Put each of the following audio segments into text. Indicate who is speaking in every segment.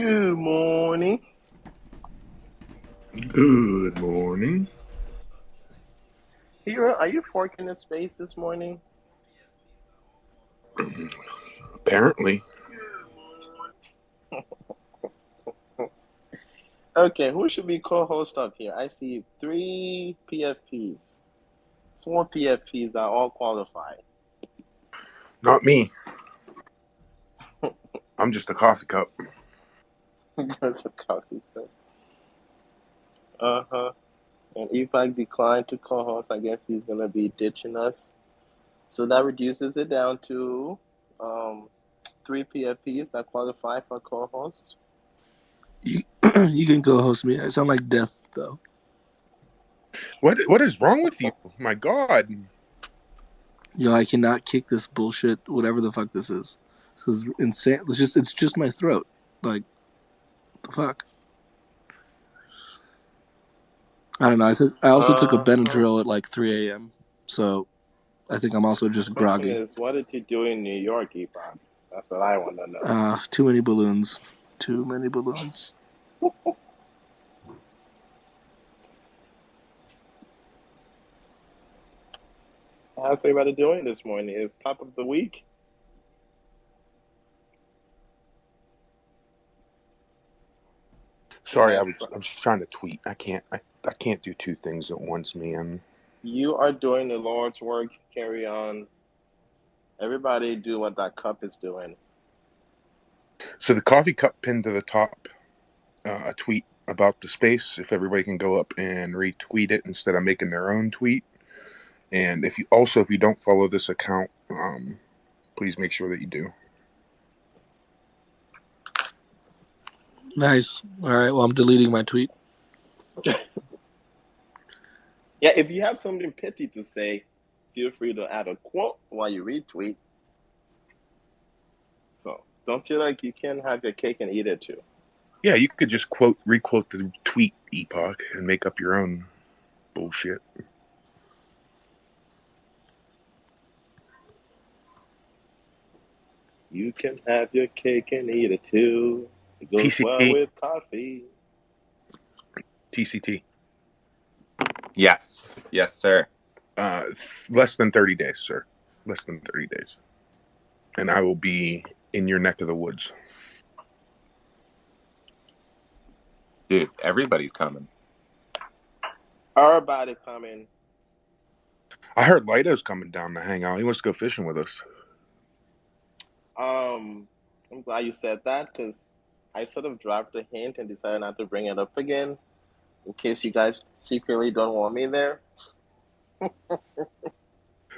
Speaker 1: Good morning.
Speaker 2: Good morning.
Speaker 1: Hero, are you forking the space this morning?
Speaker 2: Apparently.
Speaker 1: Okay, who should be co-host up here? I see 3 PFPs, 4 PFPs that all qualify.
Speaker 2: Not me. I'm just a coffee cup.
Speaker 1: Just a coffee cup. Uh-huh. And Epoch declined to co-host. I guess he's gonna be ditching us. So that reduces it down to 3 PFPs that qualify for co-host.
Speaker 3: You can co-host me. I sound like death, though.
Speaker 2: What is wrong with you? My God.
Speaker 3: I cannot kick this bullshit, whatever the fuck this is. This is insane. It's just my throat. Like, the fuck? I don't know. I also took a Benadryl at like 3 a.m. So I think I'm also just groggy.
Speaker 1: The question is, what did you do in New York, Epoch? That's what I want to know.
Speaker 3: Too many balloons. Too many balloons.
Speaker 1: How's everybody doing this morning? It's top of the week.
Speaker 2: Sorry, I'm just trying to tweet. I can't do two things at once, man.
Speaker 1: You are doing the Lord's work. Carry on. Everybody do what that cup is doing.
Speaker 2: So the coffee cup pinned to the top, a tweet about the space. If everybody can go up and retweet it instead of making their own tweet. And if you don't follow this account, please make sure that you do.
Speaker 3: Nice. All right. Well, I'm deleting my tweet.
Speaker 1: Yeah, if you have something pithy to say, feel free to add a quote while you retweet. So don't feel like you can't have your cake and eat it too.
Speaker 2: Yeah, you could just requote the tweet, Epoch, and make up your own bullshit.
Speaker 1: You can have your cake and eat it too. It goes
Speaker 2: TCT.
Speaker 1: well with coffee.
Speaker 2: TCT.
Speaker 4: Yes, sir.
Speaker 2: Less than 30 days, sir. Less than 30 days. And I will be in your neck of the woods.
Speaker 4: Dude, everybody's coming.
Speaker 1: Everybody coming.
Speaker 2: I heard Lido's coming down to hang out. He wants to go fishing with us.
Speaker 1: I'm glad you said that because I sort of dropped a hint and decided not to bring it up again in case you guys secretly don't want me there.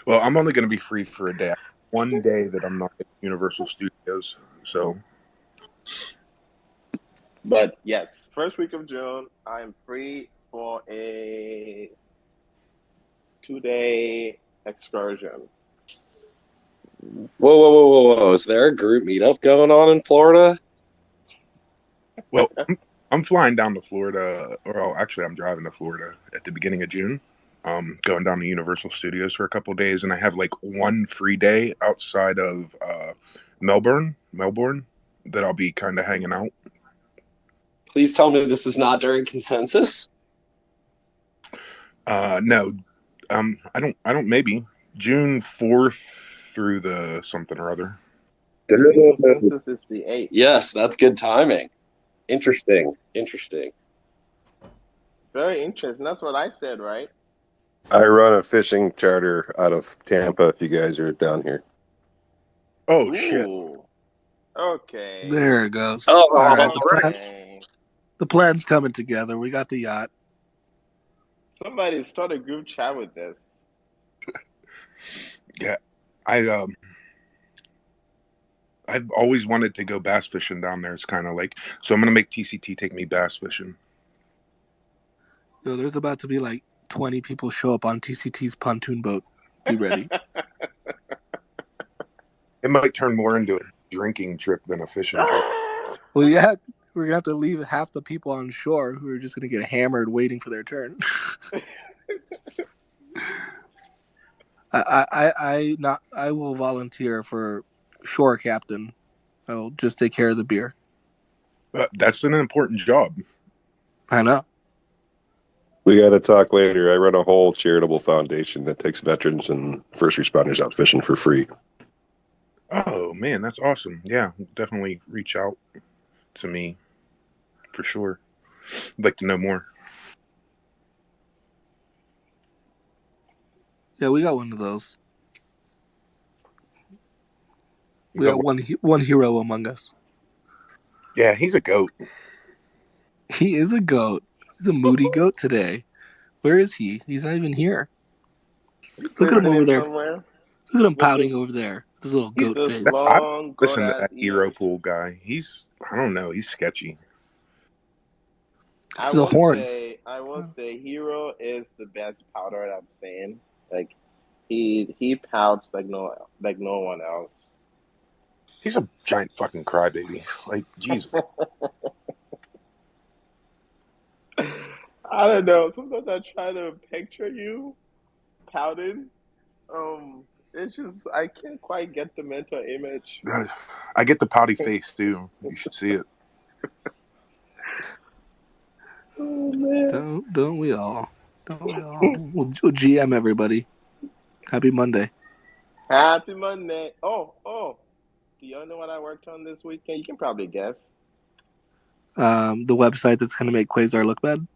Speaker 2: Well, I'm only going to be free for a day. One day that I'm not at Universal Studios. So.
Speaker 1: But yes, first week of June, I'm free for a 2-day excursion.
Speaker 5: Whoa. Is there a group meetup going on in Florida?
Speaker 2: Well, I'm flying down to Florida, actually I'm driving to Florida at the beginning of June. Going down to Universal Studios for a couple of days, and I have like one free day outside of Melbourne, that I'll be kind of hanging out.
Speaker 5: Please tell me this is not during consensus.
Speaker 2: No, I don't. Maybe June 4th through the something or other.
Speaker 1: Consensus is the 8th.
Speaker 5: Yes, that's good timing. Interesting.
Speaker 1: Very interesting. That's what I said, right?
Speaker 6: I run a fishing charter out of Tampa if you guys are down here.
Speaker 2: Oh,
Speaker 1: Ooh.
Speaker 2: shit.
Speaker 1: Okay.
Speaker 3: There it goes.
Speaker 5: Oh,
Speaker 3: all right.
Speaker 1: Okay.
Speaker 3: The plan's coming together. We got the yacht.
Speaker 1: Somebody start a group chat with this.
Speaker 2: Yeah, I've always wanted to go bass fishing down there. It's kind of like, so I'm going to make TCT take me bass fishing.
Speaker 3: Yo, there's about to be like 20 people show up on TCT's pontoon boat. Be ready.
Speaker 2: It might turn more into a drinking trip than a fishing trip.
Speaker 3: Well, yeah, we're going to have to leave half the people on shore who are just going to get hammered waiting for their turn. I will volunteer for shore captain. I will just take care of the beer.
Speaker 2: That's an important job.
Speaker 3: I know.
Speaker 6: We got to talk later. I run a whole charitable foundation that takes veterans and first responders out fishing for free.
Speaker 2: Oh, man, that's awesome. Yeah, definitely reach out to me for sure. I'd like to know more.
Speaker 3: Yeah, we got one of those. We got one hero among us.
Speaker 2: Yeah, he's a goat.
Speaker 3: He is a goat. He's a moody goat today. Where is he? He's not even here.
Speaker 1: He's
Speaker 3: Look at him over
Speaker 1: listening
Speaker 3: there.
Speaker 1: somewhere
Speaker 3: Look at him
Speaker 1: with
Speaker 3: pouting
Speaker 1: this
Speaker 3: over there with his little
Speaker 2: He's
Speaker 3: goat
Speaker 1: this
Speaker 3: face.
Speaker 2: I
Speaker 1: long goat
Speaker 2: listen to
Speaker 1: ass
Speaker 2: that Hero
Speaker 1: ears.
Speaker 2: Pool guy. I don't know, he's sketchy.
Speaker 3: It's the horns.
Speaker 1: I will say Hero is the best powder I've seen. Like he pouts like no one else.
Speaker 2: He's a giant fucking crybaby. Like, Jesus.
Speaker 1: I don't know. Sometimes I try to picture you pouting. It's just I can't quite get the mental image.
Speaker 2: I get the pouty face too. You should see it.
Speaker 1: Oh man.
Speaker 3: Don't we all? Don't we all? We'll GM everybody. Happy Monday.
Speaker 1: Happy Monday. Oh. Do y'all know what I worked on this weekend? You can probably guess.
Speaker 3: The website that's gonna make Quasar look bad.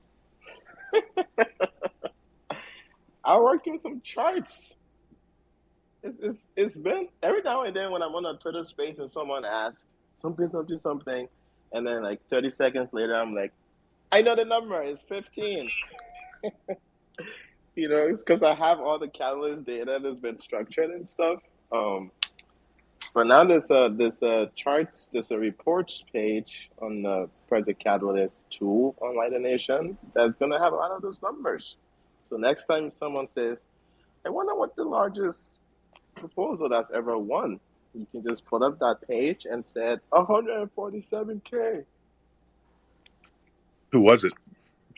Speaker 1: I worked with some charts. It's been every now and then when I'm on a Twitter space and someone asks something, and then like 30 seconds later I'm like, I know the number. It's 15. It's because I have all the catalyst data that's been structured and stuff. But now there's a reports page on the Project Catalyst tool on Lighter Nation that's gonna have a lot of those numbers. So next time someone says, I wonder what the largest proposal that's ever won, you can just pull up that page and said 147K.
Speaker 2: Who was it?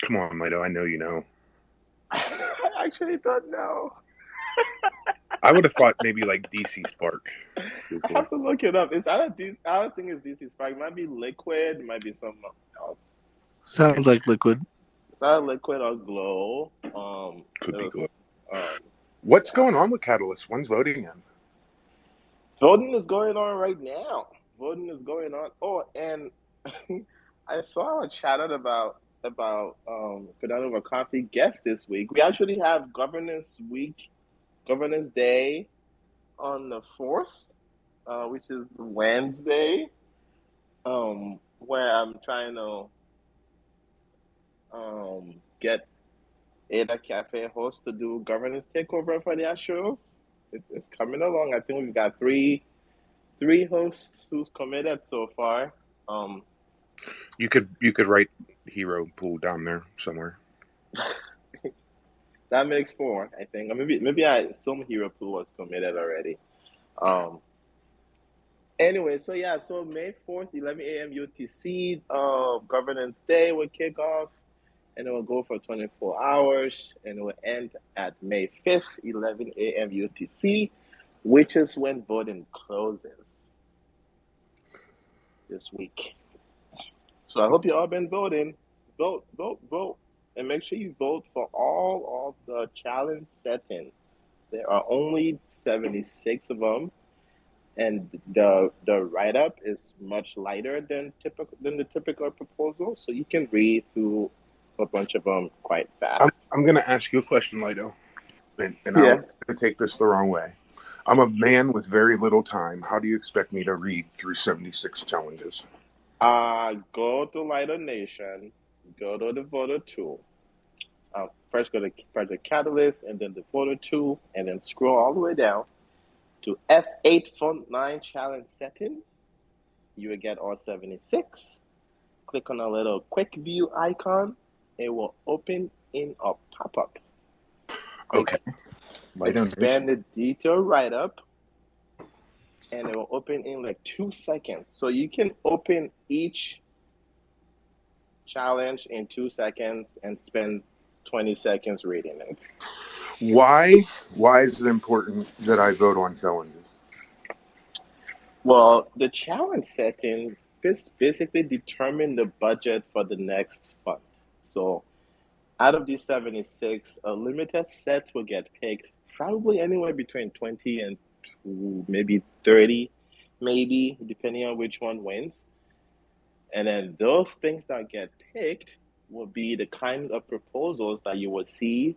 Speaker 2: Come on, Lido. I know you know.
Speaker 1: I actually don't know.
Speaker 2: I would have thought maybe like DC Spark.
Speaker 1: I have to look it up. I don't think it's DC Spark. It might be Liquid. It might be something else.
Speaker 3: Sounds like Liquid.
Speaker 1: It's not Liquid or Glow.
Speaker 2: Could be Glow. What's going on with Catalyst? When's voting in?
Speaker 1: Voting is going on right now. Voting is going on. Oh, and I saw a chatted about Cardano Over Coffee guest this week. We actually have Governance Day on the 4th, which is Wednesday, where I'm trying to get Ada Cafe host to do governance takeover for the Astros. It's coming along. I think we've got three hosts who's committed so far.
Speaker 2: You could write Hero Pool down there somewhere.
Speaker 1: That makes 4, I think. Or maybe some Hero Pool was committed already. Anyway, so May 4th, 11 a.m. UTC, Governance Day will kick off, and it will go for 24 hours, and it will end at May 5th, 11 a.m. UTC, which is when voting closes this week. So I hope you all been voting. Vote. And make sure you vote for all of the challenge settings. There are only 76 of them. And the write-up is much lighter than the typical proposal. So you can read through a bunch of them quite fast.
Speaker 2: I'm going to ask you a question, Lido. And
Speaker 1: Yes.
Speaker 2: I'm going to take this the wrong way. I'm a man with very little time. How do you expect me to read through 76 challenges?
Speaker 1: Go to Lighter Nation, go to the voter tool. First go to Project Catalyst and then the voter tool, and then scroll all the way down to F8 Font 9 challenge setting. You will get all 76. Click on a little quick view icon. It will open in a pop-up.
Speaker 2: Okay.
Speaker 1: Expand the detail write-up, and it will open in like 2 seconds. So you can open each challenge in 2 seconds and spend 20 seconds reading it.
Speaker 2: Why is it important that I vote on challenges?
Speaker 1: Well, the challenge setting basically determine the budget for the next fund. So out of these 76, a limited set will get picked, probably anywhere between 20 and maybe 30, maybe, depending on which one wins. And then those things that get picked will be the kind of proposals that you will see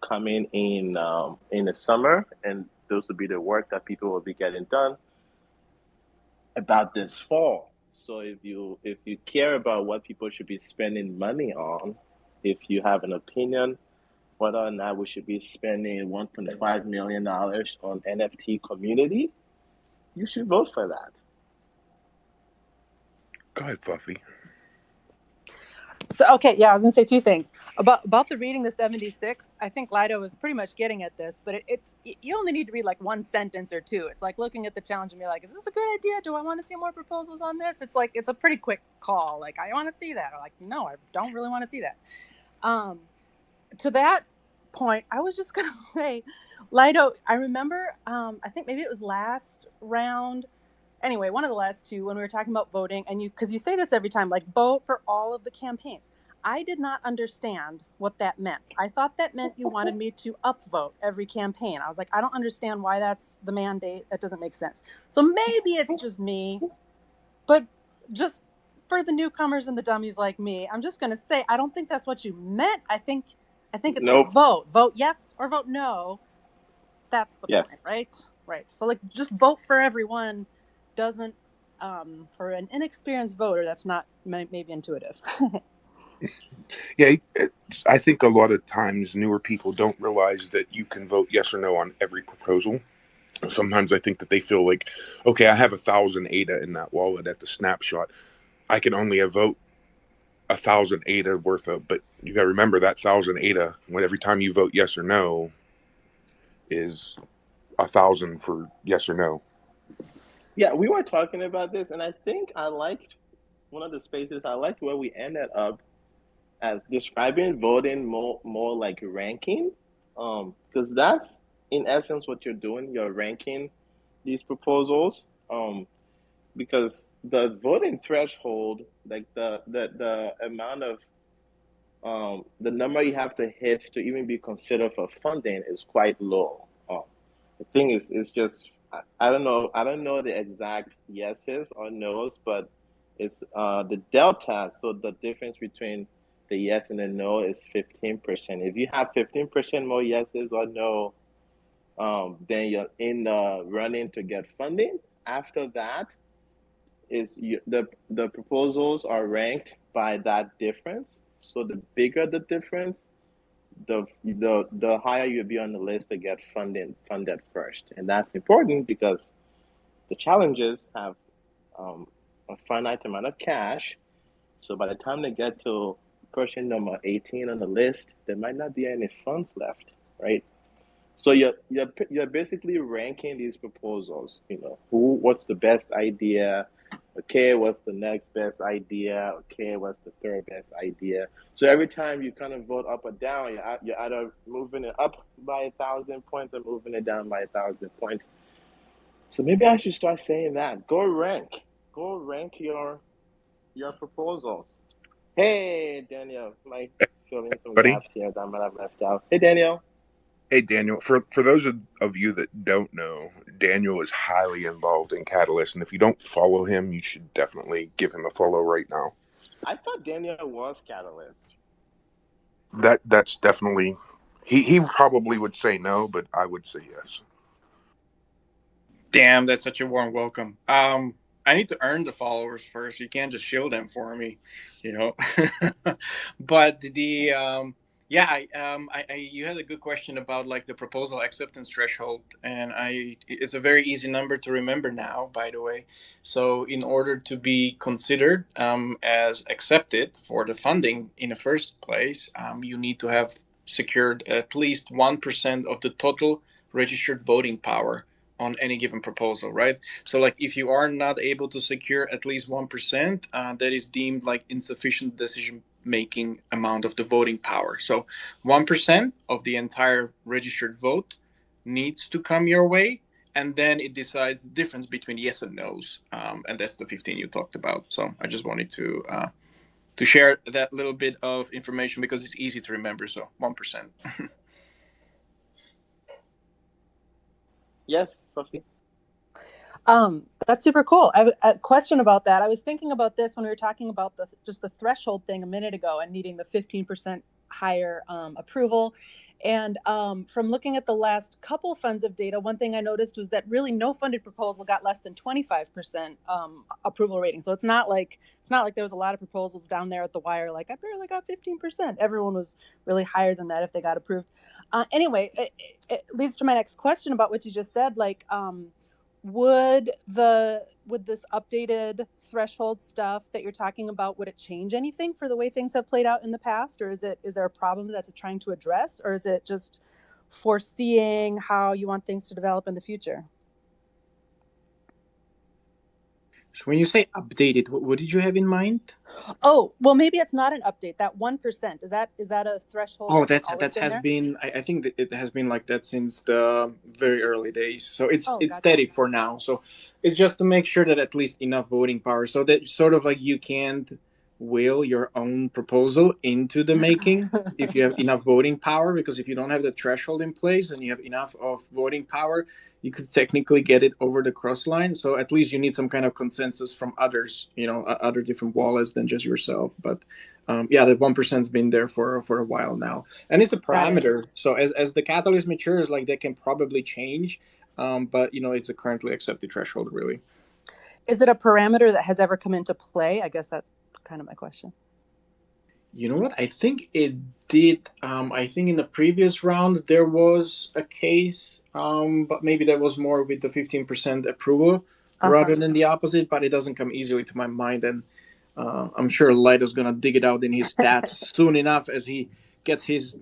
Speaker 1: coming in the summer, and those will be the work that people will be getting done about this fall. So if you care about what people should be spending money on, if you have an opinion whether or not we should be spending $1.5 million on NFT community, you should vote for that.
Speaker 2: Go ahead, Fluffy.
Speaker 7: So, okay, yeah, I was going to say two things. About the reading the 76, I think Lido was pretty much getting at this, but it's you only need to read like one sentence or two. It's like looking at the challenge and be like, is this a good idea? Do I want to see more proposals on this? It's like, it's a pretty quick call. Like, I want to see that. Or like, no, I don't really want to see that. To that point, I was just going to say, Lido, I remember, I think maybe it was last round, anyway, one of the last two, when we were talking about voting, and because you say this every time, like, vote for all of the campaigns. I did not understand what that meant. I thought that meant you wanted me to upvote every campaign. I was like, I don't understand why that's the mandate. That doesn't make sense. So maybe it's just me, but just for the newcomers and the dummies like me, I'm just going to say, I don't think that's what you meant. I think it's
Speaker 1: Nope.
Speaker 7: like vote yes or vote no. That's the point, right? Right. So like, just vote for everyone doesn't, for an inexperienced voter, that's not maybe intuitive.
Speaker 2: Yeah, I think a lot of times newer people don't realize that you can vote yes or no on every proposal. Sometimes I think that they feel like, okay, I have 1,000 ADA in that wallet at the snapshot. I can only vote 1,000 ADA worth of, but you got to remember that 1,000 ADA, when every time you vote yes or no, is 1,000 for yes or no.
Speaker 1: Yeah, we were talking about this, and I think I liked one of the spaces. I liked where we ended up as describing voting more like ranking, because that's in essence what you're doing. You're ranking these proposals, because the voting threshold, like the amount of the number you have to hit to even be considered for funding is quite low. The thing is, it's just I don't know the exact yeses or nos, but it's the delta. So the difference between the yes and the no is 15%. If you have 15% more yeses or no, then you're in the running to get funding. After that, the proposals are ranked by that difference. So the bigger the difference, the higher you'll be on the list to get funded first. And that's important because the challenges have a finite amount of cash. So by the time they get to person number 18 on the list, there might not be any funds left, right? So you're basically ranking these proposals. You know, what's the best idea? Okay, what's the next best idea? Okay, what's the third best idea? So every time you kind of vote up or down, you're either moving it up by 1,000 points or moving it down by 1,000 points. So maybe I should start saying that. Go rank your proposals. Hey, Daniel, am I filling some
Speaker 2: Buddy?
Speaker 1: gaps here that I might have left out? Hey, Daniel.
Speaker 2: Hey, Daniel, for those of you that don't know, Daniel is highly involved in Catalyst, and if you don't follow him, you should definitely give him a follow right now.
Speaker 1: I thought Daniel was Catalyst.
Speaker 2: That's definitely... He probably would say no, but I would say yes.
Speaker 8: Damn, that's such a warm welcome. I need to earn the followers first. You can't just show them for me, you know. But you had a good question about like the proposal acceptance threshold, and it's a very easy number to remember now, by the way. So in order to be considered as accepted for the funding in the first place, you need to have secured at least 1% of the total registered voting power on any given proposal, right? So like if you are not able to secure at least 1%, that is deemed like insufficient decision making amount of the voting power. So 1% of the entire registered vote needs to come your way, and then it decides the difference between yes and no's, and that's the 15 you talked about. So I just wanted to share that little bit of information because it's easy to remember. So 1%.
Speaker 1: Yes, Sophie.
Speaker 7: That's super cool. I have a question about that. I was thinking about this when we were talking about just the threshold thing a minute ago and needing the 15% higher approval. And from looking at the last couple funds of data, one thing I noticed was that really no funded proposal got less than 25% approval rating. So it's not like there was a lot of proposals down there at the wire like, I barely got 15%. Everyone was really higher than that if they got approved. Anyway, it leads to my next question about what you just said. Like, would this updated threshold stuff that you're talking about, would it change anything for the way things have played out in the past? Or is there a problem that's trying to address? Or is it just foreseeing how you want things to develop in the future?
Speaker 8: So when you say updated, what did you have in mind?
Speaker 7: Oh, well, maybe it's not an update. That 1%, is that a threshold?
Speaker 8: Oh, that has been. I think that it has been like that since the very early days. So it's
Speaker 7: gotcha.
Speaker 8: steady for now. So it's just to make sure that at least enough voting power, so that sort of like you can't will your own proposal into the making if you have enough voting power, because if you don't have the threshold in place and you have enough of voting power, you could technically get it over the cross line. So at least you need some kind of consensus from others, other different wallets than just yourself. But the 1%'s been there for a while now, and it's a parameter. So as the catalyst matures, like that can probably change, but it's a currently accepted threshold, really.
Speaker 7: Is it a parameter that has ever come into play? I guess that's kind of my question.
Speaker 8: You know what? I think it did. I think in the previous round there was a case, but maybe that was more with the 15% approval rather than the opposite. But it doesn't come easily to my mind, and I'm sure Lido's gonna dig it out in his stats soon enough as he gets his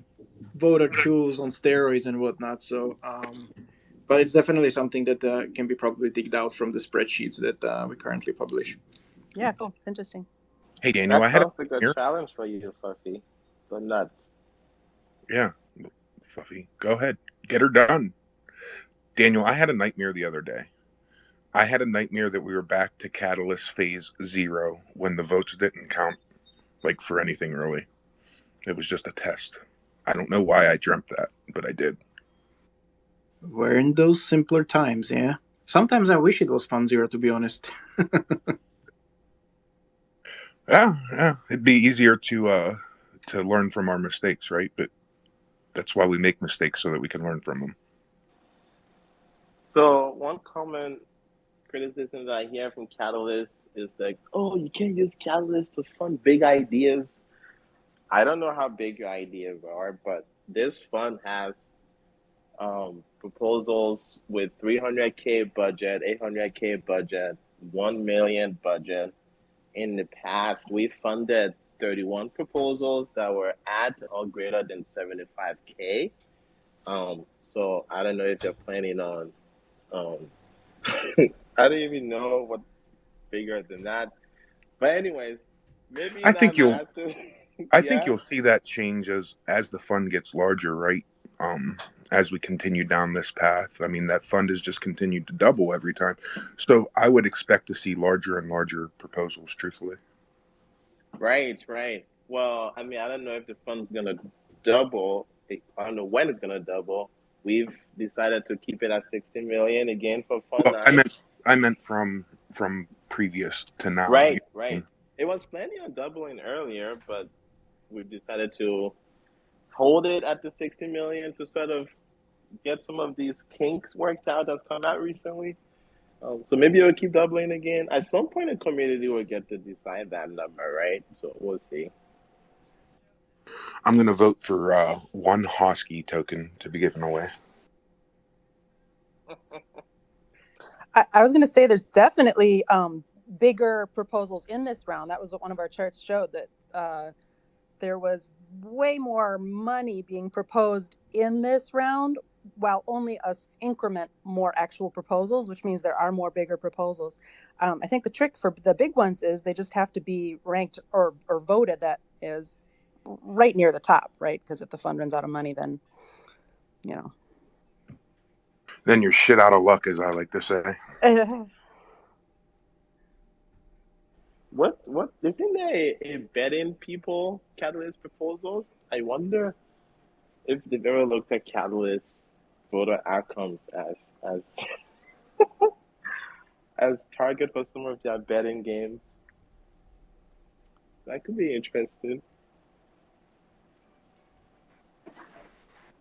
Speaker 8: voter tools on steroids and whatnot. So, but it's definitely something that can be probably digged out from the spreadsheets that we currently publish.
Speaker 7: Yeah, cool. It's interesting.
Speaker 2: Hey, Daniel,
Speaker 1: That
Speaker 2: I had
Speaker 1: sounds like a challenge for you, Fluffy. But nuts.
Speaker 2: Yeah, Fluffy, go ahead, get her done. Daniel, I had a nightmare the other day. I had a nightmare that we were back to Catalyst Phase 0 when the votes didn't count, like, for anything really. It was just a test. I don't know why I dreamt that, but I did.
Speaker 8: We're in those simpler times, yeah. Sometimes I wish it was Fund Zero, to be honest.
Speaker 2: Yeah, it'd be easier to learn from our mistakes, right? But that's why we make mistakes, so that we can learn from them.
Speaker 1: So one common criticism that I hear from Catalyst is like, oh, you can't use Catalyst to fund big ideas. I don't know how big your ideas are, but this fund has proposals with 300K budget, 800K budget, 1 million budget. In the past, we funded 31 proposals that were at or greater than 75K. So I don't know if they're planning on. I don't even know what's bigger than that. But anyways, maybe
Speaker 2: I think you'll see that change as the fund gets larger, right? As we continue down this path. I mean, that fund has just continued to double every time. So I would expect to see larger and larger proposals, truthfully.
Speaker 1: Right. Well, I mean, I don't know if the fund's gonna double. I don't know when it's gonna double. We've decided to keep it at 60 million again for Fund 9.
Speaker 2: I meant from previous to now.
Speaker 1: Right. It was planning on doubling earlier, but we've decided to hold it at the 60 million to sort of get some of these kinks worked out that's come out recently. So maybe it'll keep doubling again. At some point, the community will get to decide that number, right? So we'll see.
Speaker 2: I'm going to vote for 1 Hosky token to be given away.
Speaker 7: I was going to say there's definitely bigger proposals in this round. That was what one of our charts showed, that there was way more money being proposed in this round, while only a increment more actual proposals, which means there are more bigger proposals. I think the trick for the big ones is they just have to be ranked or voted that is right near the top, right? Because if the fund runs out of money, then,
Speaker 2: then you're shit out of luck, as I like to say.
Speaker 1: What isn't there a betting people Catalyst proposals? I wonder if they've ever looked at Catalyst voter outcomes as as target for some of their betting games. That could be interesting.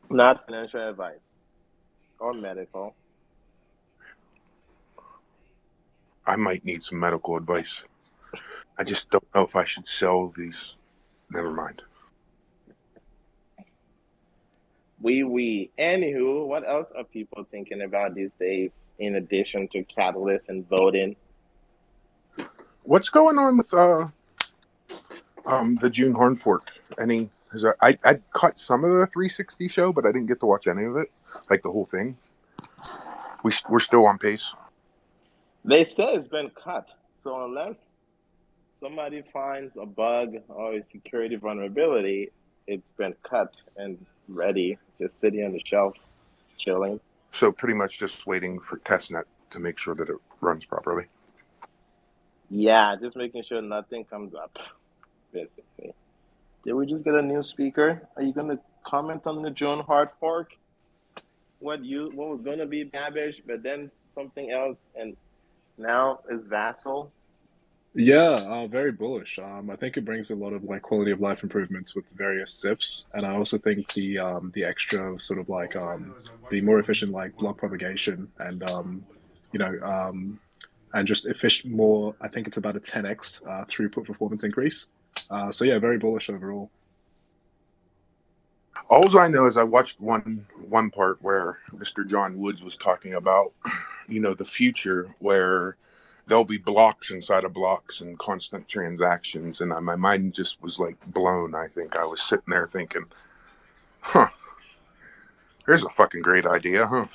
Speaker 1: Not financial advice or medical.
Speaker 2: I might need some medical advice. I just don't know if I should sell these. Never mind.
Speaker 1: Anywho, what else are people thinking about these days in addition to Catalyst and voting?
Speaker 2: What's going on with the June Hardfork? I caught some of the 360 show, but I didn't get to watch any of it, like the whole thing. We're still on pace.
Speaker 1: They say it's been cut, so unless somebody finds a bug or a security vulnerability, it's been cut and ready, just sitting on the shelf, chilling.
Speaker 2: So pretty much just waiting for testnet to make sure that it runs properly.
Speaker 1: Yeah, just making sure nothing comes up, basically. Did we just get a new speaker? Are you going to comment on the June Hardfork? What was going to be Babbage, but then something else, and now is Vassal?
Speaker 9: Yeah, very bullish. I think it brings a lot of like quality of life improvements with various SIFs, and I also think the extra sort of like the more efficient like block propagation and you know and just efficient more. I think it's about a 10x throughput performance increase. So yeah, very bullish overall.
Speaker 2: All I know is I watched one part where Mr. John Woods was talking about, the future where there'll be blocks inside of blocks and constant transactions, and my mind just was like blown. I think I was sitting there thinking, here's a fucking great idea, huh?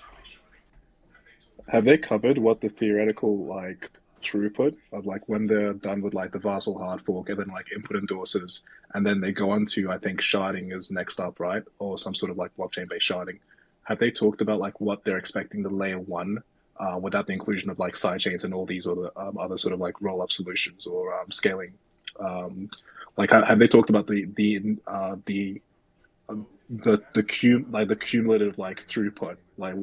Speaker 9: Have they covered what the theoretical like throughput of like when they're done with like the Vassal hard fork and then like input endorsers and then they go on to I think sharding is next up, right? Or some sort of like blockchain based sharding. Have they talked about like what they're expecting the layer one without the inclusion of like sidechains and all these other sort of like roll up solutions or scaling? Like have they talked about the cumulative like throughput, like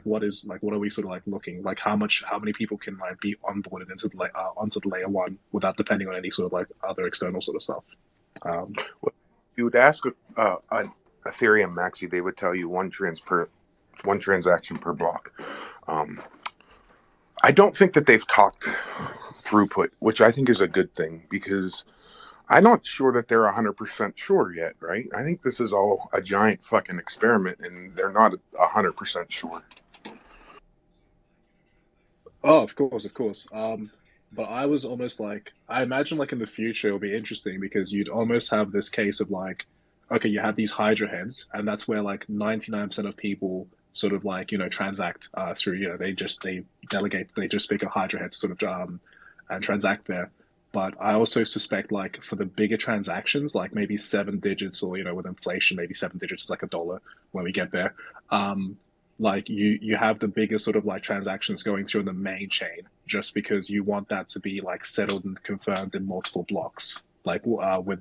Speaker 9: what are we sort of like looking like how many people can like be onboarded into the onto the layer one without depending on any sort of like other external sort of stuff.
Speaker 2: You would ask an Ethereum maxi, they would tell you one transaction per block. I don't think that they've talked throughput, which I think is a good thing because I'm not sure that they're 100% sure yet, right? I think this is all a giant fucking experiment, and they're not 100% sure.
Speaker 9: Oh, of course. But I was almost like, I imagine like in the future it'll be interesting because you'd almost have this case of like, okay, you have these Hydra heads, and that's where like 99% of people sort of like, transact through, they delegate, they just pick a Hydra head to sort of and transact there. But I also suspect like for the bigger transactions, like maybe 7 digits or, with inflation, maybe 7 digits is like $1 when we get there. Like you have the bigger sort of like transactions going through in the main chain just because you want that to be like settled and confirmed in multiple blocks like with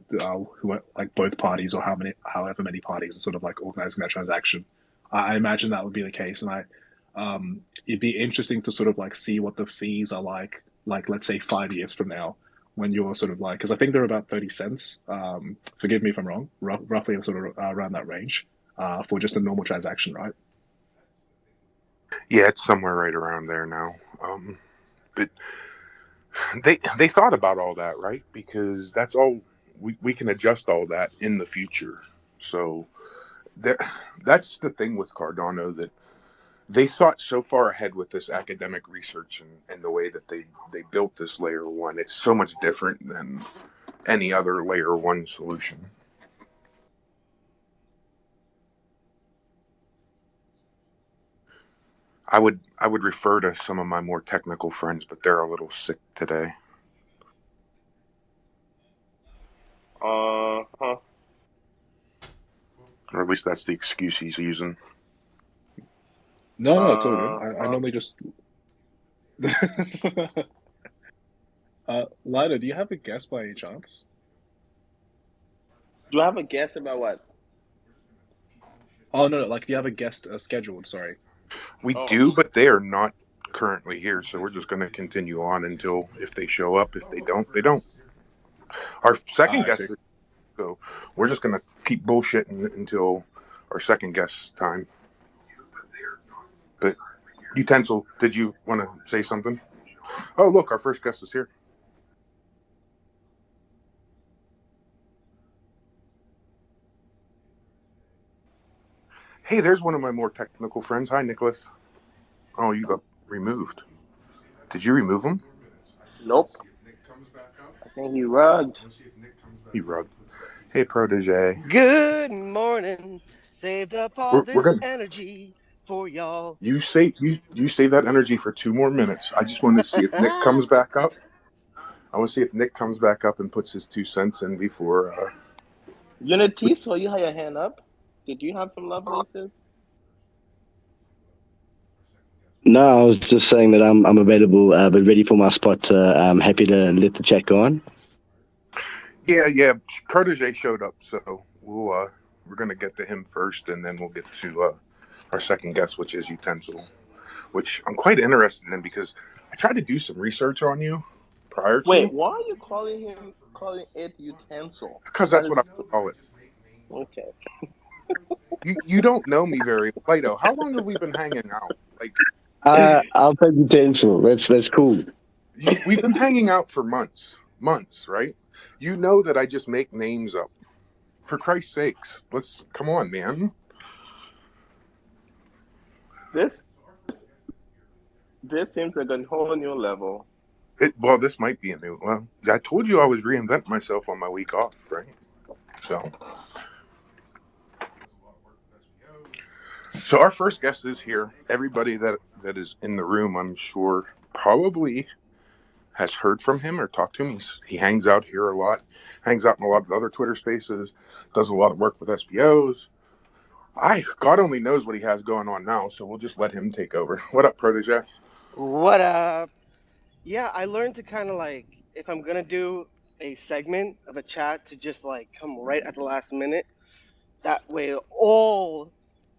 Speaker 9: like both parties or however many parties are sort of like organizing that transaction. I imagine that would be the case, and it'd be interesting to sort of like see what the fees are like let's say 5 years from now when you're sort of like, because I think they're about 30 cents, forgive me if I'm wrong, roughly sort of around that range for just a normal transaction, right?
Speaker 2: Yeah, it's somewhere right around there now. But they thought about all that, right? Because that's all we can adjust all that in the future. So that's the thing with Cardano, that they thought so far ahead with this academic research and the way that they built this layer one. It's so much different than any other layer one solution. I would refer to some of my more technical friends, but they're a little sick today.
Speaker 1: Uh-huh.
Speaker 2: Or at least that's the excuse he's using.
Speaker 9: No, it's all good. I normally just. Lido, do you have a guess by any chance?
Speaker 1: Do I have a guess about what?
Speaker 9: Oh no, like do you have a guest scheduled? Sorry.
Speaker 2: We
Speaker 1: Oh,
Speaker 2: do, but they are not currently here, so we're just going to continue on until if they show up. If they don't, they don't. Our second
Speaker 9: I see.
Speaker 2: guest is, so we're just going to keep bullshitting until our second guest time. But Utensil, did you want to say something? Oh, look, our first guest is here. Hey, there's one of my more technical friends. Hi, Nicholas. Oh, you got removed. Did you remove him?
Speaker 1: nope. I think he rugged.
Speaker 2: He rugged. Hey, Protégé.
Speaker 10: Good morning. Saved up all
Speaker 2: We're
Speaker 10: this
Speaker 2: gonna.
Speaker 10: energy for y'all.
Speaker 2: You save that energy for 2 more minutes. I just want to see if Nick comes back up. I want to see if Nick comes back up and puts his 2 cents in before.
Speaker 1: Unity, so you had your hand up. Did you have some love laces?
Speaker 10: No, I was just saying that I'm available, but ready for my spot. I'm happy to let the chat go on.
Speaker 2: Yeah. Protégé showed up, so we're gonna get to him first, and then we'll get to our second guest, which is Utensil, which I'm quite interested in because I tried to do some research on you prior to.
Speaker 1: Wait, why are you calling it utensil?
Speaker 2: Because
Speaker 1: That
Speaker 2: that's what I
Speaker 1: is
Speaker 2: call it.
Speaker 1: okay.
Speaker 2: You don't know me very well. Lido, how long have we been hanging out? Like,
Speaker 10: I'll take utensil. That's cool.
Speaker 2: we've been hanging out for months, right? You know that I just make names up. For Christ's sakes, let's come on, man.
Speaker 1: This seems like a whole new level.
Speaker 2: Well, this might be a new. Well, I told you I was reinventing myself on my week off, right? So our first guest is here. Everybody that is in the room, I'm sure, probably has heard from him or talked to him. He hangs out here a lot, hangs out in a lot of other Twitter spaces, does a lot of work with SPOs. God only knows what he has going on now, so we'll just let him take over. What up, Protégé?
Speaker 10: What up? Yeah, I learned to kind of like, if I'm gonna do a segment of a chat, to just like come right at the last minute. That way, all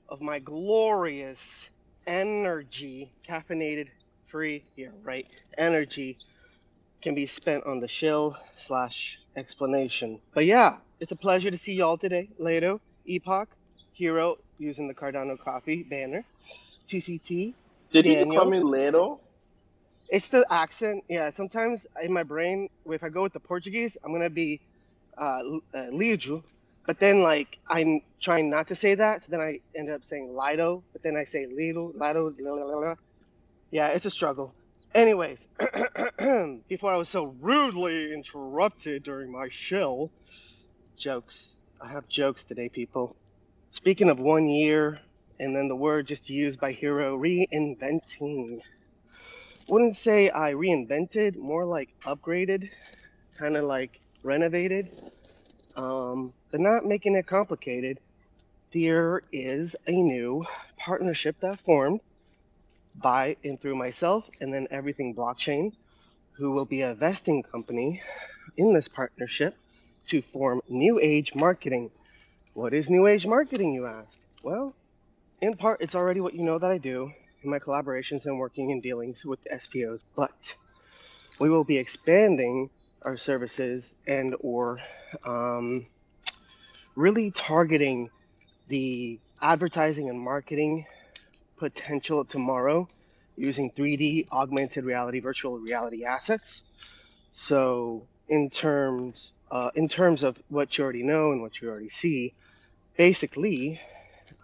Speaker 10: of my glorious energy, caffeinated, free here, right? Energy can be spent on the shill/explanation. But yeah, it's a pleasure to see y'all today. Lato, Epoch, Hero, using the Cardano Coffee banner, TCT,
Speaker 1: Did you call
Speaker 10: Daniel.
Speaker 1: me little?
Speaker 10: It's the accent. Yeah, sometimes in my brain, if I go with the Portuguese, I'm gonna be Lijo. But then, like, I'm trying not to say that, so then I end up saying Lido, but then I say Lido, Lido, blah, blah, blah. Yeah, it's a struggle. Anyways, before I was so rudely interrupted during my shill, jokes. I have jokes today, people. Speaking of 1 year, and then the word just used by Hero, reinventing. Wouldn't say I reinvented, more like upgraded, kind of like renovated. But not making it complicated. There is a new partnership that formed by and through myself and then Everything Blockchain, who will be a vesting company in this partnership to form New Age Marketing. What is New Age Marketing, you ask? Well, in part, it's already what you know that I do in my collaborations and working and dealings with SPOs, but we will be expanding our services and or really targeting the advertising and marketing potential of tomorrow using 3D augmented reality, virtual reality assets. So in terms of what you already know and what you already see, basically,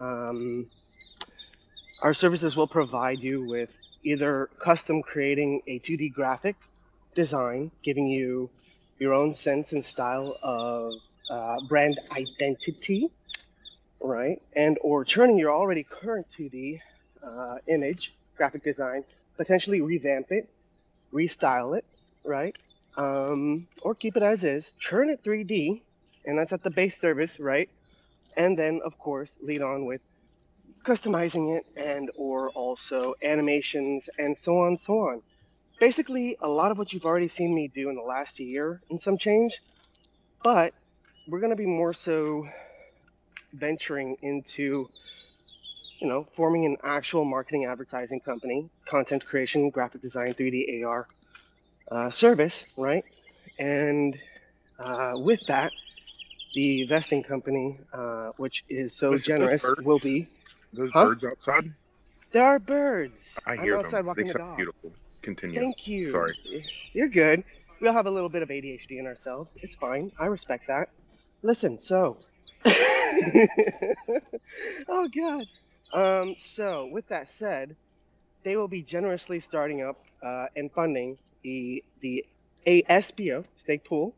Speaker 10: our services will provide you with either custom creating a 2D graphic design, giving you your own sense and style of brand identity, right? And or turning your already current 2D image, graphic design, potentially revamp it, restyle it, right? Or keep it as is, turn it 3D, and that's at the base service, right? And then, of course, lead on with customizing it, and or also animations and so on and so on. Basically, a lot of what you've already seen me do in the last year and some change, but we're going to be more so venturing into, forming an actual marketing advertising company, content creation, graphic design, 3D AR service, right? And with that, the vesting company, which is so
Speaker 2: Listen, those
Speaker 10: generous, will
Speaker 2: birds,
Speaker 10: be,
Speaker 2: those
Speaker 10: huh?
Speaker 2: birds outside,
Speaker 10: There are birds.
Speaker 2: I
Speaker 10: I'm
Speaker 2: hear them.
Speaker 10: outside
Speaker 2: They
Speaker 10: walking the
Speaker 2: sound
Speaker 10: dog.
Speaker 2: beautiful. Continue.
Speaker 10: Thank you.
Speaker 2: Sorry.
Speaker 10: You're good. We all have a little bit of ADHD in ourselves. It's fine. I respect that. Listen, so. Oh, God. So, with that said, they will be generously starting up and funding the ASPO, Stake Pool,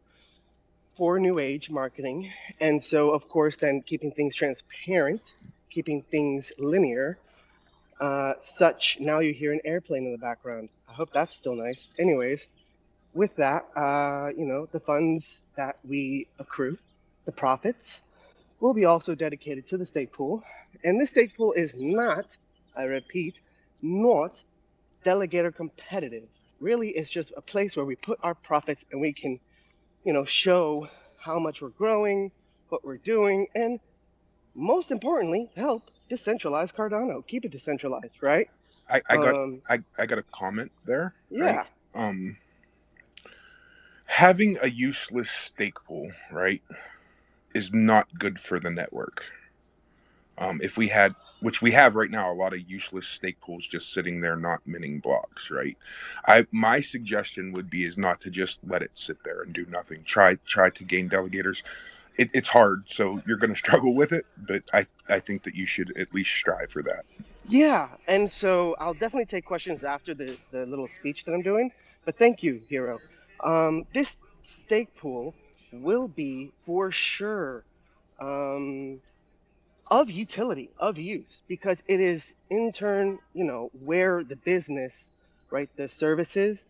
Speaker 10: for New Age marketing. And so, of course, then keeping things transparent, keeping things linear. Such, now you hear an airplane in the background. I hope that's still nice. Anyways, with that, the funds that we accrue, the profits, will be also dedicated to the stake pool. And this stake pool is not, I repeat, not delegator competitive. Really, it's just a place where we put our profits and we can, show how much we're growing, what we're doing, and most importantly, help decentralize Cardano. Keep it decentralized, right?
Speaker 2: I got a comment there.
Speaker 10: Yeah.
Speaker 2: Right? Having a useless stake pool, right, is not good for the network. If we had, which we have right now, a lot of useless stake pools just sitting there not minting blocks, right? My suggestion would be is not to just let it sit there and do nothing. Try to gain delegators. It's hard, so you're going to struggle with it, but I think that you should at least strive for that.
Speaker 10: Yeah, and so I'll definitely take questions after the little speech that I'm doing. But thank you, Hero. This stake pool will be for sure of utility, of use, because it is in turn, where the business, right, the services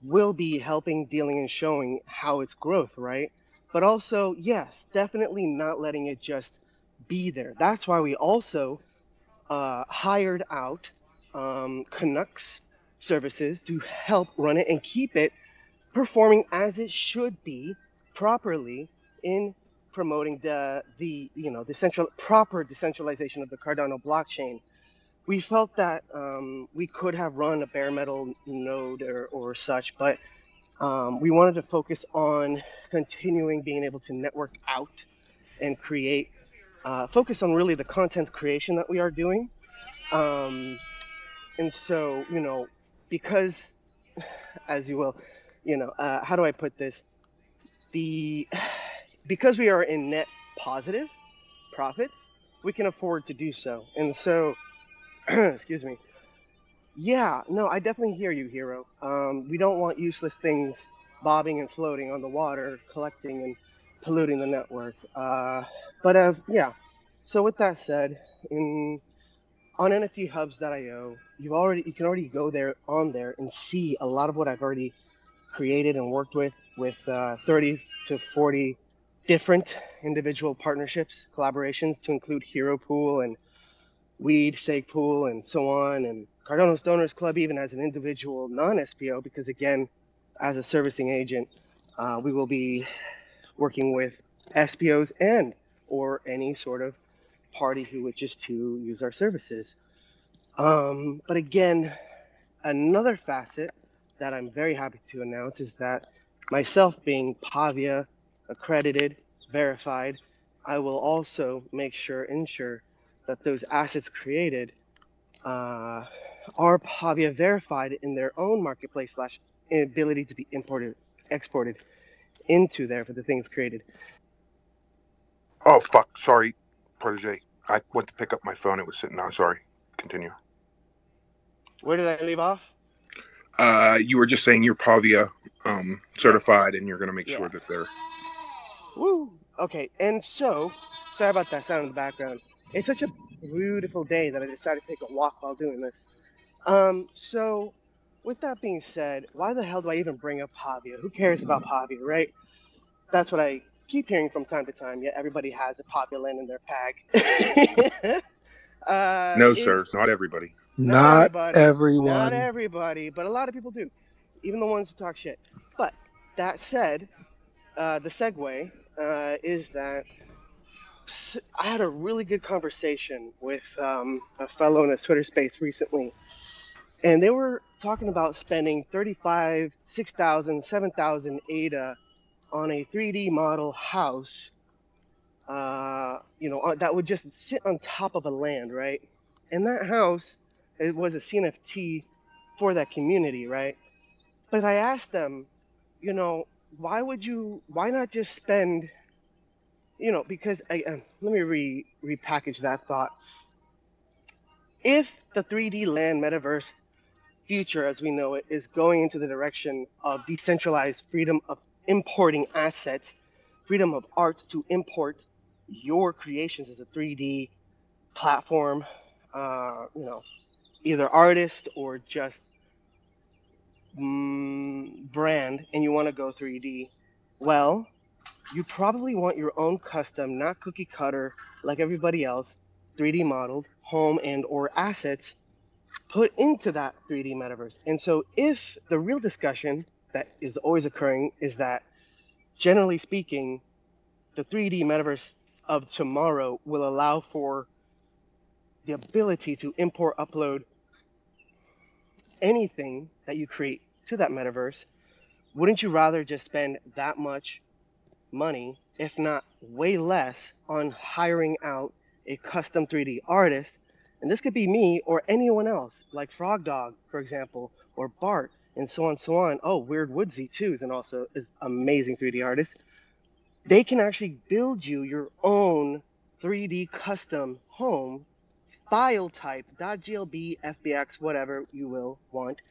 Speaker 10: will be helping, dealing, and showing how it's growth, right? But also, yes, definitely not letting it just be there. That's why we also hired out Canucks services to help run it and keep it performing as it should be properly in promoting the proper decentralization of the Cardano blockchain. We felt that we could have run a bare metal node or such, but we wanted to focus on continuing being able to network out and create, focus on really the content creation that we are doing. And so, because, as you will, how do I put this? Because we are in net positive profits, we can afford to do so. And so, excuse me. Yeah, no, I definitely hear you, Hero. We don't want useless things bobbing and floating on the water, collecting and polluting the network. Yeah. So with that said, on NFTHubs.io, you can already go there and see a lot of what I've already created and worked with 30 to 40 different individual partnerships, collaborations to include Hero Pool and Weed, Sake Pool, and so on, and Cardano Stoners Club even as an individual non-SPO, because again, as a servicing agent, we will be working with SPOs and or any sort of party who wishes to use our services. But again, another facet that I'm very happy to announce is that myself being Pavia accredited, verified, I will also ensure that those assets created are Pavia verified in their own marketplace / ability to be exported into there for the things created.
Speaker 2: Oh, fuck. Sorry, Protégé. I went to pick up my phone. It was sitting down. Sorry. Continue.
Speaker 10: Where did I leave off?
Speaker 2: You were just saying you're Pavia certified, and you're going to make sure that they're...
Speaker 10: Woo! Okay, and so, sorry about that sound in the background. It's such a beautiful day that I decided to take a walk while doing this. So, with that being said, why the hell do I even bring up Pavia? Who cares about Pavia, right? That's what I keep hearing from time to time, yet everybody has a Pavia land in their
Speaker 2: No,
Speaker 10: is
Speaker 2: sir, not everybody.
Speaker 3: Not
Speaker 10: not
Speaker 3: everyone.
Speaker 10: everybody, but a lot of people do, even the ones who talk shit. But that said, the segue is that I had a really good conversation with a fellow in a Twitter space recently, and they were talking about spending 35, 6,000, 7,000 ADA on a 3D model house, that would just sit on top of a land, right? And that house, it was a CNFT for that community, right? But I asked them, why not just spend, because let me repackage that thought. If the 3D land metaverse future as we know it is going into the direction of decentralized freedom of importing assets, freedom of art to import your creations as a 3D platform, either artist or just brand, and you want to go 3D, well, you probably want your own custom, not cookie cutter like everybody else, 3D modeled home and or assets put into that 3D metaverse. And so if the real discussion that is always occurring is that, generally speaking, the 3D metaverse of tomorrow will allow for the ability to import, upload anything that you create to that metaverse, wouldn't you rather just spend that much money, if not way less, on hiring out a custom 3D artist? And this could be me or anyone else, like Frog Dog, for example, or Bart, and so on, so on. Oh, Weird Woodsy too is amazing 3D artist. They can actually build you your own 3D custom home, file type, .glb, FBX, whatever you will want,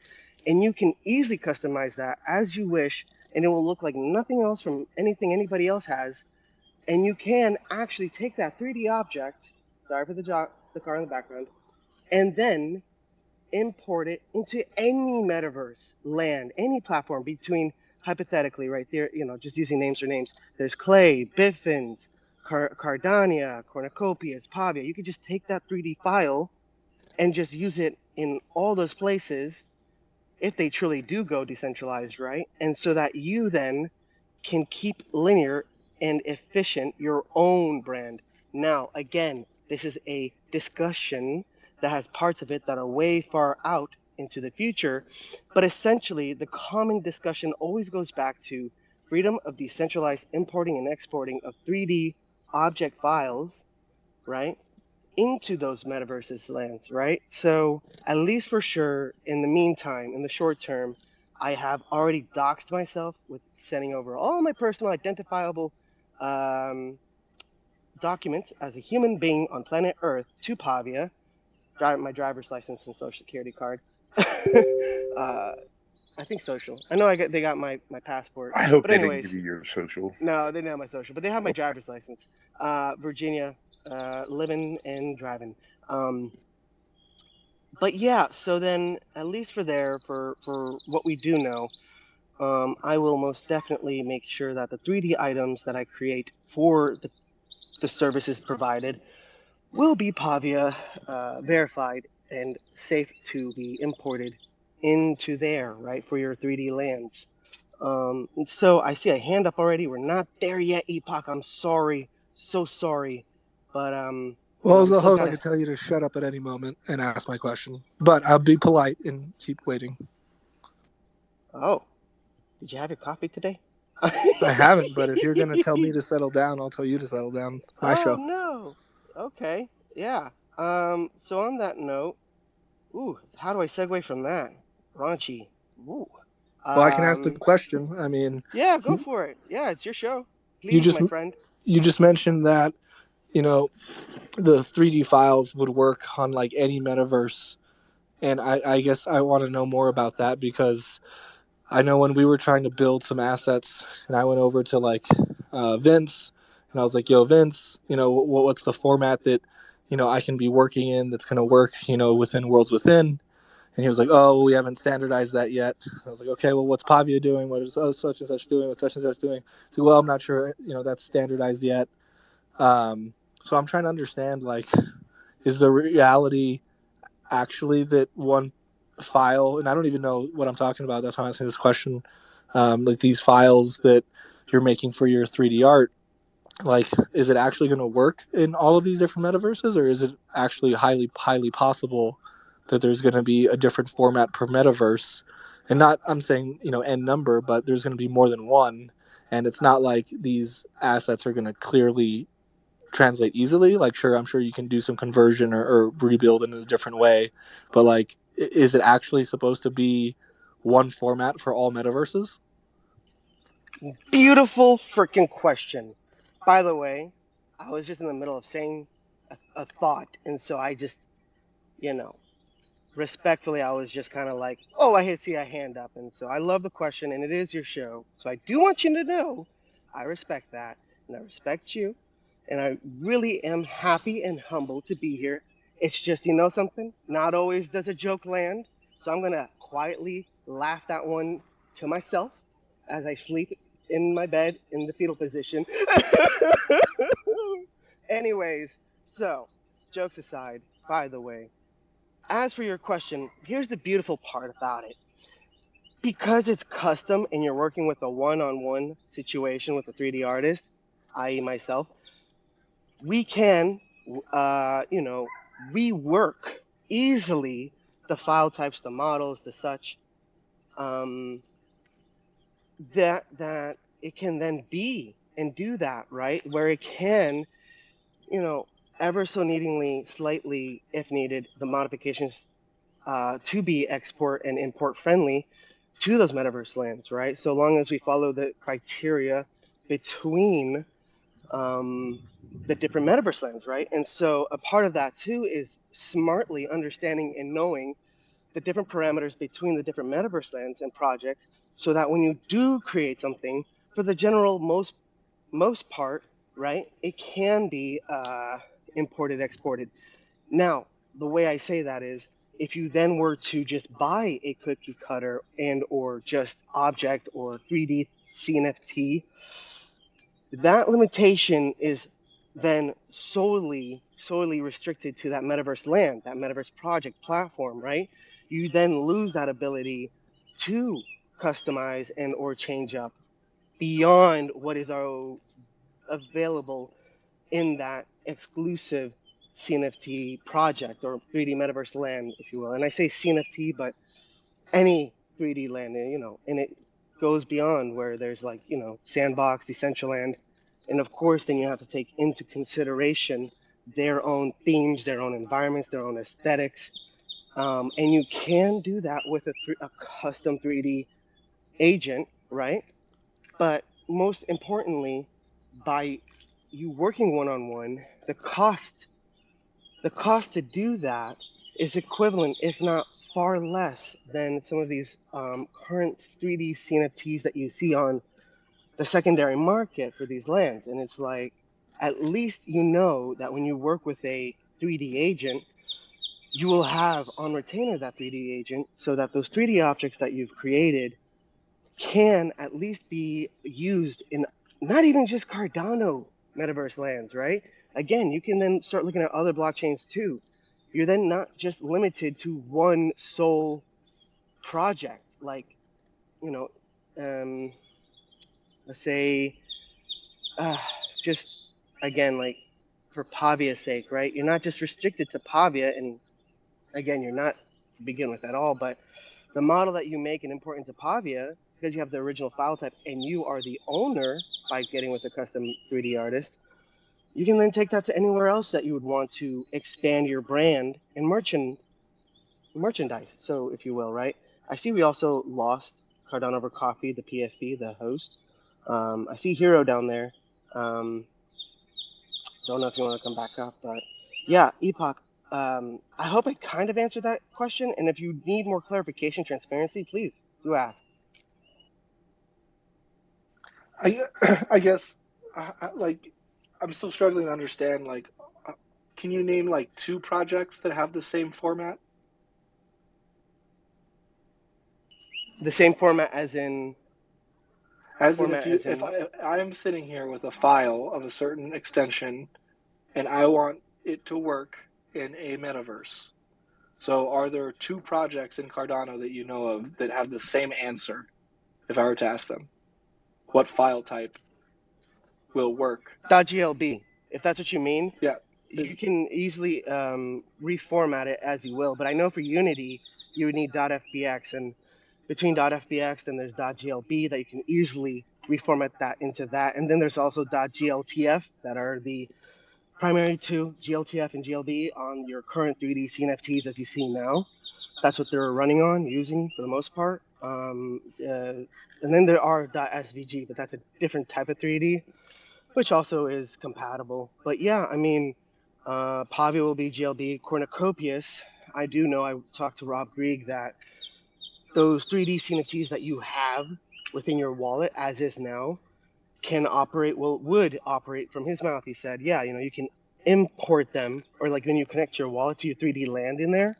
Speaker 10: and you can easily customize that as you wish, and it will look like nothing else from anything anybody else has. And you can actually take that 3D object, sorry for the car in the background, and then import it into any metaverse land, any platform between, hypothetically, right there, just using names or names. There's Clay, Biffins, Cardania, Cornucopias, Pavia. You could just take that 3D file and just use it in all those places if they truly do go decentralized, right? And so that you then can keep linear and efficient your own brand. Now, again, this is a discussion that has parts of it that are way far out into the future, but essentially the common discussion always goes back to freedom of decentralized importing and exporting of 3D object files, right, into those metaverses lands, right? So at least for sure, in the meantime, in the short term, I have already doxed myself with sending over all my personal identifiable documents as a human being on planet Earth to Pavia, my driver's license and social security card. I think social. I know they got my passport.
Speaker 2: I hope
Speaker 10: But
Speaker 2: they didn't
Speaker 10: anyways,
Speaker 2: give you your social.
Speaker 10: no, they didn't have my social, but they have my driver's license. Virginia, living and driving. But yeah, so then at least for what we do know, I will most definitely make sure that the 3D items that I create for the services provided will be Pavia verified and safe to be imported into there, right, for your 3D lands. And so I see a hand up already. We're not there yet, Epoch. I'm sorry, so sorry, but
Speaker 3: Well, as
Speaker 10: we
Speaker 3: a
Speaker 10: still
Speaker 3: host, I
Speaker 10: gotta.
Speaker 3: could tell you to shut up at any moment and ask my question, but I'll be polite and keep waiting.
Speaker 10: Oh, did you have your coffee today?
Speaker 3: I haven't, but if you're gonna tell me to settle down, I'll tell you to settle down. My show.
Speaker 10: No. Okay, yeah. So on that note, how do I segue from that? Raunchy. Ooh.
Speaker 3: Well, I can ask the question. I mean,
Speaker 10: Yeah, go for it. Yeah, it's your show.
Speaker 3: you
Speaker 10: Please,
Speaker 3: just
Speaker 10: my friend.
Speaker 3: mentioned that the 3D files would work on like any metaverse, and I guess I want to know more about that because I know when we were trying to build some assets, and I went over to like Vince, and I was like, "Yo, Vince, what's the format that I can be working in that's going to work within Worlds Within?" And he was like, "Oh, we haven't standardized that yet." I was like, "Okay, well, what's Pavia doing? What is such and such doing? What's such and such doing?" So, well, I'm not sure, that's standardized yet. So I'm trying to understand, like, is the reality actually that one file, and I don't even know what I'm talking about, that's why I'm asking this question, like these files that you're making for your 3D art, like, is it actually going to work in all of these different metaverses, or is it actually highly possible that there's going to be a different format per metaverse? And not, I'm saying, n number, but there's going to be more than one, and it's not like these assets are going to clearly translate easily. Like, sure, I'm sure you can do some conversion or rebuild in a different way, but like, is it actually supposed to be one format for all metaverses?
Speaker 10: Beautiful freaking question. By the way, I was just in the middle of saying a thought, and so I just, you know, respectfully, I was just kind of like, oh, I see a hand up. And so I love the question, and it is your show. So I do want you to know I respect that, and I respect you, and I really am happy and humbled to be here. It's just, something? Not always does a joke land. So I'm going to quietly laugh that one to myself as I sleep in my bed in the fetal position. Anyways, so jokes aside, by the way, as for your question, here's the beautiful part about it. Because it's custom and you're working with a one-on-one situation with a 3D artist, i.e. myself, we can, rework easily the file types, the models, the such, that it can then be and do that, right? Where it can, ever so needingly, slightly, if needed, the modifications to be export and import friendly to those metaverse lands, right? So long as we follow the criteria between the different metaverse lands, right? And so a part of that too is smartly understanding and knowing the different parameters between the different metaverse lands and projects, so that when you do create something, for the general most part, right, it can be imported, exported. Now, the way I say that is, if you then were to just buy a cookie cutter and or just object or 3D CNFT, that limitation is then solely restricted to that metaverse land, that metaverse project platform, right? You then lose that ability to customize and or change up beyond what is available in that exclusive CNFT project or 3D metaverse land, if you will. And I say CNFT, but any 3D land, and it goes beyond where there's like, Sandbox, Decentraland. And of course, then you have to take into consideration their own themes, their own environments, their own aesthetics. And you can do that with a custom 3D agent, right? But most importantly, by you working one-on-one, the cost to do that is equivalent, if not far less, than some of these current 3D CNFTs that you see on the secondary market for these lands. And it's like, at least you know that when you work with a 3D agent, you will have on retainer that 3D agent, so that those 3D objects that you've created can at least be used in not even just Cardano metaverse lands, right? Again, you can then start looking at other blockchains too. You're then not just limited to one sole project, like, let's say, just again, like for Pavia's sake, right? You're not just restricted to Pavia, and again, you're not to begin with at all, but the model that you make and import into Pavia, because you have the original file type and you are the owner by getting with a custom 3D artist, you can then take that to anywhere else that you would want to expand your brand and merchandise, so if you will, right? I see we also lost Cardano Over Coffee, the PFP, the host. I see Hero down there. Don't know if you want to come back up, but yeah, Epoch. I hope I kind of answered that question, and if you need more clarification, transparency, please do ask.
Speaker 3: I guess, like, I'm still struggling to understand, like, can you name like two projects that have the same format?
Speaker 10: The same format as in
Speaker 3: As in, if I am sitting here with a file of a certain extension and I want it to work in a metaverse. So are there 2 projects in Cardano that you know of that have the same answer? If I were to ask them, what file type will work?
Speaker 10: .glb, if that's what you mean.
Speaker 3: Yeah.
Speaker 10: You can easily reformat it as you will, but I know for Unity, you would need .fbx, and between .fbx, then there's .glb that you can easily reformat that into that, and then there's also .gltf that are the primary 2, GLTF and GLB, on your current 3D CNFTs as you see now. That's what they're running on, using for the most part. And then there are .svg, but that's a different type of 3D, which also is compatible. But yeah, I mean, Pavia will be GLB. Cornucopias, I do know, I talked to Rob Grieg, that those 3D CNFTs that you have within your wallet, as is now, can operate, well, would operate from his mouth. He said, yeah, you know, you can import them, or like when you connect your wallet to your 3D land in there,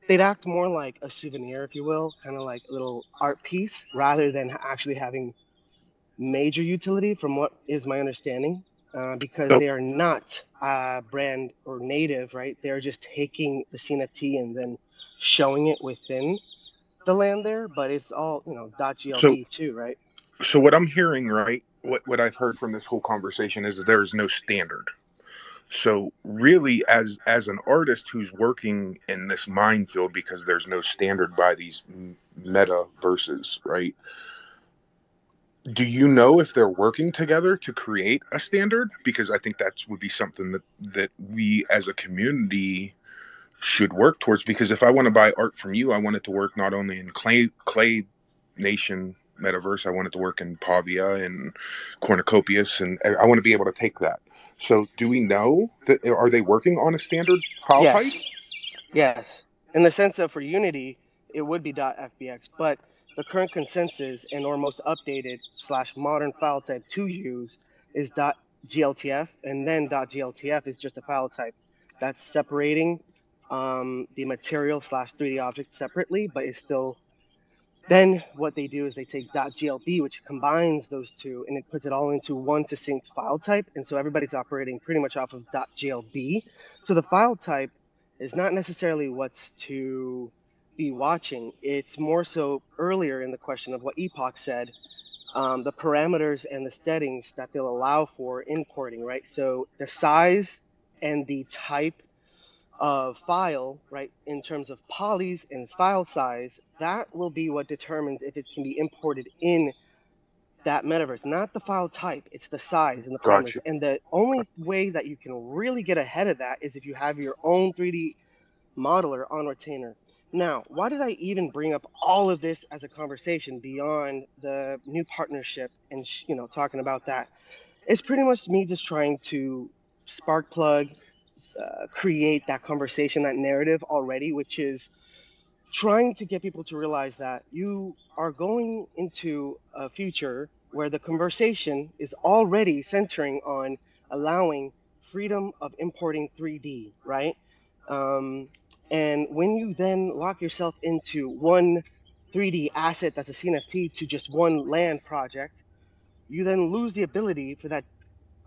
Speaker 10: they'd act more like a souvenir, if you will, kind of like a little art piece, rather than actually having major utility, from what is my understanding, because
Speaker 2: So,
Speaker 10: they are not brand or native, right? They're just taking the CNFT and then showing it within the land there, but it's all, you know,
Speaker 2: so,
Speaker 10: .glb too, right?
Speaker 2: so what I'm hearing, right? What I've heard from this whole conversation is that there is no standard. So really, as an artist who's working in this minefield, because there's no standard by these metaverses, right? Do you know if they're working together to create a standard? Because I think that would be something that we as a community should work towards. Because if I want to buy art from you, I want it to work not only in Clay Nation metaverse, I want it to work in Pavia and Cornucopias, and I want to be able to take that. So do we know that, are they working on a standard file type?
Speaker 10: Yes. Yes. In the sense of for Unity, it would be .fbx, but the current consensus and or most updated / modern file type to use is .gltf, and then .gltf is just a file type that's separating the material / 3D object separately, but it's still. Then what they do is they take .glb, which combines those two, and it puts it all into one succinct file type. And so everybody's operating pretty much off of .glb. So the file type is not necessarily what's to be watching. It's more so earlier in the question of what Epoch said, the parameters and the settings that they'll allow for importing, right? So the size and the type of file, right, in terms of polys and file size, that will be what determines if it can be imported in that metaverse, not the file type. It's the size and the parameters.
Speaker 2: Gotcha.
Speaker 10: And the only way that you can really get ahead of that is if you have your own 3D modeler on retainer. Now, why did I even bring up all of this as a conversation beyond the new partnership and talking about that? It's pretty much me just trying to spark plug, create that conversation, that narrative already, which is trying to get people to realize that you are going into a future where the conversation is already centering on allowing freedom of importing 3D, right? Um, and when you then lock yourself into one 3D asset that's a CNFT to just one land project, you then lose the ability for that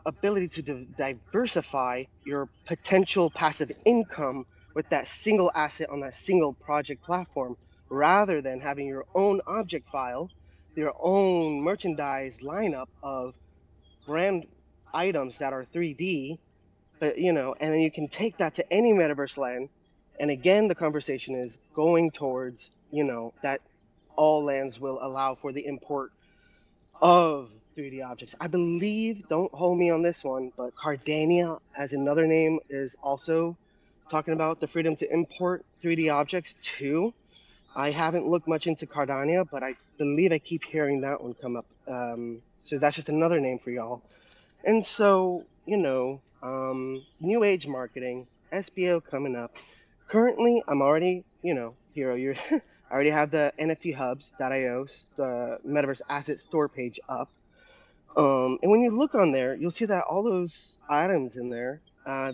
Speaker 10: ability to diversify your potential passive income with that single asset on that single project platform, rather than having your own object file, your own merchandise lineup of brand items that are 3D, but and then you can take that to any metaverse land. And again, the conversation is going towards, that all lands will allow for the import of 3D objects. I believe, don't hold me on this one, but Cardania, as another name, is also talking about the freedom to import 3D objects too. I haven't looked much into Cardania, but I believe I keep hearing that one come up. So that's just another name for y'all. And so, new age marketing, SBO coming up. Currently, I'm already, Hero, you're I already have the NFT hubs.io, the Metaverse Asset Store page up. And when you look on there, you'll see that all those items in there,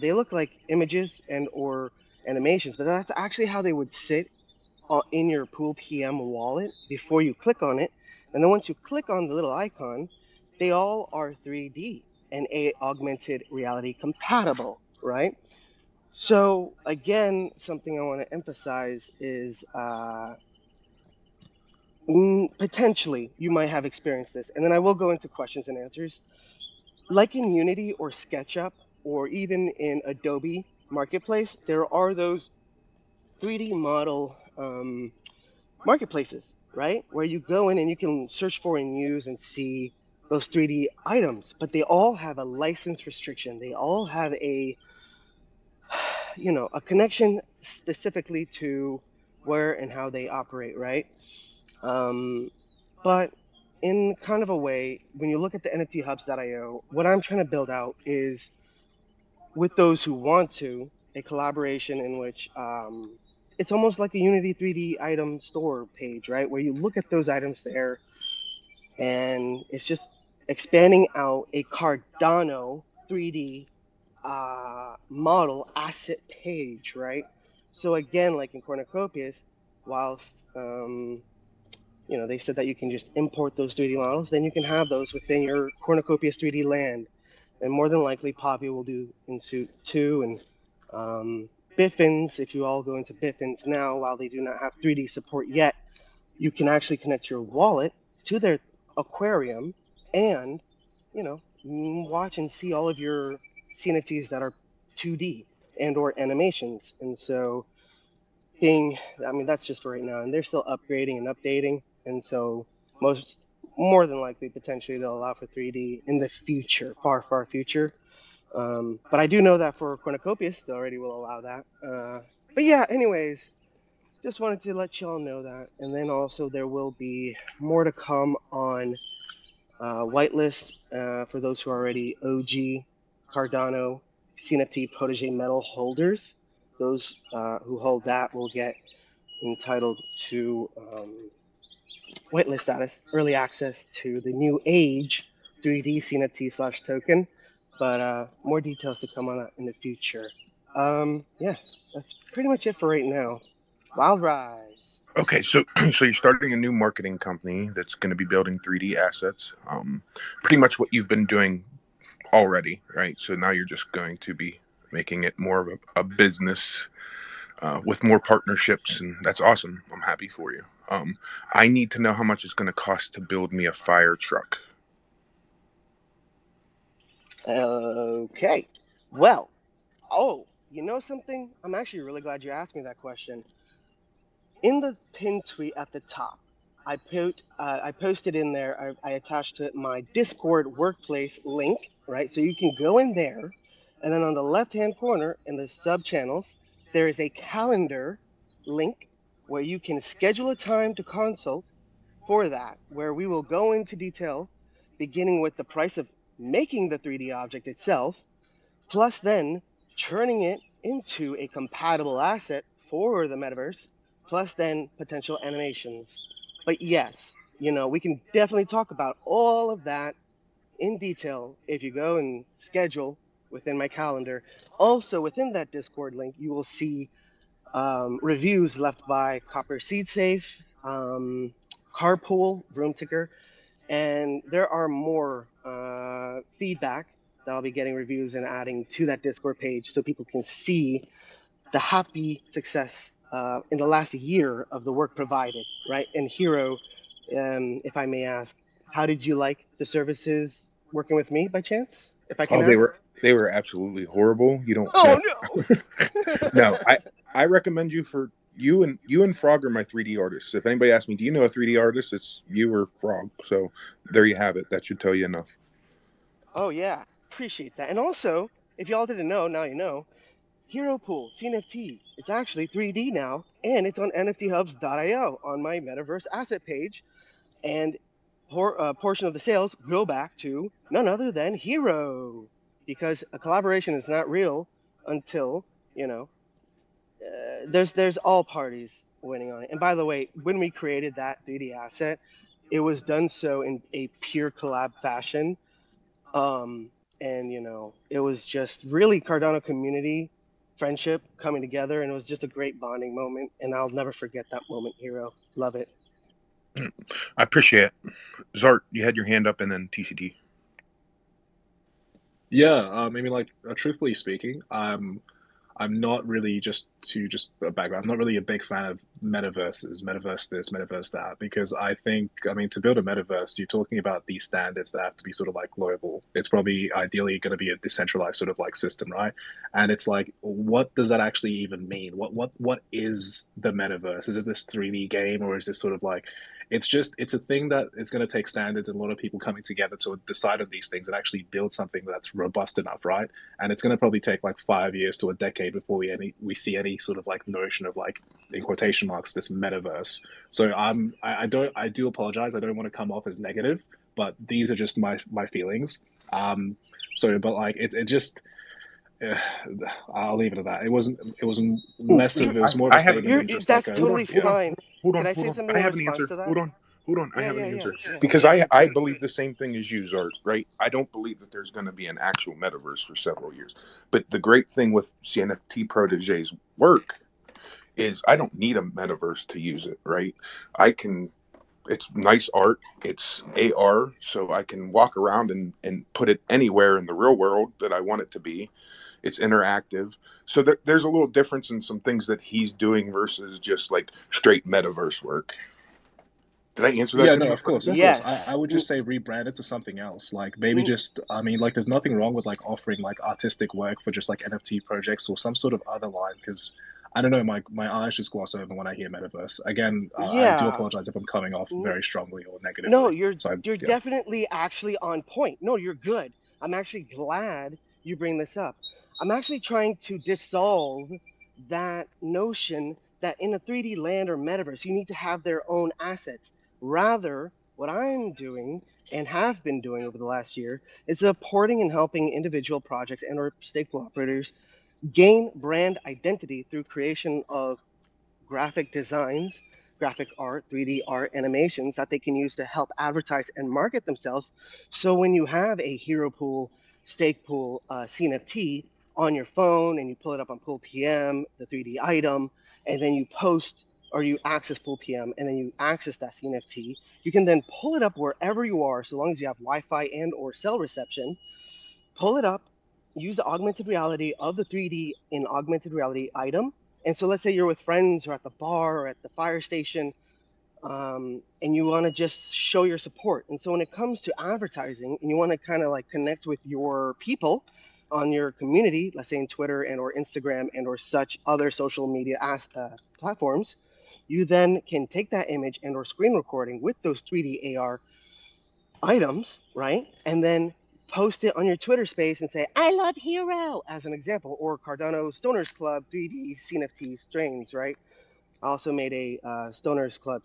Speaker 10: they look like images and or animations, but that's actually how they would sit in your Pool PM wallet before you click on it. And then once you click on the little icon, they all are 3D and augmented reality compatible, right? So again, something I want to emphasize is potentially you might have experienced this, and then I will go into questions and answers. Like in Unity or SketchUp, or even in Adobe Marketplace, there are those 3D model marketplaces, right? Where you go in and you can search for and use and see those 3D items, but they all have a license restriction. They all have a, a connection specifically to where and how they operate, right? But in kind of a way, when you look at the NFTHubs.io, what I'm trying to build out is, with those who want to, a collaboration in which it's almost like a Unity 3D item store page, right? Where you look at those items there, and it's just expanding out a Cardano 3D model asset page, right? So again, like in Cornucopias, whilst they said that you can just import those 3D models, then you can have those within your Cornucopias 3D land. And more than likely, Poppy will do in Suit 2, and Biffins, if you all go into Biffins now, while they do not have 3D support yet, you can actually connect your wallet to their aquarium and, watch and see all of your CNFTs that are 2D and or animations. And so that's just for right now, and they're still upgrading and updating, and so more than likely, potentially, they'll allow for 3D in the future, far, far future. But I do know that for Cornucopias, they already will allow that. But yeah, anyways, just wanted to let y'all know that. And then also there will be more to come on whitelist for those who are already OG Cardano CNFT Protégé metal holders. Those who hold that will get entitled to whitelist status, early access to the new age 3D CNFT / token. But more details to come on that in the future. Yeah, that's pretty much it for right now. Wild Rise.
Speaker 2: Okay, so you're starting a new marketing company that's going to be building 3D assets. Pretty much what you've been doing already, right? So now you're just going to be making it more of a business with more partnerships, and that's awesome. I'm happy for you. I need to know how much it's going to cost to build me a fire truck.
Speaker 10: Okay. Well, you know something? I'm actually really glad you asked me that question. In the pinned tweet at the top, I posted in there, I attached to it my Discord workplace link, right? So you can go in there, and then on the left-hand corner in the sub channels, there is a calendar link where you can schedule a time to consult for that, where we will go into detail, beginning with the price of making the 3D object itself, plus then turning it into a compatible asset for the metaverse, plus then potential animations. But yes, we can definitely talk about all of that in detail if you go and schedule within my calendar. Also, within that Discord link, you will see reviews left by Copper Seed Safe, Carpool, Room Ticker, and there are more feedback that I'll be getting reviews and adding to that Discord page so people can see the happy success in the last year of the work provided, right? And Hero, if I may ask, how did you like the services working with me by chance, if I can
Speaker 2: Oh,
Speaker 10: ask?
Speaker 2: they were absolutely horrible. You don't know.
Speaker 10: Oh no.
Speaker 2: No, I recommend you for you and Frog are my 3D artists. If anybody asks me, do you know a 3D artist? It's you or Frog. So there you have it. That should tell you enough.
Speaker 10: Oh yeah, appreciate that. And also, if y'all didn't know, now you know. Hero Pool CNFT. It's actually 3D now, and it's on NFTHubs.io on my Metaverse asset page. And portion of the sales go back to none other than Hero, because a collaboration is not real until there's all parties winning on it. And by the way, when we created that 3D asset, it was done so in a pure collab fashion. And it was just really Cardano community friendship coming together, and it was just a great bonding moment, and I'll never forget that moment. Hero, love it.
Speaker 2: I appreciate it. Zart, you had your hand up, and then TCT.
Speaker 9: Yeah, truthfully speaking, I'm not really just a background. I'm not really a big fan of metaverses, metaverse this, metaverse that, because I think, I mean, to build a metaverse, you're talking about these standards that have to be sort of like global. It's probably ideally going to be a decentralized sort of like system, right? And it's like, what does that actually even mean? What is the metaverse? Is it this 3D game, or is this sort of like, it's a thing that is going to take standards and a lot of people coming together to decide on these things and actually build something that's robust enough, right? And it's going to probably take like 5 years to a decade before we see any sort of like notion of like, in quotation marks, this metaverse. So I do apologize. I don't want to come off as negative, but these are just my feelings. But like it just. I'll leave it at that. It wasn't less of, it was more of a statement than just
Speaker 10: That's
Speaker 9: like a,
Speaker 10: totally
Speaker 9: yeah.
Speaker 10: fine. Can I say
Speaker 2: Hold on.
Speaker 10: something
Speaker 2: I
Speaker 10: in
Speaker 2: have an
Speaker 10: response
Speaker 2: answer.
Speaker 10: to that?
Speaker 2: Hold on. I have an answer. Because
Speaker 10: Yeah.
Speaker 2: I believe the same thing as you, Zart, right? I don't believe that there's going to be an actual metaverse for several years. But the great thing with CNFT Protégé's work is I don't need a metaverse to use it, right? It's nice art, it's AR, so I can walk around and put it anywhere in the real world that I want it to be. It's interactive. So there's a little difference in some things that he's doing versus just like straight metaverse work. Did I answer that?
Speaker 9: Yeah, no, of course.
Speaker 10: Yes.
Speaker 9: I would just say rebrand it to something else. Like maybe just, I mean, like there's nothing wrong with like offering like artistic work for just like NFT projects or some sort of other line, because I don't know, my eyes just gloss over when I hear metaverse. Again, I do apologize if I'm coming off very strongly or negatively.
Speaker 10: No, you're definitely actually on point. No, you're good. I'm actually glad you bring this up. I'm actually trying to dissolve that notion that in a 3D land or metaverse, you need to have their own assets. Rather, what I'm doing and have been doing over the last year is supporting and helping individual projects and or stake operators gain brand identity through creation of graphic designs, graphic art, 3D art, animations that they can use to help advertise and market themselves. So when you have a Hero Pool, Stake Pool, CNFT on your phone and you pull it up on Pool PM, the 3D item, and then you post or you access Pool PM and then you access that CNFT, you can then pull it up wherever you are, so long as you have Wi-Fi and or cell reception, pull it up, use the augmented reality of the 3D in augmented reality item. And so let's say you're with friends or at the bar or at the fire station, and you want to just show your support. And so when it comes to advertising and you want to kind of like connect with your people on your community, let's say in Twitter and or Instagram and or such other social media platforms, you then can take that image and or screen recording with those 3D AR items, right? And then post it on your Twitter space and say, I love Hero, as an example, or Cardano Stoners Club 3D CNFT strains, right? I also made a Stoners Club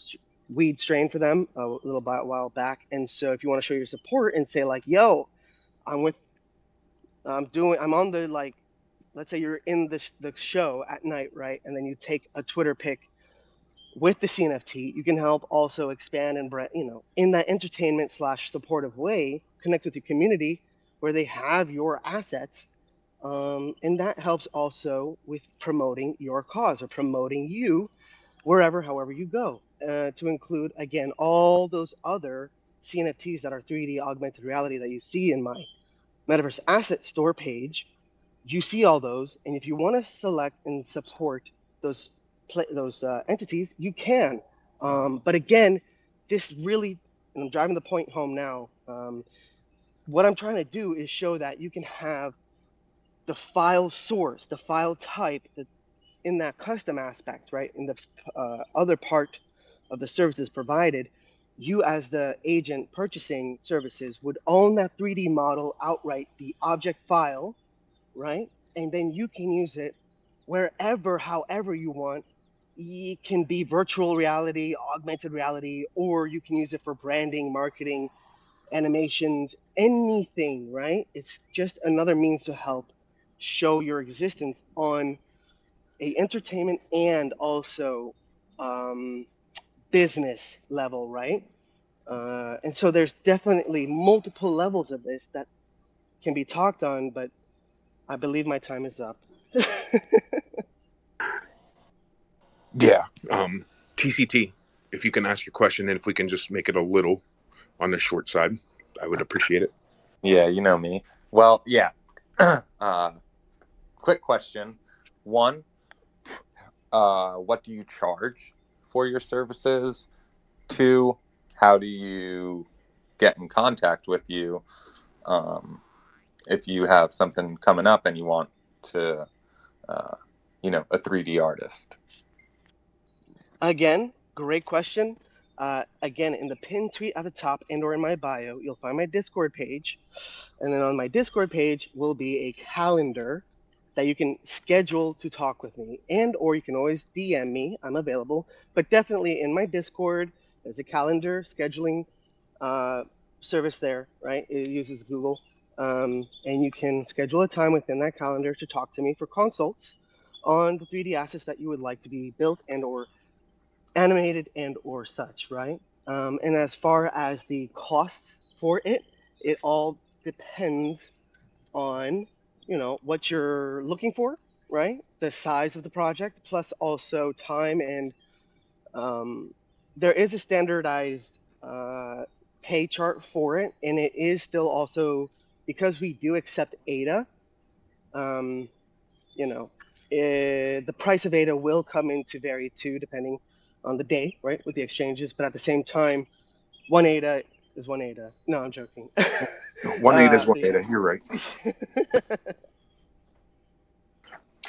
Speaker 10: weed strain for them a little while back. And so if you want to show your support and say like, yo, I'm on the, like, let's say you're in the show at night, right? And then you take a Twitter pic with the CNFT, you can help also expand and, in that entertainment / supportive way, connect with your community where they have your assets. And that helps also with promoting your cause or promoting you wherever, however you go, to include, again, all those other CNFTs that are 3D augmented reality that you see in my Metaverse Asset Store page. You see all those, and if you want to select and support those entities, you can. But again, this really, and I'm driving the point home now. What I'm trying to do is show that you can have the file source, the file type, in that custom aspect, right? In the other part of the services provided, you as the agent purchasing services would own that 3D model outright, the object file, right? And then you can use it wherever, however you want. It can be virtual reality, augmented reality, or you can use it for branding, marketing, animations, anything, right? It's just another means to help show your existence on a entertainment and also business level, right? And so there's definitely multiple levels of this that can be talked on, but I believe my time is up.
Speaker 2: Yeah. TCT, if you can ask your question and if we can just make it a little on the short side, I would appreciate it.
Speaker 4: Yeah, you know me. Well, yeah. Quick question. one, what do you charge for your services? Two, how do you get in contact with you if you have something coming up and you want to, a 3D artist?
Speaker 10: Again, great question. Again, in the pinned tweet at the top and/or in my bio, you'll find my Discord page, and then on my Discord page will be a calendar that you can schedule to talk with me, and/or you can always DM me. I'm available, but definitely in my Discord, there's a calendar scheduling service there, right? It uses Google, and you can schedule a time within that calendar to talk to me for consults on the 3D assets that you would like to be built and/or animated and/or such, right? And as far as the costs for it, it all depends on, what you're looking for, right? The size of the project, plus also time, and there is a standardized pay chart for it, and it is still also, because we do accept ADA, the price of ADA will come into vary too, depending on the day, right, with the exchanges. But at the same time, one ADA is one ADA. No, I'm joking.
Speaker 2: 1 8 is 1
Speaker 10: but yeah.
Speaker 2: 8. You're right.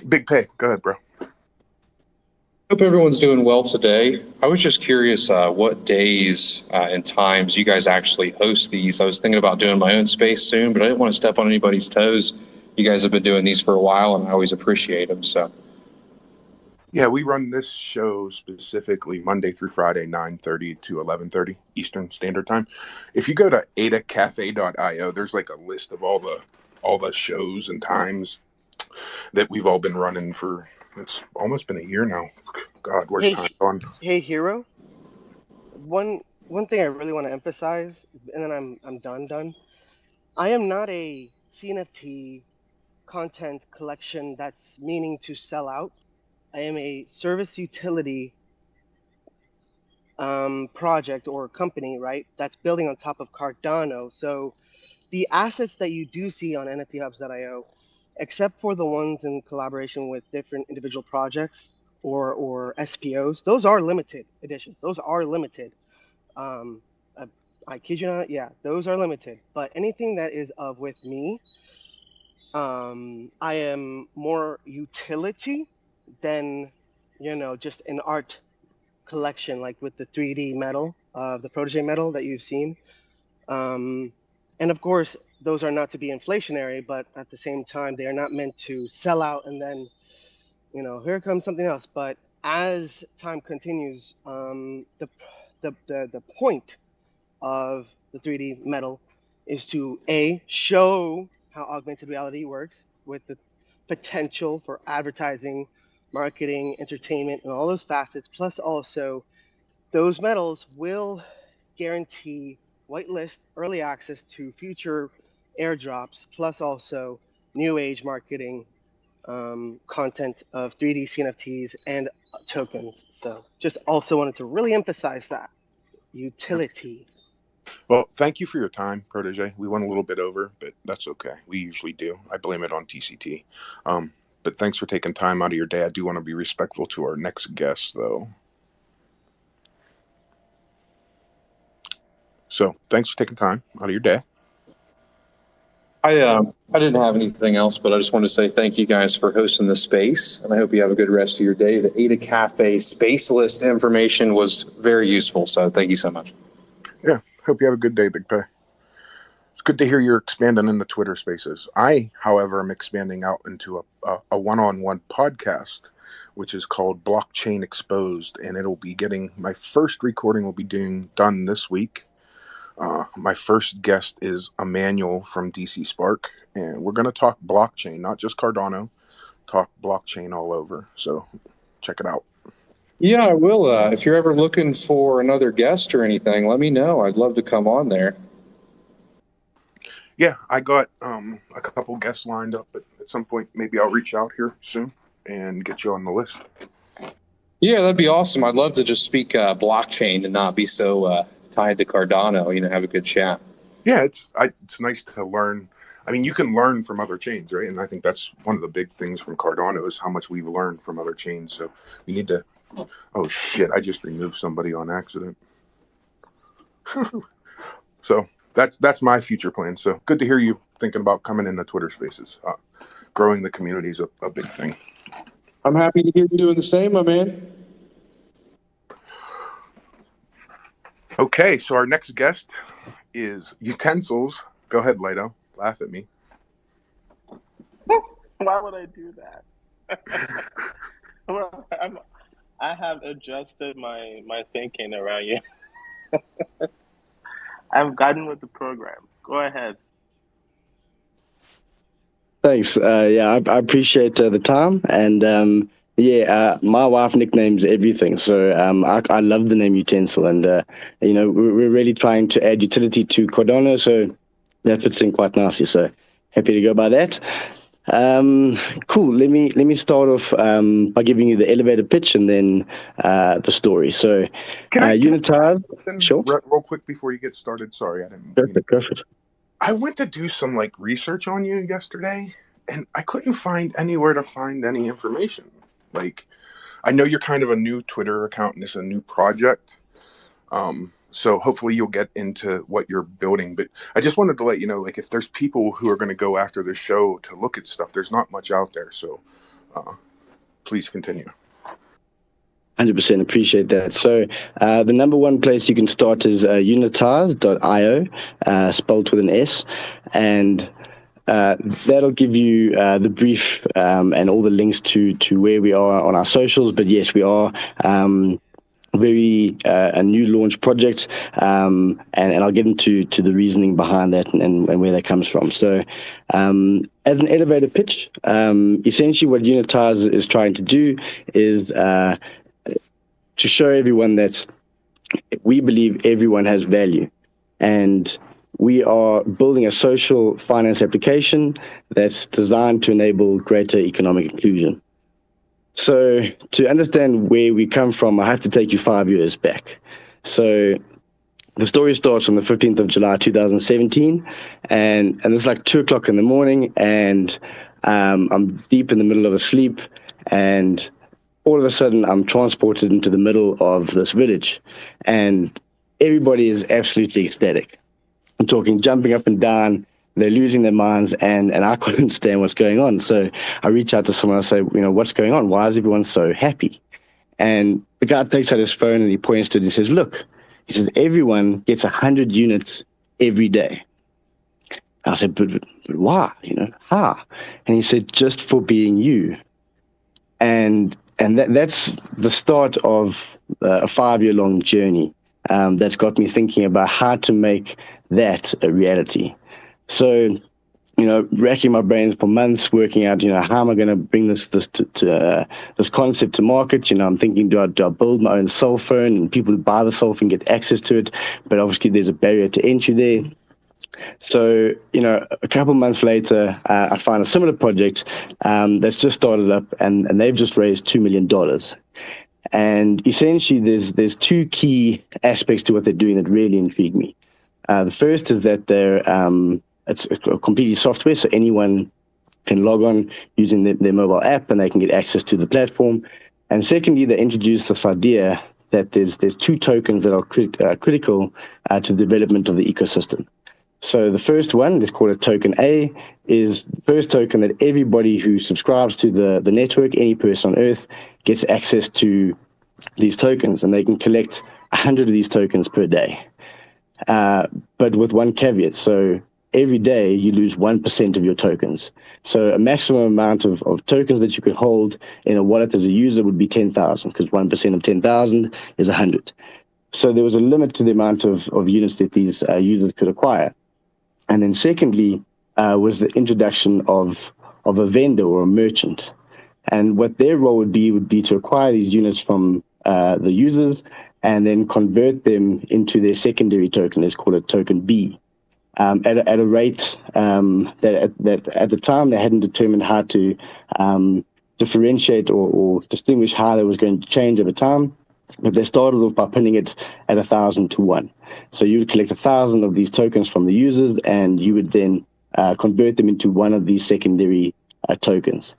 Speaker 2: Big pay. Go ahead, bro.
Speaker 11: Hope everyone's doing well today. I was just curious what days and times you guys actually host these. I was thinking about doing my own space soon, but I didn't want to step on anybody's toes. You guys have been doing these for a while, and I always appreciate them. So,
Speaker 2: Yeah, we run this show specifically Monday through Friday, 9:30 to 11:30 Eastern Standard Time. If you go to adacafe.io, there's like a list of all the shows and times that we've all been running for. It's almost been a year now. God, where's time gone?
Speaker 10: Hey, Hero. One thing I really want to emphasize, and then I'm done. I am not a CNFT content collection that's meaning to sell out. I am a service utility project or company, right? That's building on top of Cardano. So the assets that you do see on NFTHubs.io, except for the ones in collaboration with different individual projects or SPOs, those are limited editions. Those are limited. I kid you not, yeah, those are limited. But anything that is of with me, I am more utility than, just an art collection, like with the 3D metal, the Protégé metal that you've seen. And of course, those are not to be inflationary, but at the same time, they are not meant to sell out and then, here comes something else. But as time continues, the point of the 3D metal is to show how augmented reality works with the potential for advertising, marketing, entertainment, and all those facets. Plus, also, those metals will guarantee whitelist early access to future airdrops, plus also new age marketing, content of 3D CNFTs and tokens. So just also wanted to really emphasize that utility.
Speaker 2: Well, thank you for your time, Protégé. We went a little bit over, but that's okay. We usually do. I blame it on TCT. But thanks for taking time out of your day. I do want to be respectful to our next guest, though. So thanks for taking time out of your day.
Speaker 11: I didn't have anything else, but I just wanted to say thank you guys for hosting the space, and I hope you have a good rest of your day. The Ada Cafe space list information was very useful, so thank you so much.
Speaker 2: Yeah, hope you have a good day, Big Pay. It's good to hear you're expanding into Twitter Spaces. I, however, am expanding out into a one-on-one podcast, which is called Blockchain Exposed, and it'll be getting, my first recording will be done this week. My first guest is Emmanuel from DC Spark, and we're going to talk blockchain, not just Cardano, talk blockchain all over. So check it out.
Speaker 11: Yeah, I will. If you're ever looking for another guest or anything, let me know. I'd love to come on there.
Speaker 2: Yeah, I got a couple guests lined up, but at some point maybe I'll reach out here soon and get you on the list.
Speaker 11: Yeah, that'd be awesome. I'd love to just speak blockchain and not be so tied to Cardano, have a good chat.
Speaker 2: Yeah, it's nice to learn. I mean, you can learn from other chains, right? And I think that's one of the big things from Cardano is how much we've learned from other chains. So we need to. Oh shit! I just removed somebody on accident. So that's my future plan. So good to hear you thinking about coming into Twitter Spaces. Growing the community is a big thing.
Speaker 11: I'm happy to hear you doing the same, my man.
Speaker 2: Okay, so our next guest is Utensils. Go ahead, Lido. Laugh at me.
Speaker 1: Why would I do that? Well, I have adjusted my thinking around you. I've gotten with the program. Go ahead.
Speaker 12: Thanks. Yeah, I appreciate the time. And my wife nicknames everything. So I love the name Utensil. And, we're really trying to add utility to Cardano. So that fits in quite nicely. So happy to go by that. Cool. Let me start off by giving you the elevator pitch and then the story. So Unitize. Sure.
Speaker 2: Real quick before you get started. Sorry, I didn't.
Speaker 12: Perfect.
Speaker 2: I went to do some research on you yesterday, and I couldn't find anywhere to find any information. I know you're kind of a new Twitter account and it's a new project. So hopefully you'll get into what you're building. But I just wanted to let you know, if there's people who are going to go after the show to look at stuff, there's not much out there. So please continue.
Speaker 12: 100% appreciate that. So the number one place you can start is Unitise.io, spelled with an S, and that'll give you the brief and all the links to where we are on our socials. But yes, we are very a new launch project, and I'll get into the reasoning behind that and where that comes from. So as an elevator pitch, essentially what Unitize is trying to do is to show everyone that we believe everyone has value, and we are building a social finance application that's designed to enable greater economic inclusion. So to understand where we come from, I have to take you 5 years back. So the story starts on the 15th of July, 2017, and it's like 2 o'clock in the morning, and I'm deep in the middle of a sleep, and all of a sudden I'm transported into the middle of this village, and everybody is absolutely ecstatic. I'm talking jumping up and down, they're losing their minds, and I couldn't understand what's going on. So I reach out to someone, I say, what's going on? Why is everyone so happy? And the guy takes out his phone and he points to it and he says, look, he says, everyone gets 100 units every day. I said, but why? How? And he said, just for being you. And that's the start of a 5-year-long journey that's got me thinking about how to make that a reality. So, racking my brains for months, working out, how am I going to bring this concept to market? I'm thinking, do I build my own cell phone and people who buy the cell phone get access to it? But obviously there's a barrier to entry there. So, a couple of months later, I find a similar project that's just started up, and they've just raised $2 million. And essentially, there's two key aspects to what they're doing that really intrigue me. The first is that it's completely software, so anyone can log on using their mobile app, and they can get access to the platform. And secondly, they introduced this idea that there's 2 tokens that are critical to the development of the ecosystem. So the first one is called a token A, is the first token that everybody who subscribes to the network, any person on Earth, gets access to these tokens, and they can collect 100 of these tokens per day. But with one caveat. So every day you lose 1% of your tokens. So a maximum amount of tokens that you could hold in a wallet as a user would be 10,000, because 1% of 10,000 is 100. So there was a limit to the amount of units that these users could acquire. And then secondly was the introduction of a vendor or a merchant. And what their role would be to acquire these units from the users and then convert them into their secondary token. Let's call it token B, at a rate that at the time they hadn't determined how to differentiate or distinguish how that was going to change over time. But they started off by pinning it at 1,000 to 1. So you would collect 1,000 of these tokens from the users, and you would then convert them into one of these secondary tokens.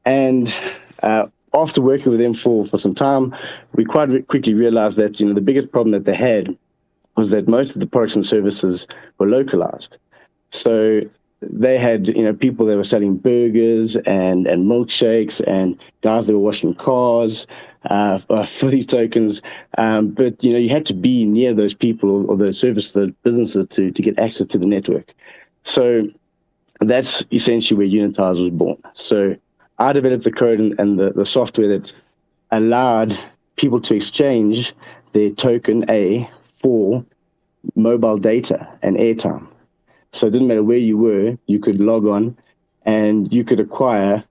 Speaker 12: And after working with them for some time, we quite quickly realized that the biggest problem that they had was that most of the products and services were localized. So they had people that were selling burgers and milkshakes and guys that were washing cars for these tokens. But you had to be near those people or those services, those businesses to get access to the network. So that's essentially where Unitize was born. So I developed the code and the software that allowed people to exchange their token A for mobile data and airtime. So it didn't matter where you were, you could log on and you could acquire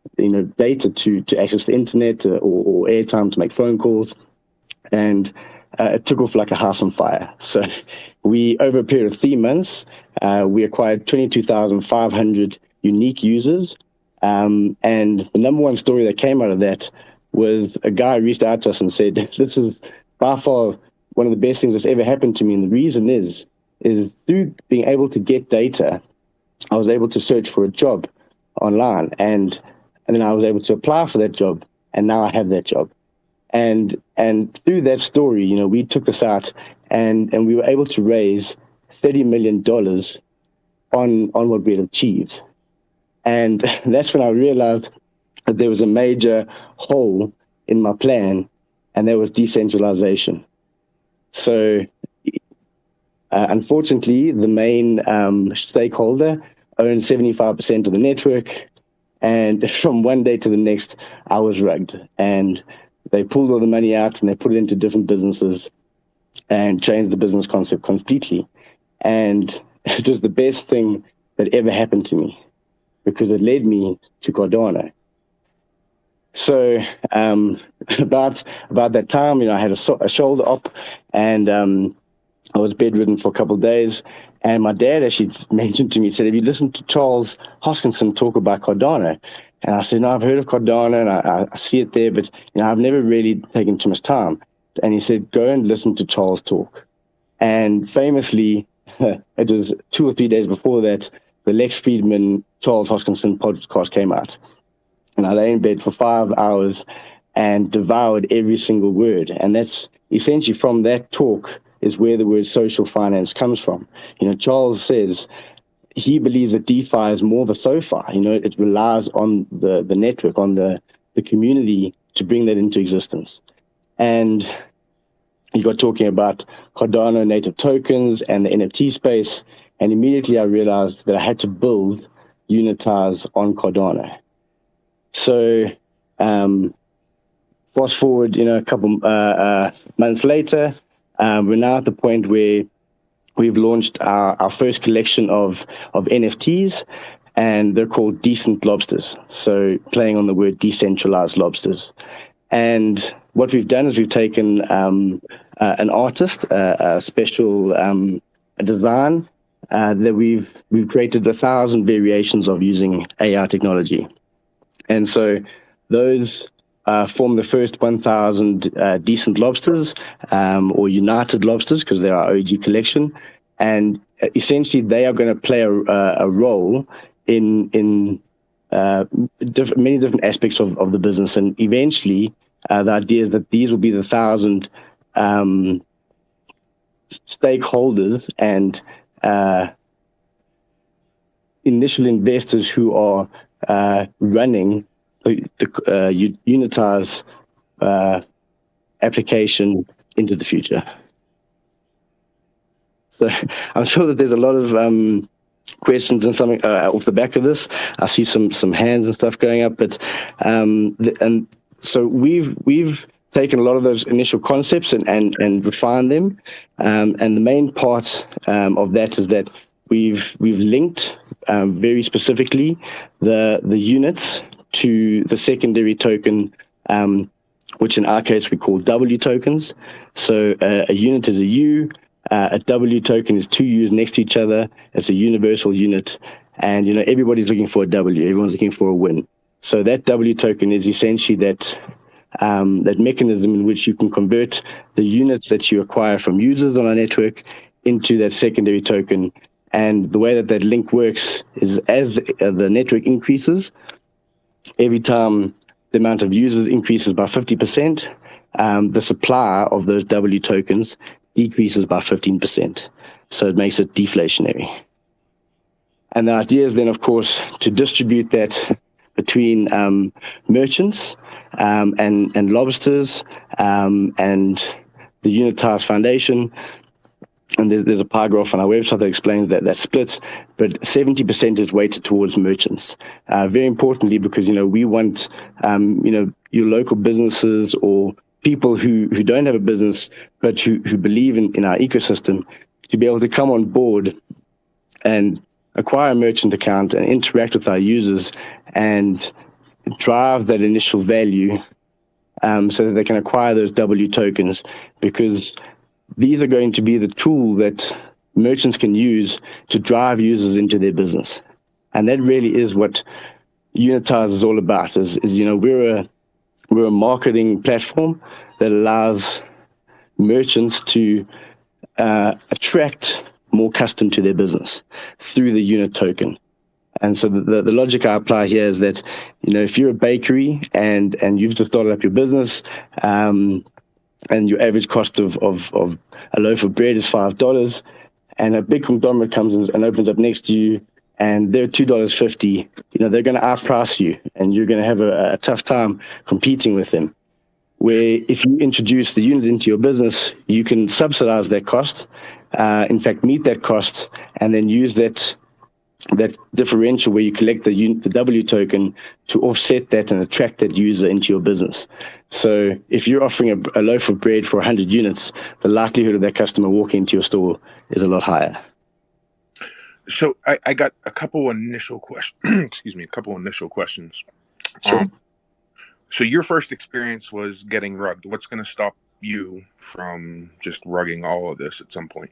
Speaker 12: data to access the internet or airtime to make phone calls. And it took off like a house on fire. So we, over a period of 3 months, we acquired 22,500 unique users. And the number one story that came out of that was a guy reached out to us and said, this is by far one of the best things that's ever happened to me. And the reason is through being able to get data, I was able to search for a job online and then I was able to apply for that job. And now I have that job. And through that story, we took this out and we were able to raise $30 million on what we had achieved. And that's when I realized that there was a major hole in my plan, and that was decentralization. So unfortunately, the main stakeholder owned 75% of the network. And from one day to the next, I was rugged. And they pulled all the money out and they put it into different businesses and changed the business concept completely. And it was the best thing that ever happened to me because it led me to Cardano. So about that time, I had a shoulder op and I was bedridden for a couple of days. And my dad actually mentioned to me, said, have you listened to Charles Hoskinson talk about Cardano? And I said, no, I've heard of Cardano and I see it there, but I've never really taken too much time. And he said, go and listen to Charles talk. And famously, it was 2 or 3 days before that, the Lex Friedman Charles Hoskinson podcast came out. And I lay in bed for 5 hours and devoured every single word. And that's essentially from that talk is where the word social finance comes from. Charles says he believes that DeFi is more of a SoFi. It relies on the network, on the community to bring that into existence. And he got talking about Cardano native tokens and the NFT space. And immediately I realized that I had to build Unitize on Cardano. So fast forward, a couple months later, we're now at the point where we've launched our first collection of NFTs, and they're called Decent Lobsters. So playing on the word decentralized lobsters. And what we've done is we've taken an artist, a special design that we've created 1,000 variations of using AI technology. And so those form the first 1,000 decent lobsters or united lobsters because they're our OG collection. And essentially they are going to play a role in many different aspects of the business. And eventually the idea is that these will be the 1,000 stakeholders and initial investors who are running the Unitize application into the future. So I'm sure that there's a lot of questions and something off the back of this. I see some hands and stuff going up, but and so we've taken a lot of those initial concepts and refined them. And the main part of that is that we've linked very specifically the units to the secondary token, which in our case we call W tokens. So a unit is a U, a W token is 2 U's next to each other. It's a universal unit, and everybody's looking for a W. Everyone's looking for a win. So that W token is essentially that mechanism in which you can convert the units that you acquire from users on our network into that secondary token And the way that that link works is as the network increases, every time the amount of users increases by 50%, the supply of those W tokens decreases by 15%. So it makes it deflationary. And the idea is then, of course, to distribute that between merchants and lobsters and the Unitise Foundation. And there's a pie graph on our website that explains that split, but 70% is weighted towards merchants. Very importantly, because, we want, your local businesses or people who don't have a business, but who believe in our ecosystem to be able to come on board and acquire a merchant account and interact with our users and drive that initial value so that they can acquire those W tokens, because these are going to be the tool that merchants can use to drive users into their business. And that really is what Unitise is all about, is we're a marketing platform that allows merchants to attract more custom to their business through the unit token. And so the logic I apply here is that, if you're a bakery and you've just started up your business, and your average cost of a loaf of bread is $5, and a big conglomerate comes in and opens up next to you, and they're $2.50, they're going to outprice you, and you're going to have a tough time competing with them. Where if you introduce the unit into your business, you can subsidize that cost, in fact, meet that cost, and then use that differential where you collect the W token to offset that and attract that user into your business. So if you're offering a loaf of bread for 100 units, the likelihood of that customer walking into your store is a lot higher.
Speaker 2: So I got a couple initial questions. Excuse me, a couple initial questions.
Speaker 12: Sure.
Speaker 2: So your first experience was getting rugged. What's going to stop you from just rugging all of this at some point?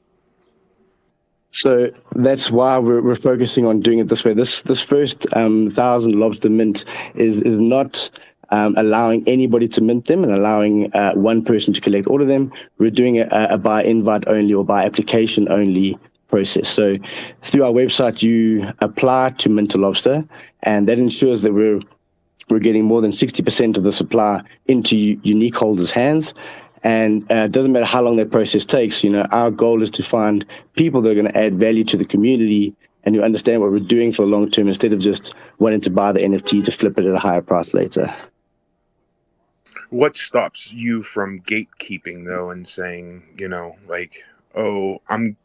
Speaker 12: So that's why we're focusing on doing it this way. This first 1,000 lobster mint is not allowing anybody to mint them and allowing one person to collect all of them. We're doing a by invite only or by application only process. So through our website, you apply to mint a lobster, and that ensures that we're getting more than 60% of the supply into unique holders' hands. And it doesn't matter how long that process takes. Our goal is to find people that are going to add value to the community and who understand what we're doing for the long term, instead of just wanting to buy the NFT to flip it at a higher price later.
Speaker 2: What stops you from gatekeeping, though, and saying, oh, I'm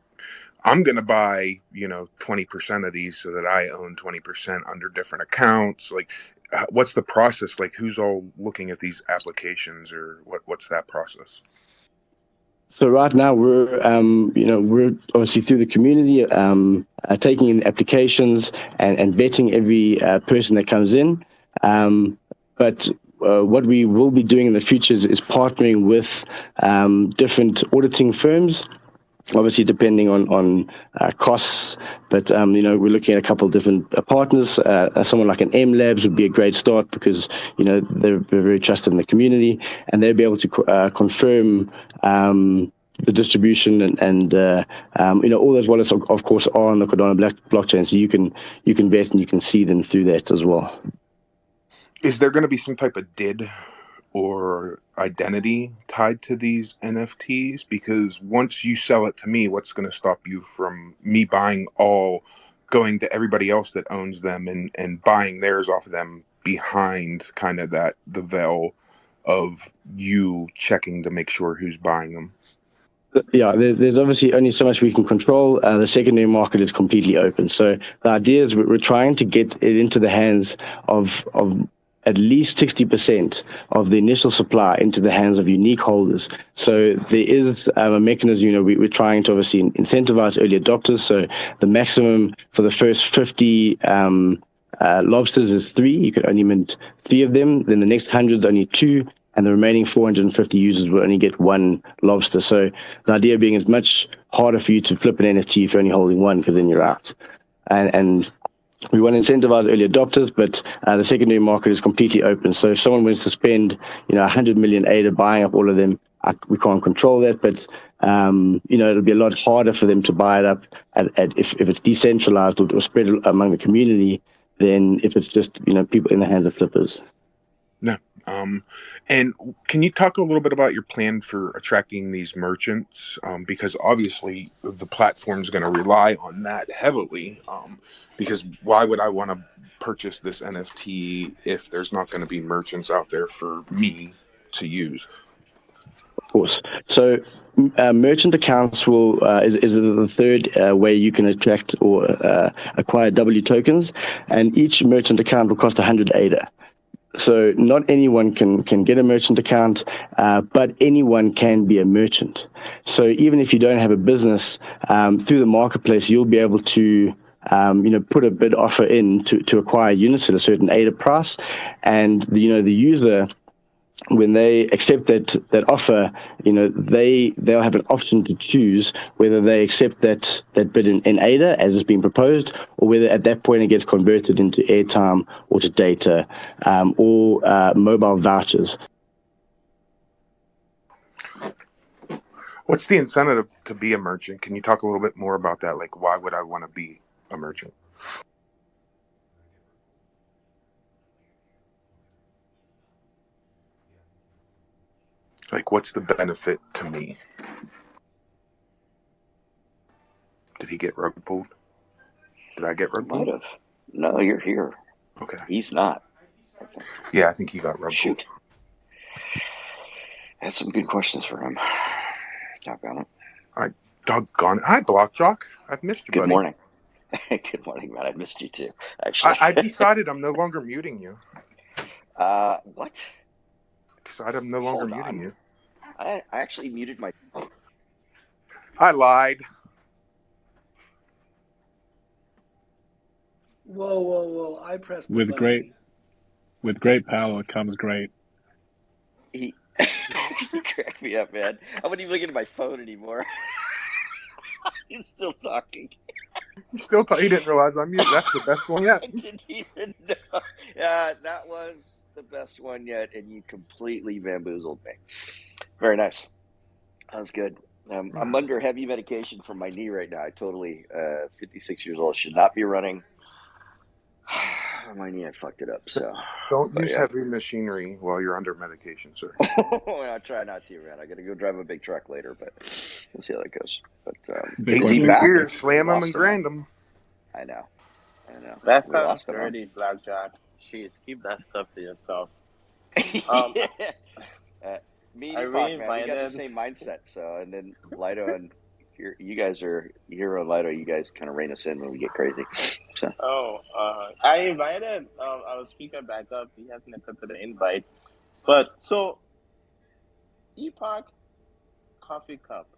Speaker 2: going to buy, 20% of these so that I own 20% under different accounts? Like, what's the process? Like, who's all looking at these applications, or what's that process?
Speaker 12: So right now we're obviously through the community, taking in applications and vetting every person that comes in. But what we will be doing in the future is partnering with different auditing firms, obviously depending on costs, but we're looking at a couple of different partners. Someone like an M Labs would be a great start, because they're very trusted in the community, and they'll be able to confirm the distribution and all those wallets of course are on the Cardano blockchain, so you can vet and you can see them through that as well.
Speaker 2: Is there going to be some type of DID or identity tied to these NFTs? Because once you sell it to me, what's going to stop you from me buying going to everybody else that owns them and buying theirs off of them behind kind of the veil of you checking to make sure who's buying them?
Speaker 12: Yeah, there's obviously only so much we can control. The secondary market is completely open. So the idea is we're trying to get it into the hands of at least 60% of the initial supply into the hands of unique holders. So there is a mechanism, we're trying to obviously incentivize early adopters. So the maximum for the first 50 lobsters is 3. You could only mint 3 of them. Then the next 100 is only 2. And the remaining 450 users will only get 1 lobster. So the idea being it's much harder for you to flip an NFT if you're only holding 1, because then you're out. And we want to incentivize early adopters, but the secondary market is completely open. So if someone wants to spend, 100 million ADA buying up all of them, we can't control that. But it'll be a lot harder for them to buy it up if it's decentralized or spread among the community than if it's just, people in the hands of flippers.
Speaker 2: No. And can you talk a little bit about your plan for attracting these merchants? Because obviously the platform's going to rely on that heavily. Because why would I want to purchase this NFT if there's not going to be merchants out there for me to use?
Speaker 12: Of course. So merchant accounts is the third way you can attract or acquire W tokens, and each merchant account will cost 100 ADA. So not anyone can get a merchant account, but anyone can be a merchant. So even if you don't have a business, through the marketplace, you'll be able to put a bid offer in to acquire units at a certain ADA price, and the user, when they accept that offer, they'll have an option to choose whether they accept that bid in ADA as it's being proposed, or whether at that point it gets converted into airtime or to data or mobile vouchers.
Speaker 2: What's the incentive to be a merchant? Can you talk a little bit more about that? Like, why would I want to be a merchant? Like, what's the benefit to me? Did he get rug pulled? Did I get rug pulled?
Speaker 13: Might have. No, you're here.
Speaker 2: Okay.
Speaker 13: He's not.
Speaker 2: Yeah, I think he got rug pulled.
Speaker 13: That's some good questions for him. Doggone it.
Speaker 2: Doggone it. Hi, Block Jock. I've missed you,
Speaker 13: Good
Speaker 2: buddy.
Speaker 13: morning. Good morning, man. I missed you too, actually.
Speaker 2: I decided I'm no longer muting you.
Speaker 13: What?
Speaker 2: Decided I'm no longer muting you.
Speaker 13: I actually muted my...
Speaker 2: I lied.
Speaker 3: Whoa. I pressed the
Speaker 9: With
Speaker 3: button.
Speaker 9: great power comes great.
Speaker 13: You crack me up, man. I wasn't even looking at my phone anymore. You're still talking.
Speaker 2: Still talking. He didn't realize I'm muted. That's the best one yet.
Speaker 13: I didn't even know. Yeah, that was the best one yet, and you completely bamboozled me. Very nice. That was good. I'm under heavy medication for my knee right now. I totally, 56 years old, should not be running. My knee, I fucked it up. So
Speaker 2: don't use heavy machinery while you're under medication, sir.
Speaker 13: I try not to, man. I got to go drive a big truck later, but we'll see how that goes. But
Speaker 2: 18 years, slam them and grind them.
Speaker 13: I know.
Speaker 1: That sounds dirty, Blackjack. Jeez, keep that stuff to yourself.
Speaker 13: Me and Epoch, man, we got the same mindset. So, and then Lido and you guys are Hero and Lido. You guys kind of rein us in when we get crazy. So.
Speaker 1: I invited our speaker back up. He hasn't accepted the invite. But so, Epoch Coffee Cup.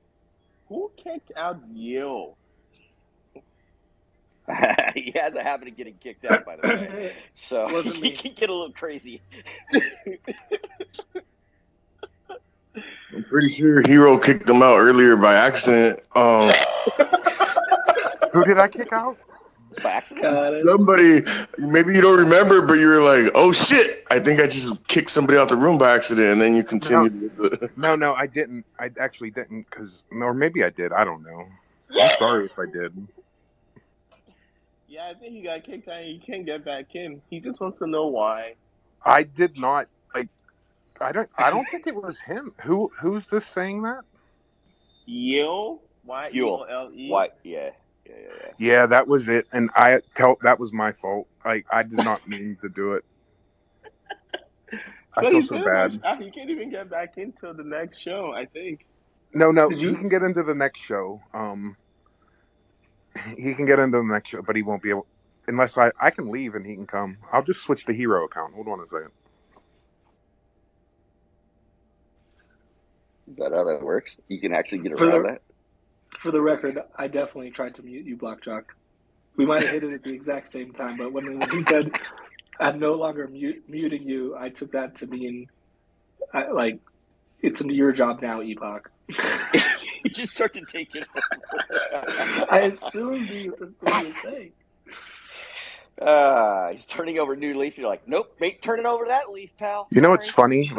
Speaker 1: Who kicked out Yo?
Speaker 13: He has a habit of getting kicked out, by the way. So he can get a little crazy.
Speaker 14: I'm pretty sure Hero kicked him out earlier by accident.
Speaker 2: Who did I kick out?
Speaker 13: By accident?
Speaker 14: Somebody, maybe you don't remember, but you were like, oh shit, I think I just kicked somebody out the room by accident, and then you continued with the...
Speaker 2: No, I didn't. I actually didn't, or maybe I did. I don't know. I'm sorry if I did.
Speaker 1: Yeah, I think he got kicked out and he can't get back in. He just wants to know why.
Speaker 2: I did not, I don't think it was him. Who's this saying that?
Speaker 1: Yo? Y-E-O-L-E?
Speaker 13: Yeah.
Speaker 2: Yeah, that was it. And that was my fault. I did not mean to do it. I feel so bad.
Speaker 1: He can't even get back into the next show, I think.
Speaker 2: No, he can get into the next show. He can get into the next show, but he won't be able, unless I can leave and he can come. I'll just switch to Hero account. Hold on a second.
Speaker 13: Is that how that works? You can actually get around that?
Speaker 3: For the record, I definitely tried to mute you, Blockjock. We might have hit it at the exact same time, but when he said, I'm no longer muting you, I took that to mean, it's your job now, Epoch.
Speaker 13: You just start to take it over.
Speaker 3: I assumed what you were saying.
Speaker 13: He's turning over a new leaf. You're like, nope, ain't turning over that leaf, pal.
Speaker 2: You know what's funny?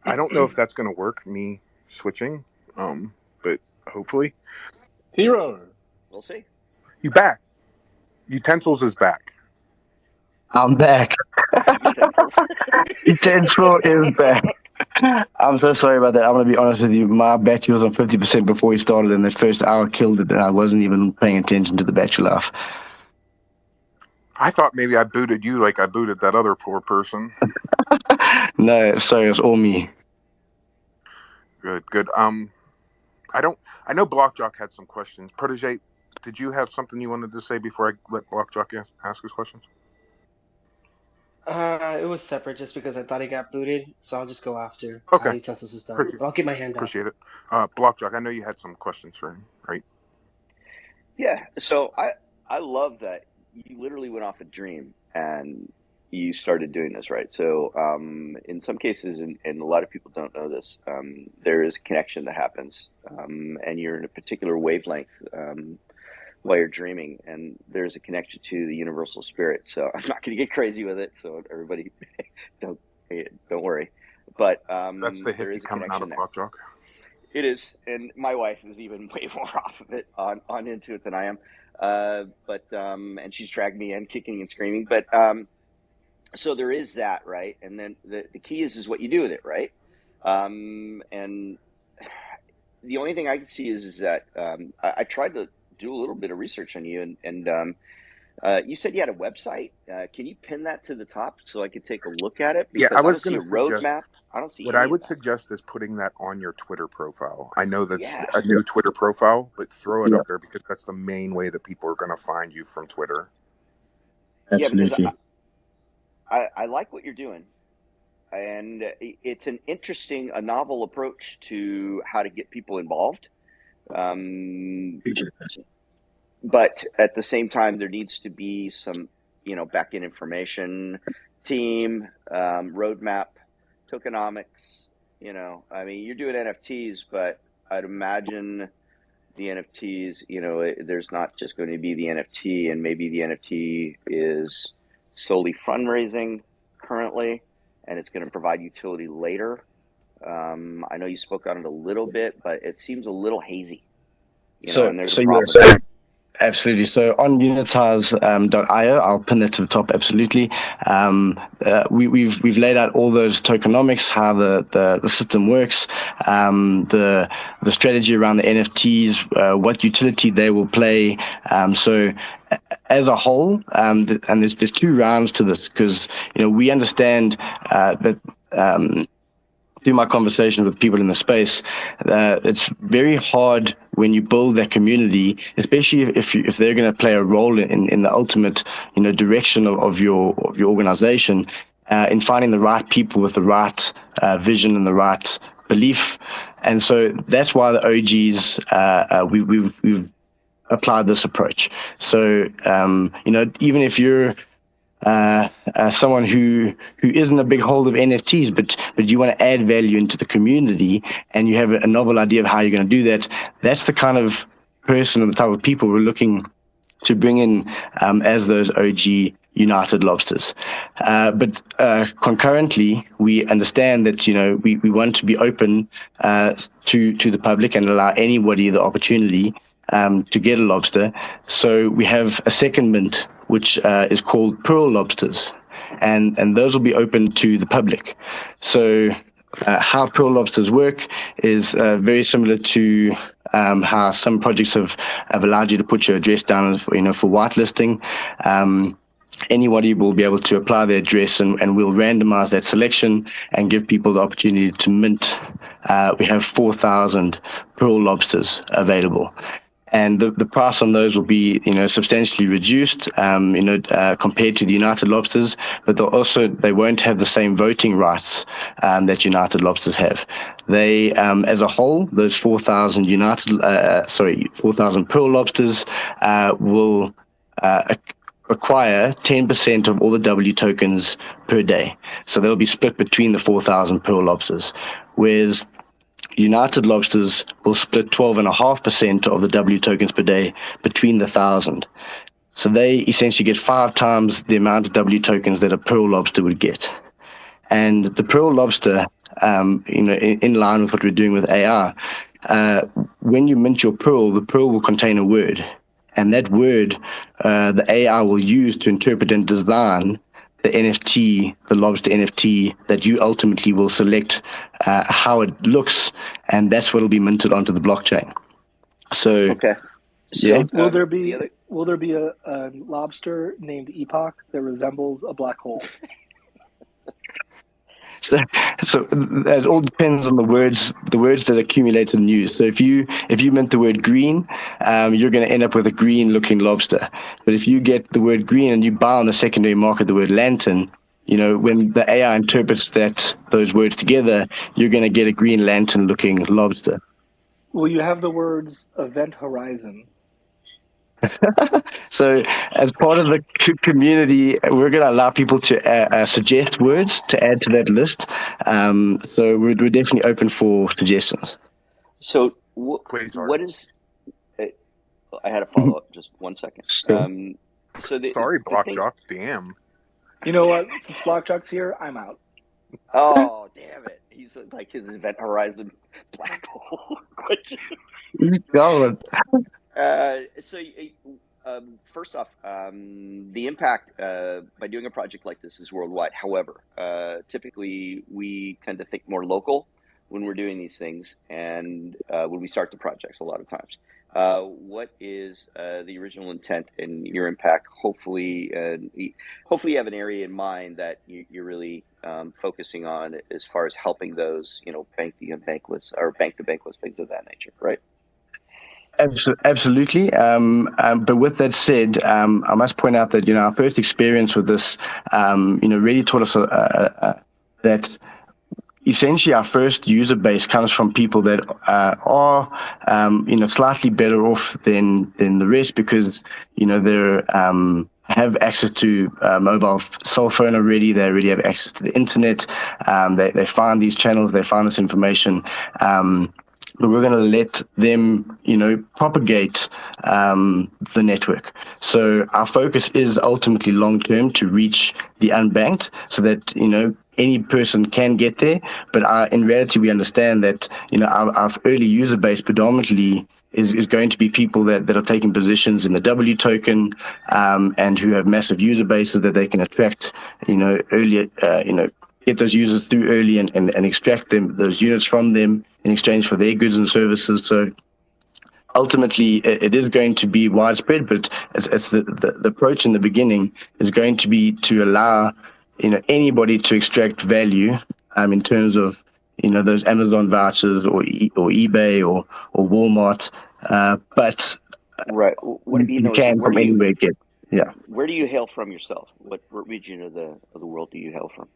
Speaker 2: I don't know if that's going to work, me switching. But hopefully,
Speaker 9: Hero.
Speaker 13: We'll see.
Speaker 2: you back. Utensils is back.
Speaker 12: I'm back.
Speaker 13: Utensils.
Speaker 12: Utensil is back. I'm so sorry about that. I'm going to be honest with you. My battery was on 50% before we started, and that first hour killed it, and I wasn't even paying attention to the battery life.
Speaker 2: I thought maybe I booted you like I booted that other poor person.
Speaker 12: No, sorry, it was all me.
Speaker 2: Good. I know Blockjock had some questions. Protégé, did you have something you wanted to say before I let Blockjock ask his questions?
Speaker 10: It was separate just because I thought he got booted, so I'll just go after
Speaker 2: Okay.
Speaker 10: Utensils is done. But I'll keep my hand up.
Speaker 2: Appreciate it. Blockjock, I know you had some questions for him, right?
Speaker 13: Yeah. So I love that you literally went off a dream and you started doing this, right? So in some cases, and a lot of people don't know this, there is a connection that happens, and you're in a particular wavelength while you're dreaming, and there's a connection to the universal spirit. So I'm not going to get crazy with it. So everybody, don't worry. But
Speaker 2: that's the hippie coming out of Blockjock.
Speaker 13: It is, and my wife is even way more off of it, on into it than I am. And she's dragged me in, kicking and screaming. But so there is that, right? And then the key is what you do with it, right? And the only thing I can see is that I tried to do a little bit of research on you, and you said you had a website. Can you pin that to the top so I could take a look at it? Because
Speaker 2: yeah, I was
Speaker 13: don't see a roadmap. I don't see
Speaker 2: what I would suggest is putting that on your Twitter profile. I know that's a new Twitter profile, but throw it up there because that's the main way that people are going to find you from Twitter.
Speaker 12: Absolutely.
Speaker 13: Yeah, because I like what you're doing. And it's an interesting, a novel approach to how to get people involved. But at the same time, there needs to be some, back-end information, team, roadmap, tokenomics. You're doing NFTs, but I'd imagine the NFTs, there's not just going to be the NFT, and maybe the NFT is solely fundraising currently, and it's going to provide utility later. I know you spoke on it a little bit, but it seems a little hazy.
Speaker 12: Absolutely. So on UnitiseIO, I'll pin that to the top. Absolutely. We've laid out all those tokenomics, how the system works, the strategy around the NFTs, what utility they will play. So as a whole, and there's two rounds to this because we understand that. Through my conversations with people in the space, it's very hard when you build that community, especially if they're going to play a role in the ultimate direction of your organization, in finding the right people with the right vision and the right belief. And so that's why the OGs we've applied this approach. So even if you're someone who isn't a big holder of NFTs, but you want to add value into the community and you have a novel idea of how you're going to do that, that's the kind of person and the type of people we're looking to bring in as those OG United Lobsters. But concurrently, we understand that we want to be open to the public and allow anybody the opportunity to get a lobster. So we have a second mint, which is called Pearl Lobsters, and those will be open to the public. So how Pearl Lobsters work is very similar to how some projects have allowed you to put your address down for whitelisting. Anybody will be able to apply their address, and we'll randomize that selection and give people the opportunity to mint. We have 4,000 Pearl Lobsters available. And the price on those will be, substantially reduced, compared to the United Lobsters, but they won't have the same voting rights that United Lobsters have. They, as a whole, those 4,000 4,000 Pearl Lobsters will acquire 10% of all the W tokens per day. So they'll be split between the 4,000 Pearl Lobsters, whereas United Lobsters will split 12.5% of the W tokens per day between the 1,000. So they essentially get 5 times the amount of W tokens that a Pearl Lobster would get. And the Pearl Lobster, in line with what we're doing with AR, when you mint your Pearl, the Pearl will contain a word. And that word, the AI will use to interpret and design the NFT, the Lobster NFT, that you ultimately will select how it looks, and that's what will be minted onto the blockchain. So,
Speaker 13: okay.
Speaker 12: yeah.
Speaker 13: So
Speaker 3: Will there be a lobster named Epoch that resembles a black hole?
Speaker 12: So it all depends on the words that accumulate in news. So if you mint the word green, you're going to end up with a green-looking lobster. But if you get the word green and you buy on the secondary market the word lantern, when the AI interprets those words together, you're going to get a green lantern-looking lobster.
Speaker 3: Will you have the words Event Horizon?
Speaker 12: So as part of the community, we're going to allow people to suggest words to add to that list. So we're definitely open for suggestions.
Speaker 13: So what is? I had a follow up. Just 1 second.
Speaker 12: Sorry,
Speaker 2: Blockjock. Damn.
Speaker 3: You know what? Since Blockjock's here, I'm out.
Speaker 13: Oh, damn it! He's like his Event Horizon black hole question. First off, the impact by doing a project like this is worldwide. However, typically we tend to think more local when we're doing these things, and when we start the projects, a lot of times. What is the original intent and your impact? Hopefully you have an area in mind that you're really focusing on as far as helping those, bank the bankless or bank the bankless, things of that nature, right?
Speaker 12: Absolutely. But with that said, I must point out that our first experience with this, really taught us that essentially our first user base comes from people that are slightly better off than the rest because they're have access to mobile cell phone already. They already have access to the internet. They find these channels. They find this information. But we're going to let them, propagate the network. So our focus is ultimately long-term to reach the unbanked so that, any person can get there. But in reality, we understand that, our early user base predominantly is going to be people that are taking positions in the W token and who have massive user bases that they can attract, earlier, get those users through early and extract those units from them in exchange for their goods and services. So ultimately, it is going to be widespread, but it's the approach in the beginning is going to be to allow anybody to extract value in terms of those Amazon vouchers or eBay or Walmart, but
Speaker 13: right. What I mean
Speaker 12: you can from anywhere get. Yeah.
Speaker 13: Where do you hail from yourself? What region of the world do you hail from?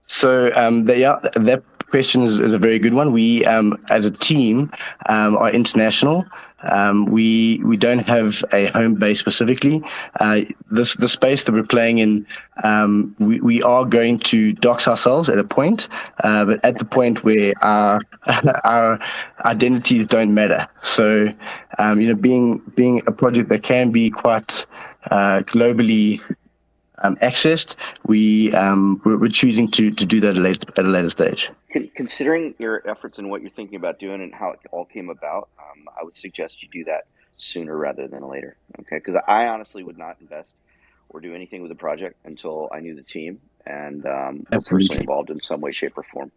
Speaker 12: So that question is a very good one. We, as a team, are international. We don't have a home base specifically. The space that we're playing in, we are going to dox ourselves at a point, but at the point where our identities don't matter. So, being a project that can be quite globally accessed, we're choosing to do that at a later stage.
Speaker 13: Considering your efforts and what you're thinking about doing and how it all came about, I would suggest you do that sooner rather than later. Okay, because I honestly would not invest or do anything with the project until I knew the team and were personally involved in some way, shape, or form.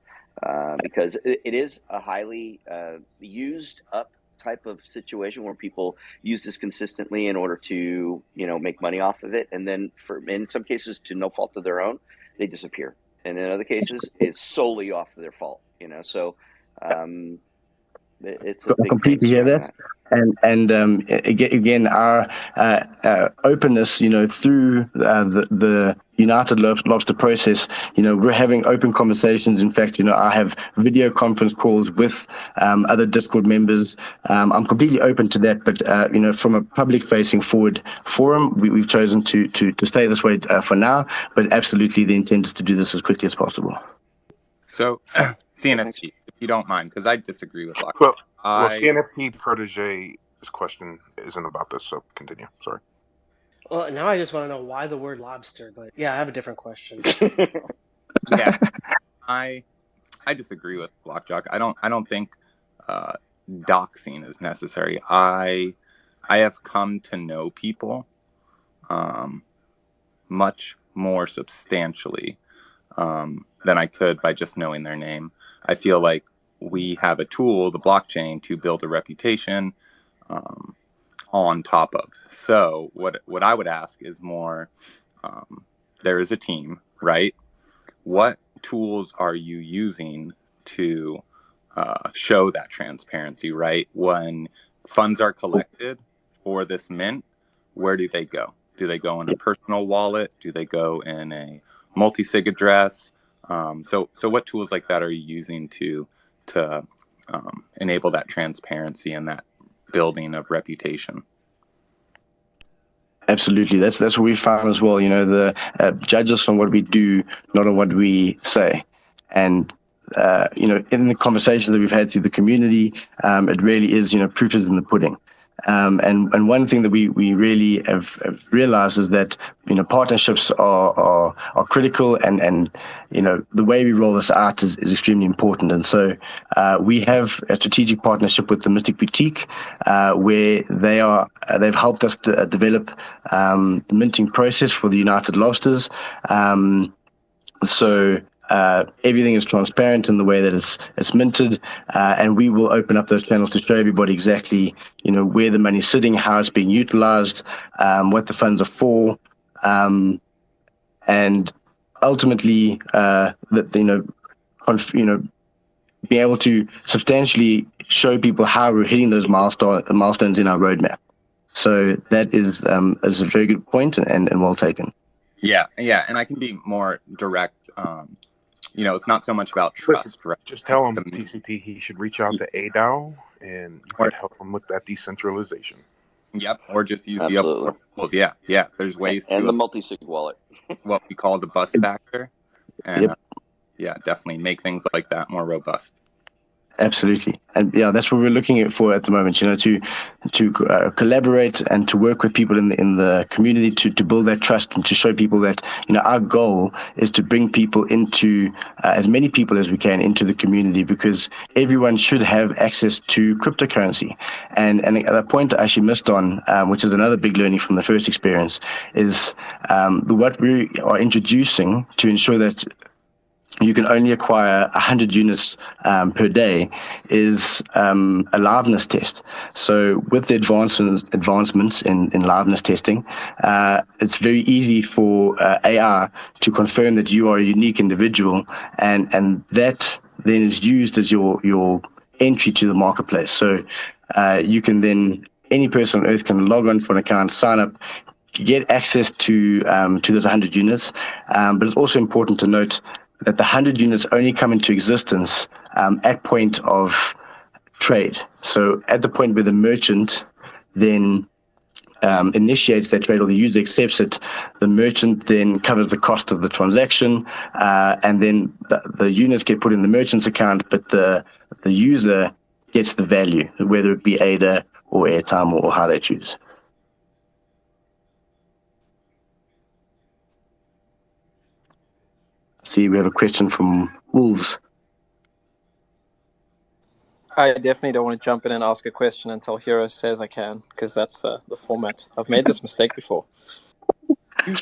Speaker 13: Because it is a highly used up type of situation where people use this consistently in order to make money off of it, and then in some cases to no fault of their own, they disappear, and in other cases it's solely off of their fault. So it's a big
Speaker 12: completely hear that. And again, our openness, through the United Lobster process, we're having open conversations. In fact, I have video conference calls with other Discord members. I'm completely open to that, but from a public-facing forward forum, we've chosen to stay this way for now. But absolutely, the intent is to do this as quickly as possible.
Speaker 4: So, CNFT, if you don't mind, because I disagree with Locke.
Speaker 2: Well, CNFT Protégé's question isn't about this, so continue. Sorry.
Speaker 10: Well, now I just want to know why the word lobster, but yeah, I have a different question.
Speaker 4: Yeah, I disagree with Blockjock. I don't think doxing is necessary. I have come to know people much more substantially than I could by just knowing their name. I feel like we have a tool, the blockchain, to build a reputation on top of. So what I would ask is more, there is a team, right? What tools are you using to show that transparency, right? When funds are collected for this mint, where do they go? Do they go in a personal wallet? Do they go in a multi-sig address? So what tools like that are you using to enable that transparency and that building of reputation?
Speaker 12: Absolutely, that's what we found as well. You know, the judge us on what we do, not on what we say. And you know, in the conversations that we've had through the community, it really is, you know, proof is in the pudding. And one thing that we really have realized is that, you know, partnerships are critical, and you know, the way we roll this out is extremely important. And so we have a strategic partnership with the Mystic Boutique, where they've helped us develop the minting process for the United Lobsters. So everything is transparent in the way that it's minted, and we will open up those channels to show everybody exactly, you know, where the money's sitting, how it's being utilized, what the funds are for, and ultimately that, you know, being able to substantially show people how we're hitting those milestones in our roadmap. So that is a very good point, and well taken.
Speaker 4: Yeah, and I can be more direct. You know, it's not so much about trust.
Speaker 2: Listen,
Speaker 4: right?
Speaker 2: just tell him, TCT, he should reach out to ADAO, and you could help him with that decentralization.
Speaker 4: Yep, or just use
Speaker 13: Absolutely.
Speaker 4: the other tools. Yeah. There's ways
Speaker 13: and
Speaker 4: to
Speaker 13: the multi-sig wallet.
Speaker 4: What we call the bus factor, and yeah, definitely make things like that more robust.
Speaker 12: Absolutely, and yeah, that's what we're looking for at the moment. You know, to collaborate and to work with people in the community to build that trust, and to show people that, you know, our goal is to bring people into as many people as we can into the community, because everyone should have access to cryptocurrency. And the point I actually missed on, which is another big learning from the first experience, is what we are introducing to ensure that you can only acquire 100 units per day is a liveness test. So with the advancements in liveness testing, it's very easy for AI to confirm that you are a unique individual, and that then is used as your entry to the marketplace. So you can then, any person on earth can log on for an account, sign up, get access to those 100 units. But it's also important to note that the 100 units only come into existence at point of trade. So at the point where the merchant then initiates that trade, or the user accepts it, the merchant then covers the cost of the transaction, and then the units get put in the merchant's account, but the user gets the value, whether it be ADA or airtime, or how they choose. See, we have a question from Wolves.
Speaker 15: I definitely don't want to jump in and ask a question until Hero says I can, because that's the format. I've made this mistake before.
Speaker 2: You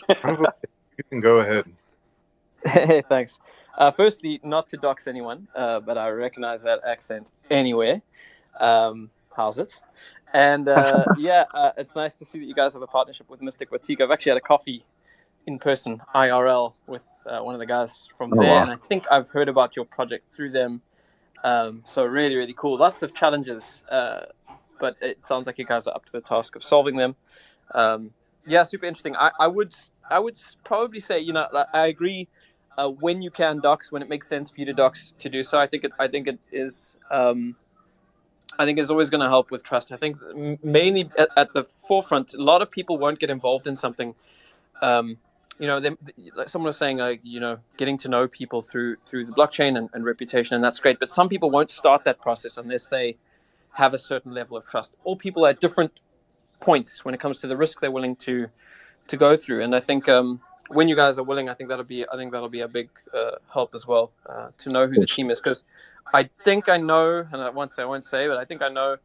Speaker 2: can go ahead.
Speaker 15: Hey, thanks. Firstly, not to dox anyone, but I recognize that accent anywhere. How's it? And it's nice to see that you guys have a partnership with Mystic Boutique. I've actually had a coffee in person, IRL, with one of the guys from there,
Speaker 12: wow.
Speaker 15: and I think I've heard about your project through them. So really, really cool. Lots of challenges, but it sounds like you guys are up to the task of solving them. Super interesting. I would probably say, you know, I agree. When you can dox, when it makes sense for you to dox, to do so. I think it is. I think it's always going to help with trust. I think mainly at the forefront, a lot of people won't get involved in something. You know, like someone was saying, you know, getting to know people through the blockchain and reputation, and that's great. But some people won't start that process unless they have a certain level of trust. All people are at different points when it comes to the risk they're willing to go through. And I think when you guys are willing, I think that'll be a big help as well, to know who the team is, because I think I know, and I won't say, but I think I know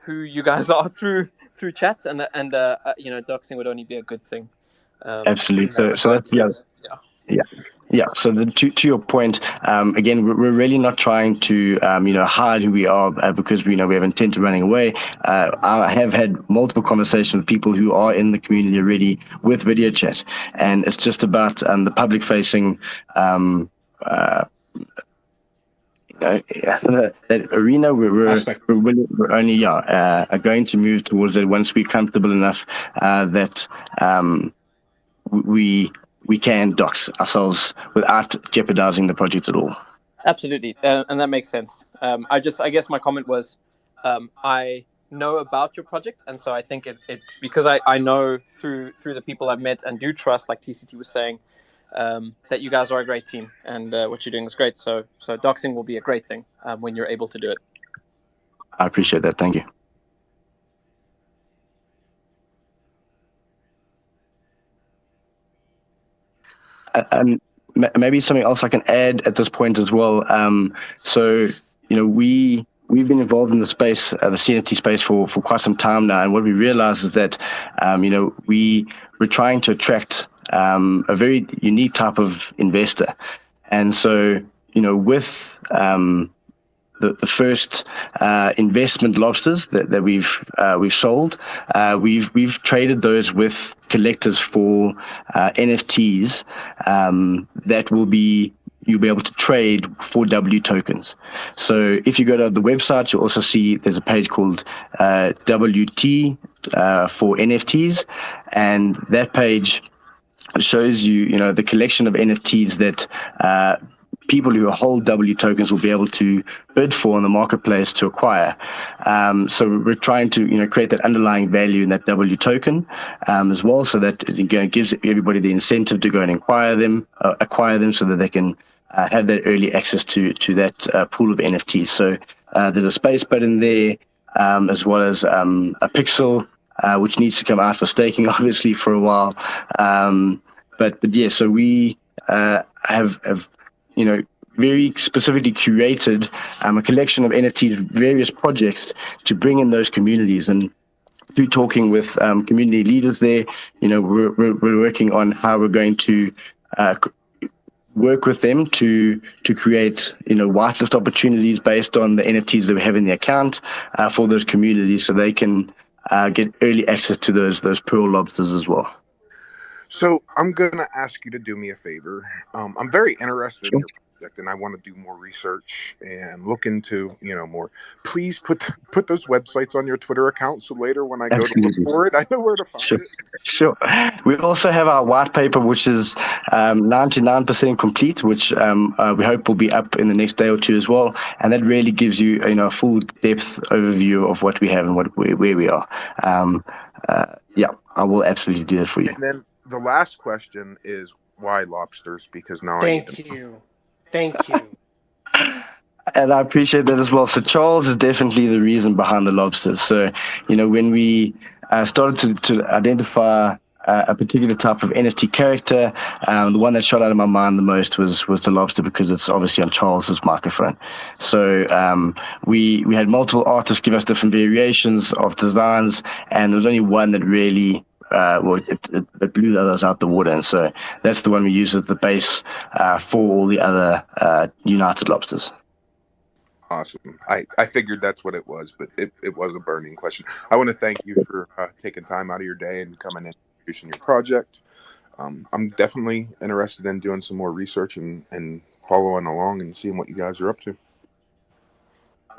Speaker 15: who you guys are through chats, and doxing would only be a good thing.
Speaker 12: Absolutely. So that's
Speaker 15: yeah.
Speaker 12: Yeah. So to your point, again, we're really not trying to hide who we are because we have intent of running away. I have had multiple conversations with people who are in the community already with video chat, and it's just about the public facing. That arena we're only are going to move towards it once we're comfortable enough that we can dox ourselves without jeopardizing the project at all.
Speaker 15: Absolutely, and that makes sense. I guess my comment was, I know about your project, and so I think it because I know through the people I've met and do trust, like TCT was saying, that you guys are a great team, and what you're doing is great. So doxing will be a great thing when you're able to do it.
Speaker 12: I appreciate that. Thank you. And maybe something else I can add at this point as well. We've been involved in the space, the CNFT space for quite some time now, and what we realize is that we're trying to attract a very unique type of investor, and so with the first investment lobsters that we've sold, we've traded those with collectors for NFTs that you'll be able to trade for W tokens. So if you go to the website, you'll also see there's a page called WT for NFTs, and that page shows you the collection of NFTs that people who hold W tokens will be able to bid for in the marketplace to acquire. So we're trying to create that underlying value in that W token as well, so that it gives everybody the incentive to go and acquire them so that they can have that early access to that pool of NFTs. So there's a space button there, as well as a pixel which needs to come out for staking, obviously, for a while. But yeah, so we have very specifically curated a collection of NFTs, various projects to bring in those communities. And through talking with community leaders there, we're working on how we're going to work with them to create whitelist opportunities based on the NFTs that we have in the account for those communities, so they can get early access to those pearl lobsters as well.
Speaker 2: So I'm going to ask you to do me a favor. I'm very interested in your project, and I want to do more research and look into, more. Please put those websites on your Twitter account, so later when I go to look for it, I know where to find it.
Speaker 12: Sure. We also have our white paper, which is 99% complete, which we hope will be up in the next day or two as well. And that really gives you, a full depth overview of what we have and where we are. Yeah, I will absolutely do that for you.
Speaker 2: And then the last question is, why lobsters? Because now
Speaker 10: Thank you.
Speaker 12: And I appreciate that as well. So Charles is definitely the reason behind the lobsters. So, when we started to identify a particular type of NFT character, the one that shot out of my mind the most was the lobster, because it's obviously on Charles's microphone. So we had multiple artists give us different variations of designs, and there was only one that really it blew the others out the water, and so that's the one we use as the base for all the other United lobsters.
Speaker 2: Awesome. I figured that's what it was, but it was a burning question. I want to thank you for taking time out of your day and coming in and introducing your project. I'm definitely interested in doing some more research and following along and seeing what you guys are up to.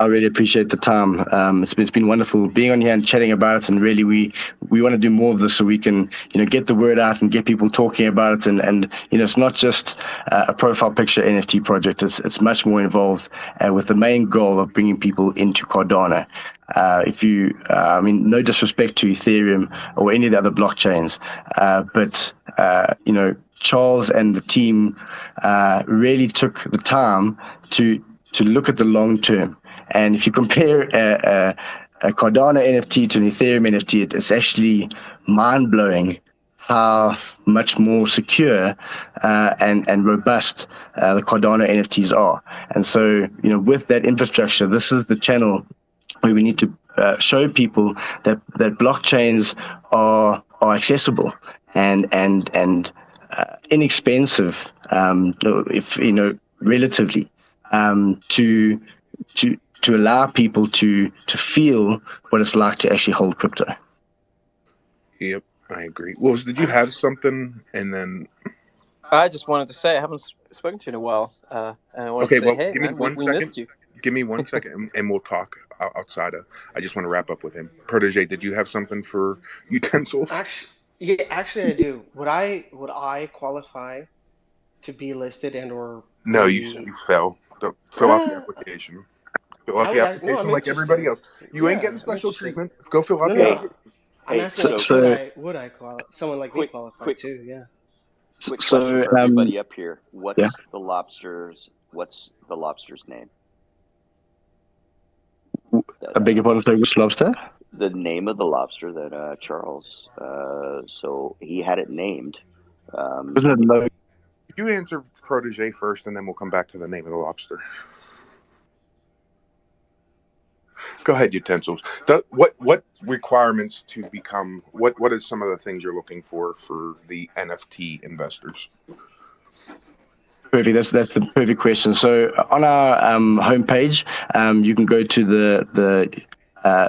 Speaker 12: I really appreciate the time. It's been wonderful being on here and chatting about it, and really we want to do more of this so we can get the word out and get people talking about it, and it's not just a profile picture NFT project. It's much more involved, with the main goal of bringing people into Cardano. No disrespect to Ethereum or any of the other blockchains, but Charles and the team really took the time to look at the long term. And if you compare a Cardano NFT to an Ethereum NFT, it's actually mind-blowing how much more secure and robust the Cardano NFTs are. And so, with that infrastructure, this is the channel where we need to show people that blockchains are accessible and inexpensive, if relatively, to allow people to feel what it's like to actually hold crypto.
Speaker 2: Yep, I agree. Wolves, did you have something? And then
Speaker 15: I just wanted to say I haven't spoken to you in a while, and I wanted to say, hey,
Speaker 2: give
Speaker 15: man,
Speaker 2: me 1
Speaker 15: we
Speaker 2: second.
Speaker 15: missed you.
Speaker 2: Give me 1 second, and we'll talk outside of. I just want to wrap up with him. Protege, did you have something for utensils?
Speaker 10: Actually, I do. Would I qualify to be listed and/or
Speaker 2: No,
Speaker 10: be?
Speaker 2: you fell. Don't fill out the application. Fill out the application
Speaker 10: I'm
Speaker 2: like everybody
Speaker 10: interested.
Speaker 2: else. You ain't
Speaker 10: Yeah,
Speaker 2: getting
Speaker 10: I'm
Speaker 2: special
Speaker 10: interested.
Speaker 2: treatment. Go fill out
Speaker 10: No,
Speaker 2: the
Speaker 10: no.
Speaker 2: application.
Speaker 10: I'm asking like, would I someone like me qualify too? Yeah.
Speaker 13: Quick question for everybody up here. What's the lobster's name?
Speaker 12: I beg your pardon, sorry, which lobster?
Speaker 13: The name of the lobster that Charles, so he had it named.
Speaker 12: Wasn't it Logan?
Speaker 2: You answer Protege first, and then we'll come back to the name of the lobster. Go ahead, utensils. What requirements to become? What is some of the things you're looking for the NFT investors?
Speaker 12: Perfect. That's the perfect question. So on our homepage, you can go to the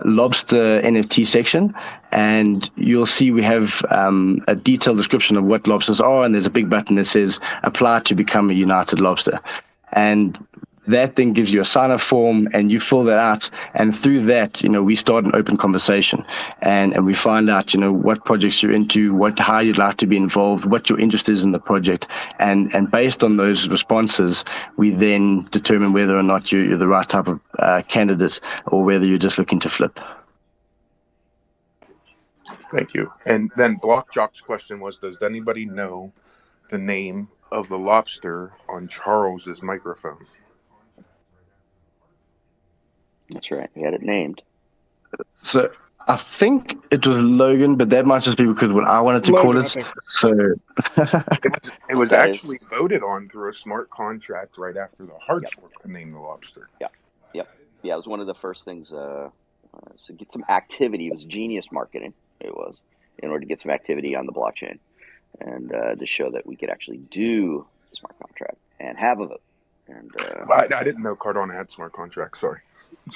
Speaker 12: lobster NFT section, and you'll see we have a detailed description of what lobsters are, and there's a big button that says apply to become a United Lobster. And that then gives you a sign-up form, and you fill that out, and through that, we start an open conversation, and we find out, what projects you're into, how you'd like to be involved, what your interest is in the project, and based on those responses, we then determine whether or not you're the right type of candidate, or whether you're just looking to flip.
Speaker 2: Thank you. And then Blockjock's question was, does anybody know the name of the lobster on Charles's microphone?
Speaker 13: That's right. He had it named.
Speaker 12: So I think it was Logan, but that might just be because what I wanted to call it. So
Speaker 2: it was actually voted on through a smart contract right after the Hardfork to name the lobster.
Speaker 13: Yeah, it was one of the first things. So get some activity. It was genius marketing. It was in order to get some activity on the blockchain, and to show that we could actually do the smart contract and have a vote. And
Speaker 2: I didn't know Cardano had smart contracts. Sorry.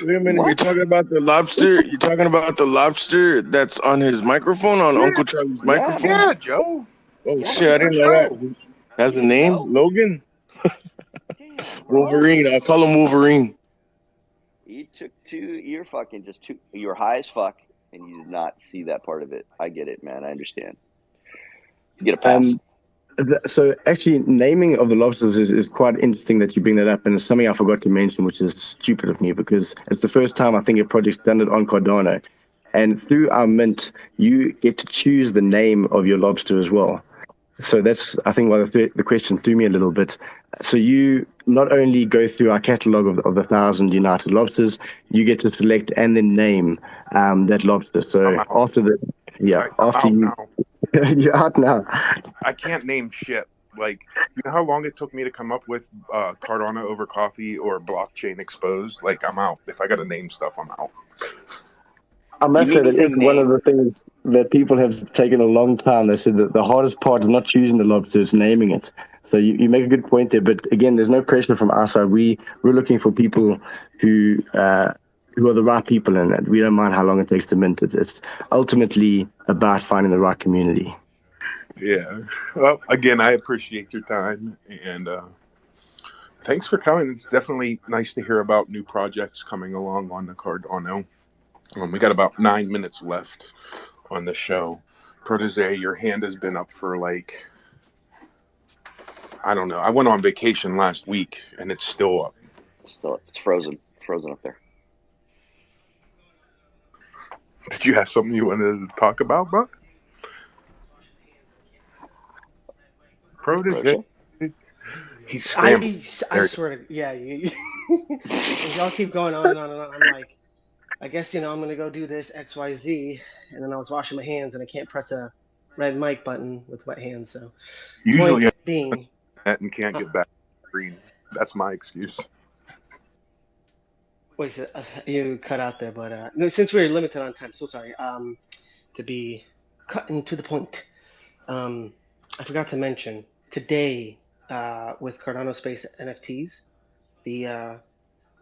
Speaker 14: Wait a minute, you're talking about the lobster? You're talking about the lobster that's on his microphone, on Uncle Charlie's microphone?
Speaker 2: Yeah, Joe.
Speaker 14: Oh, shit, I didn't know that. That's the name? Logan? Wolverine. I'll call him Wolverine.
Speaker 13: You're high as fuck, and you did not see that part of it. I get it, man. I understand. You get a pass.
Speaker 12: So actually, naming of the lobsters is quite interesting that you bring that up, and it's something I forgot to mention, which is stupid of me, because it's the first time I think a project's done it on Cardano. And through our mint, you get to choose the name of your lobster as well. So that's, I think, why the question threw me a little bit. So you not only go through our catalog of the 1,000 United Lobsters, you get to select and then name that lobster. So after the, you're out now.
Speaker 2: I can't name shit. Like, you know how long it took me to come up with Cardano Over Coffee or Blockchain Exposed? Like, I'm out. If I got to name stuff, I'm out.
Speaker 12: I must say that it's one of the things that people have taken a long time. They said that the hardest part is not choosing the lobster, it's naming it. So you make a good point there. But again, there's no pressure from our side. We're looking for people who are the right people, and we don't mind how long it takes to mint. It's ultimately about finding the right community.
Speaker 2: Yeah. Well, again, I appreciate your time, and thanks for coming. It's definitely nice to hear about new projects coming along on the Cardano. We got about 9 minutes left on the show. Protege, your hand has been up for like, I don't know. I went on vacation last week, and it's still up.
Speaker 13: It's frozen up there.
Speaker 2: Did you have something you wanted to talk about, Buck? Protege. He's scrambling.
Speaker 10: I swear to y'all keep going on and on and on. I'm like, I guess I'm gonna go do this XYZ, and then I was washing my hands and I can't press a red mic button with wet hands. So,
Speaker 2: Usually
Speaker 10: point
Speaker 2: I
Speaker 10: being,
Speaker 2: and can't get back to the screen. That's my excuse.
Speaker 10: wait, so, you cut out there, but no, since we're limited on time, so sorry. To be cutting to the point. I forgot to mention today with Cardano Space NFTs, the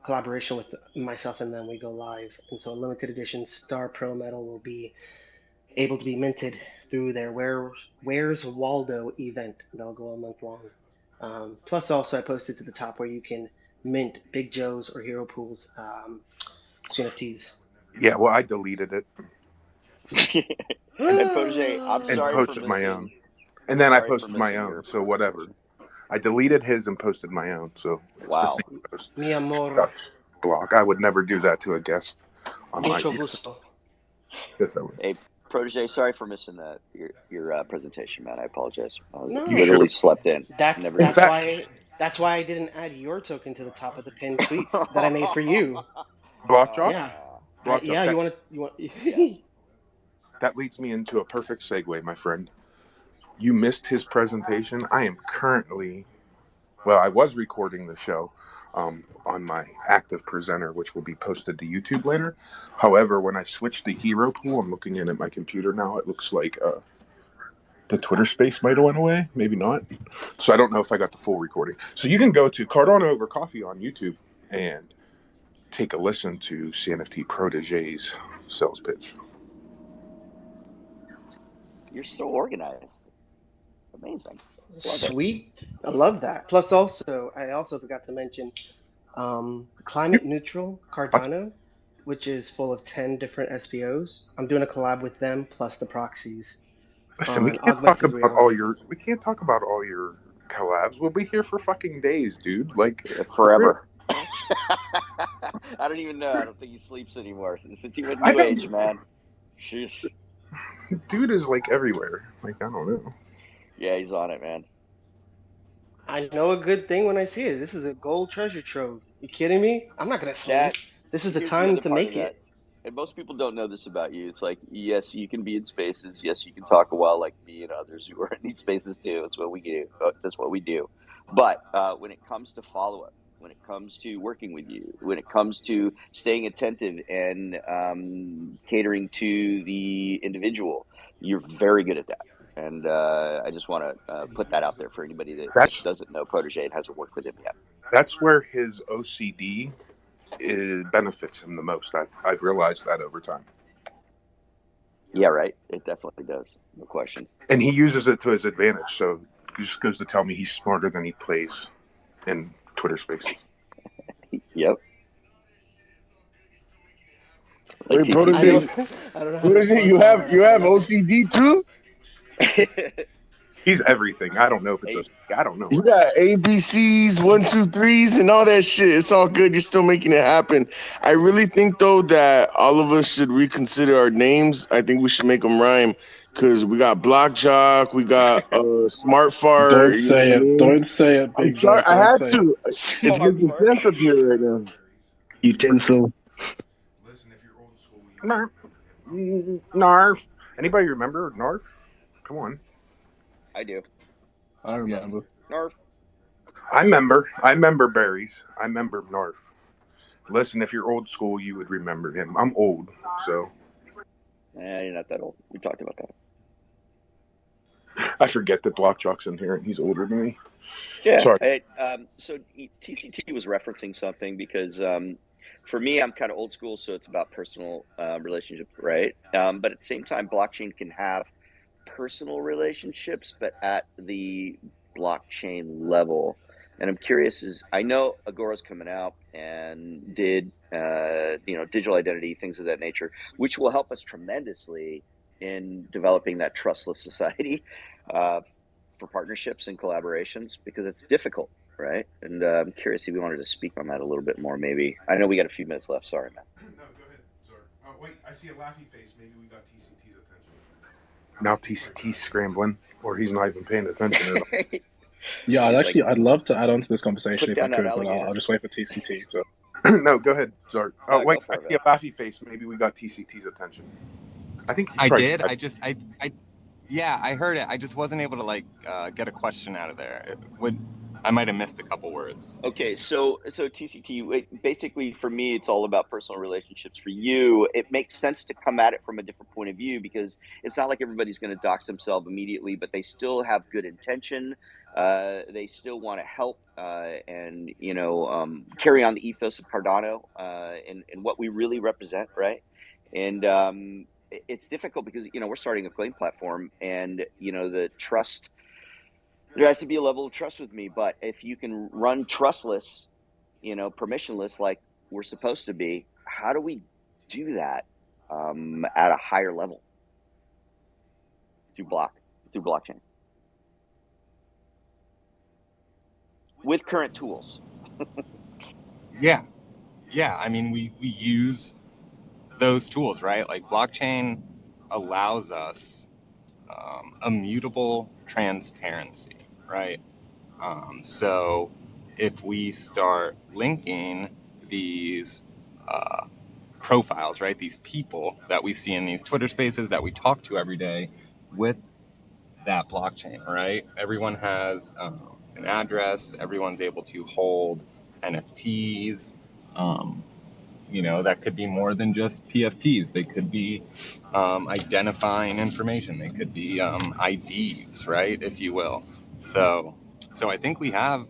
Speaker 10: collaboration with myself and them, we go live, and so a limited edition Star Pro medal will be able to be minted through their Where's Waldo event. They'll go a month long. Plus, also I posted to the top where you can mint Big Joe's or Hero Pool's CNFTs.
Speaker 2: Yeah, well, I deleted it.
Speaker 13: And Protégé, I'm
Speaker 2: and
Speaker 13: sorry
Speaker 2: posted
Speaker 13: for
Speaker 2: my
Speaker 13: missing.
Speaker 2: own. And then I
Speaker 13: Sorry for
Speaker 2: posted my
Speaker 13: missing
Speaker 2: own,
Speaker 13: your
Speaker 2: so whatever. I deleted his and posted my own, so it's the
Speaker 13: Wow.
Speaker 2: same post.
Speaker 10: Mi amor.
Speaker 2: Dutch block. I would never do that to a guest on my.
Speaker 10: Mucho gusto.
Speaker 2: Yes, I would.
Speaker 13: Hey, Protégé, sorry for missing your presentation, man. I apologize. I
Speaker 10: No,
Speaker 13: literally slept in.
Speaker 10: That's why I didn't add your token to the top of the pinned tweets that I made for you.
Speaker 2: Blockjock?
Speaker 10: Yeah.
Speaker 2: Blockjock.
Speaker 10: Yeah, you want.
Speaker 13: Yes.
Speaker 2: That leads me into a perfect segue, my friend. You missed his presentation. I am currently, well, I was recording the show on my active presenter, which will be posted to YouTube later. However, when I switched to Hero Pool, I'm looking in at my computer now. It looks like the Twitter space might have went away. Maybe not. So I don't know if I got the full recording. So you can go to Cardano Over Coffee on YouTube and take a listen to CNFT Protégé's sales pitch.
Speaker 13: You're so organized. Amazing.
Speaker 10: Sweet. I love that. Plus, also, I also forgot to mention climate neutral Cardano, which is full of 10 different SPOs. I'm doing a collab with them plus the proxies.
Speaker 2: Listen, we can't
Speaker 10: augmented
Speaker 2: talk about
Speaker 10: reality.
Speaker 2: all your collabs. We'll be here for fucking days, dude. Like
Speaker 13: forever. I don't even know. I don't think he sleeps anymore. Since he went New Age, man. Sheesh.
Speaker 2: Dude is like everywhere. Like, I don't know.
Speaker 13: Yeah, he's on it, man.
Speaker 10: I know a good thing when I see it. This is a gold treasure trove. You kidding me? I'm not gonna sleep. This is the
Speaker 13: Here's
Speaker 10: time
Speaker 13: other
Speaker 10: to
Speaker 13: part
Speaker 10: make
Speaker 13: of that.
Speaker 10: it.
Speaker 13: And most people don't know this about you. It's like, yes, you can be in spaces. Yes, you can talk a while like me and others who are in these spaces too. It's what we do. That's what we do. But when it comes to follow-up, when it comes to working with you, when it comes to staying attentive and catering to the individual, you're very good at that. And I just want to put that out there for anybody that doesn't know Protégé and hasn't worked with him yet.
Speaker 2: That's where his OCD benefits him the most. I've realized that over time.
Speaker 13: Yeah, right. It definitely does. No question.
Speaker 2: And he uses it to his advantage. So he just goes to tell me he's smarter than he plays in Twitter Spaces.
Speaker 13: Yep.
Speaker 14: Wait, Protégé, Protégé, you have OCD too?
Speaker 2: He's everything. I don't know if it's OCD. I don't know.
Speaker 14: You got ABCs, 1, 2, 3s, and all that shit. It's all good. You're still making it happen. I really think though that all of us should reconsider our names. I think we should make them rhyme because we got Block Jock, we got Smart Fart.
Speaker 9: Don't say it. Don't say it,
Speaker 14: I'm
Speaker 9: Big
Speaker 14: sorry.
Speaker 9: Jock.
Speaker 14: I
Speaker 9: Don't
Speaker 14: had
Speaker 9: say
Speaker 14: to.
Speaker 9: it.
Speaker 14: It's making sense up here right now.
Speaker 12: Utensil.
Speaker 2: Narf. Anybody remember Narf? Come on.
Speaker 13: I do.
Speaker 9: I remember.
Speaker 13: Narf.
Speaker 2: I remember berries. I remember Narf. Listen, if you're old school, you would remember him. I'm old, so.
Speaker 13: You're not that old. We talked about that.
Speaker 2: I forget that Blockjock's in here and he's older than me.
Speaker 13: Yeah.
Speaker 2: Sorry.
Speaker 13: So TCT was referencing something because for me, I'm kind of old school, so it's about personal relationships, right? But at the same time, blockchain can have personal relationships, but at the blockchain level. And I'm curious, I know Agora's coming out and did digital identity, things of that nature, which will help us tremendously in developing that trustless society for partnerships and collaborations, because it's difficult, right? And I'm curious if you wanted to speak on that a little bit more, maybe. I know we got a few minutes left. Sorry, man.
Speaker 2: No, go ahead, Zar. Wait, I see a laughy face. Maybe we got TCT's attention. Now TCT's scrambling, or he's not even paying attention at all.
Speaker 9: Yeah, I'd love to add on to this conversation if I could, but I'll just wait for TCT to.
Speaker 2: No, go ahead, Zart. Oh, wait, I see a laughy face. Maybe we got TCT's attention. I think
Speaker 16: I did. I
Speaker 4: Yeah, I heard it. I just wasn't able to get a question out of there. I might have missed a couple words.
Speaker 13: Okay, so TCT, basically for me, it's all about personal relationships. For you, it makes sense to come at it from a different point of view because it's not like everybody's going to dox themselves immediately, but they still have good intention. They still want to help and carry on the ethos of Cardano and what we really represent, right? And it's difficult because we're starting a coin platform, and the trust. There has to be a level of trust with me, but if you can run trustless, permissionless, like we're supposed to be, how do we do that at a higher level through blockchain with current tools?
Speaker 4: Yeah. I mean, we use those tools, right? Like blockchain allows us immutable transparency, right? So if we start linking these profiles, right, these people that we see in these Twitter spaces that we talk to every day with that blockchain, right? Everyone has an address, everyone's able to hold NFTs. That could be more than just PFPs. They could be identifying information. They could be IDs, right, if you will. So I think we have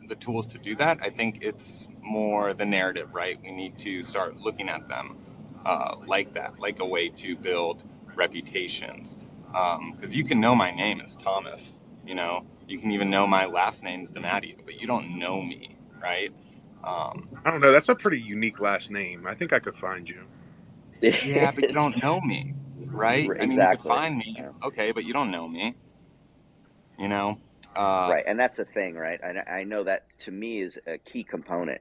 Speaker 4: the tools to do that. I think it's more the narrative, right? We need to start looking at them like that, like a way to build reputations. Because you can know my name is Thomas, you can even know my last name's DiMatteo, but you don't know me, right?
Speaker 2: I don't know. That's a pretty unique last name. I think I could find you.
Speaker 4: Yeah, but you don't know me, right? I mean, you could
Speaker 13: Exactly.
Speaker 4: find me, okay, but you don't know me,
Speaker 13: Right, and that's the thing, right? I know that to me is a key component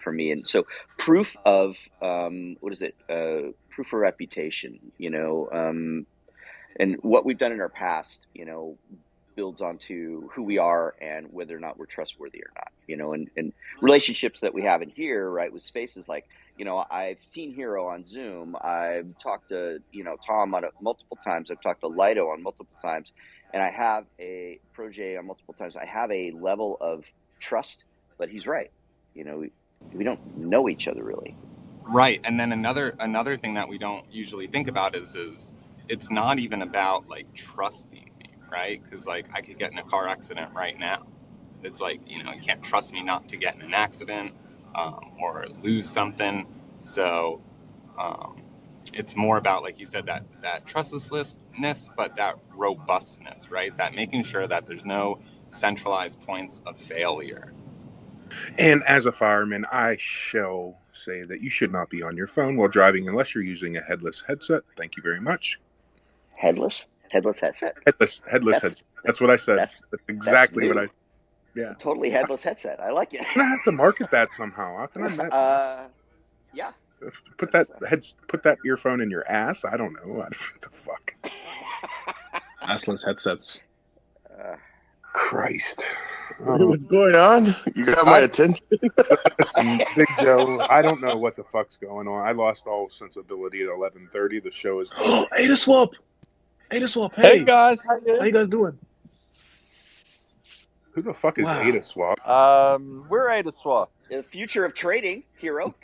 Speaker 13: for me, and so proof of what is it? Proof of reputation, and what we've done in our past, builds onto who we are and whether or not we're trustworthy or not, and relationships that we have in here, right, with spaces like, I've seen Hero on Zoom, I've talked to, Tom on multiple times, I've talked to Lido on multiple times, and I have a Protégé on multiple times. I have a level of trust, but he's right. We don't know each other really.
Speaker 4: Right, and then another thing that we don't usually think about is it's not even about like trusting me, right? Because like I could get in a car accident right now. It's like you can't trust me not to get in an accident or lose something. So it's more about, like you said, that trustlessness, but that robustness, right? That making sure that there's no centralized points of failure.
Speaker 2: And as a fireman, I shall say that you should not be on your phone while driving unless you're using a headless headset. Thank you very much.
Speaker 13: Headless headset.
Speaker 2: Headless headset. That's what I said. That's exactly what I. Yeah.
Speaker 13: Totally headless headset. I like it.
Speaker 2: I'm gonna have to market that somehow. How can I?
Speaker 13: Yeah.
Speaker 2: Put that earphone in your ass. I don't know. What the fuck?
Speaker 9: Assless headsets.
Speaker 2: Christ.
Speaker 14: What's going on? You got my attention.
Speaker 2: Listen, Big Joe, I don't know what the fuck's going on. I lost all sensibility at 11:30. The show is.
Speaker 9: AdaSwap. Hey
Speaker 16: guys, how
Speaker 9: you guys doing?
Speaker 2: Who the fuck is AdaSwap?
Speaker 16: We're AdaSwap.
Speaker 13: The future of trading, Hero.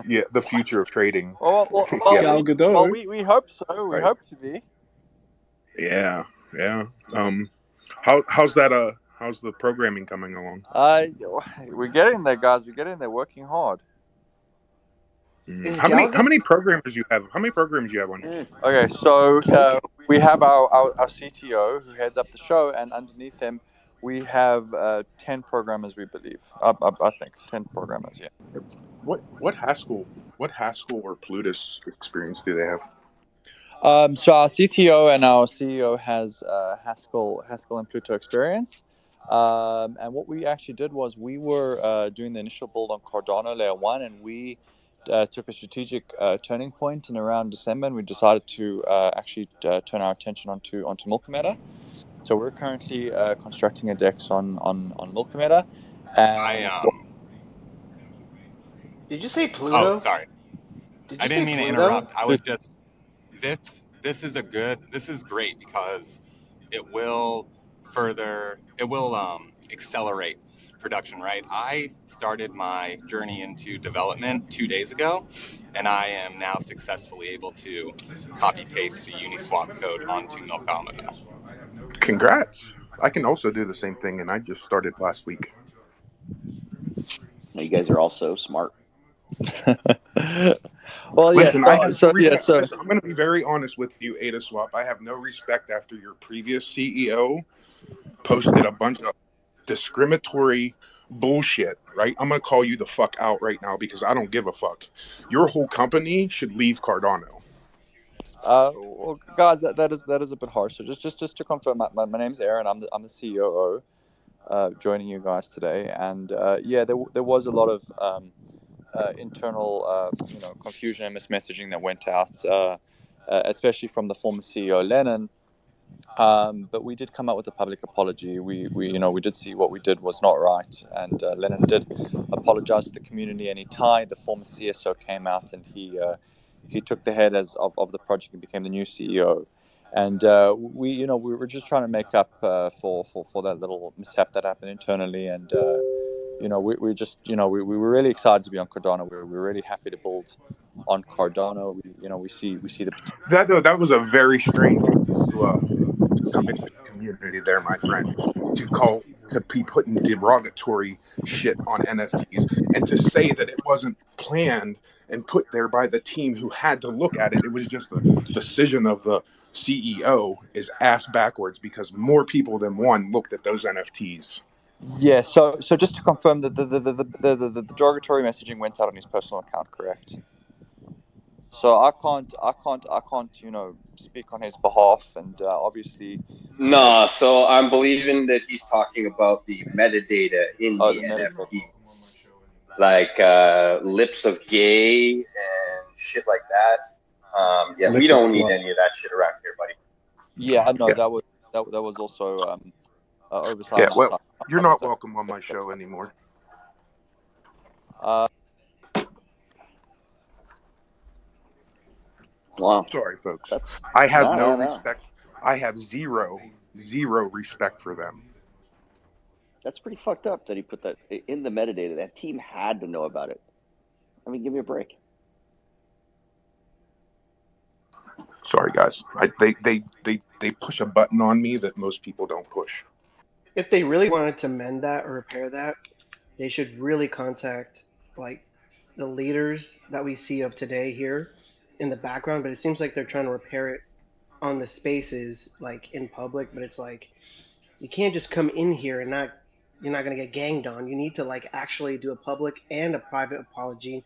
Speaker 2: Yeah, the future of trading.
Speaker 16: Well, we hope so. We hope to be.
Speaker 2: Yeah. How's that? How's the programming coming along?
Speaker 16: We're getting there, guys. We're getting there. Working hard.
Speaker 2: How many programmers you have? How many programs you have on here?
Speaker 16: Okay, so we have our CTO who heads up the show, and underneath him we have 10 programmers, we believe. I think 10 programmers. Yeah.
Speaker 2: What Haskell or Plutus experience do they have?
Speaker 16: So our CTO and our CEO has Haskell and Pluto experience. And what we actually did was we were doing the initial build on Cardano layer 1, and we took a strategic turning point in around December, and we decided to actually turn our attention onto Milkameta. So we're currently constructing a DEX on Milkameta.
Speaker 10: Did you say Pluto?
Speaker 4: Oh, sorry.
Speaker 10: Did you
Speaker 4: I didn't
Speaker 10: say
Speaker 4: mean to
Speaker 10: Pluto?
Speaker 4: interrupt. I was just this is great because it will accelerate production, right? I started my journey into development 2 days ago, and I am now successfully able to copy paste the Uniswap code onto Milkomeda.
Speaker 2: Congrats. I can also do the same thing, and I just started last week.
Speaker 13: You guys are all so smart.
Speaker 16: Well,
Speaker 2: Listen,
Speaker 16: yeah.
Speaker 2: I have no respect.
Speaker 16: So
Speaker 2: Listen, I'm going to be very honest with you, AdaSwap. I have no respect after your previous CEO posted a bunch of discriminatory bullshit, right? I'm going to call you the fuck out right now because I don't give a fuck. Your whole company should leave Cardano.
Speaker 16: well, guys, that is a bit harsh. So just to confirm, my name's Aaron. I'm the COO, joining you guys today. And yeah, there was a lot of internal confusion and mismessaging that went out, especially from the former CEO Lennon. But we did come out with a public apology. We did see what we did was not right, and Lennon did apologize to the community. And Ty, the former CSO, came out and he took the head of the project and became the new CEO. And we were just trying to make up for that little mishap that happened internally. And we just we were really excited to be on Cardano. We were really happy to build on Cardano. We see the potential.
Speaker 2: That was a very strange way to come into the community there, my friend, to be putting derogatory shit on NFTs and to say that it wasn't planned and put there by the team who had to look at it. It was just the decision of the CEO is ass backwards because more people than one looked at those NFTs.
Speaker 16: Yeah, so just to confirm that the derogatory messaging went out on his personal account, correct? So I can't speak on his behalf, and obviously.
Speaker 5: No, so I'm believing that he's talking about the metadata in the NFTs, like lips of gay and shit like that. Yeah, we don't need any of that shit around here, buddy.
Speaker 16: Yeah, I know that was also oversight.
Speaker 2: Yeah, well, you're not welcome on my show anymore.
Speaker 13: Wow.
Speaker 2: Sorry, folks. I have no respect. I have zero respect for them.
Speaker 13: That's pretty fucked up that he put that in the metadata. That team had to know about it. I mean, give me a break.
Speaker 2: Sorry, guys. They push a button on me that most people don't push.
Speaker 10: If they really wanted to mend that or repair that, they should really contact like the leaders that we see of today here in the background. But it seems like they're trying to repair it on the spaces, like in public. But it's like you can't just come in here and you're not going to get ganged on. You need to like actually do a public and a private apology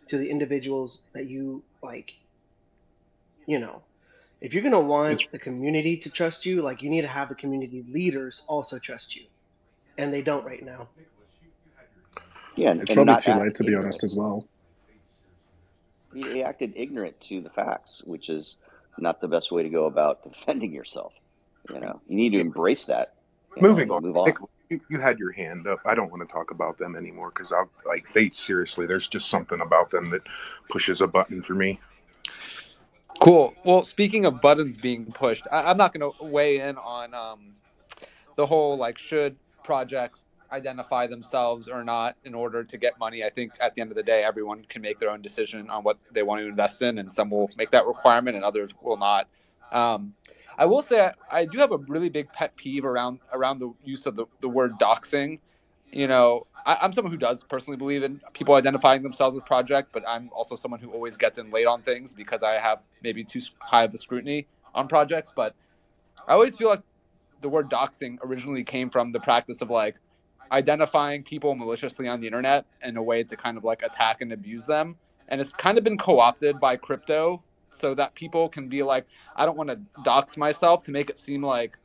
Speaker 10: to the individuals that you like. If you're going to want the community to trust you, like you need to have the community leaders also trust you, and they don't right now.
Speaker 13: Yeah,
Speaker 9: it's probably too late, to be honest, as well.
Speaker 13: He acted ignorant to the facts, which is not the best way to go about defending yourself. You need to embrace that.
Speaker 2: Moving on.
Speaker 13: Move on.
Speaker 2: Nicholas, you had your hand up. I don't want to talk about them anymore because there's just something about them that pushes a button for me.
Speaker 17: Cool. Well, speaking of buttons being pushed, I'm not going to weigh in on the whole should projects identify themselves or not in order to get money. I think at the end of the day, everyone can make their own decision on what they want to invest in, and some will make that requirement and others will not. I will say I do have a really big pet peeve around the use of the word doxing. I'm someone who does personally believe in people identifying themselves with project, but I'm also someone who always gets in late on things because I have maybe too high of a scrutiny on projects. But I always feel like the word doxing originally came from the practice of identifying people maliciously on the internet in a way to kind of attack and abuse them. And it's kind of been co-opted by crypto so that people can be I don't want to dox myself to make it seem like,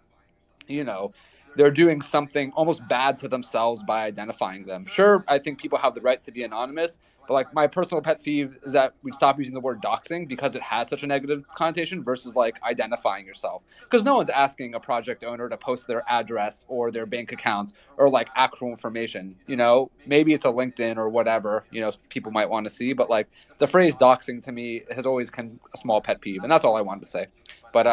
Speaker 17: they're doing something almost bad to themselves by identifying them. Sure, I think people have the right to be anonymous, but my personal pet peeve is that we stop using the word doxing because it has such a negative connotation versus identifying yourself. Because no one's asking a project owner to post their address or their bank accounts or actual information. Maybe it's a LinkedIn or whatever, people might want to see, but the phrase doxing to me has always been a small pet peeve, and that's all I wanted to say. But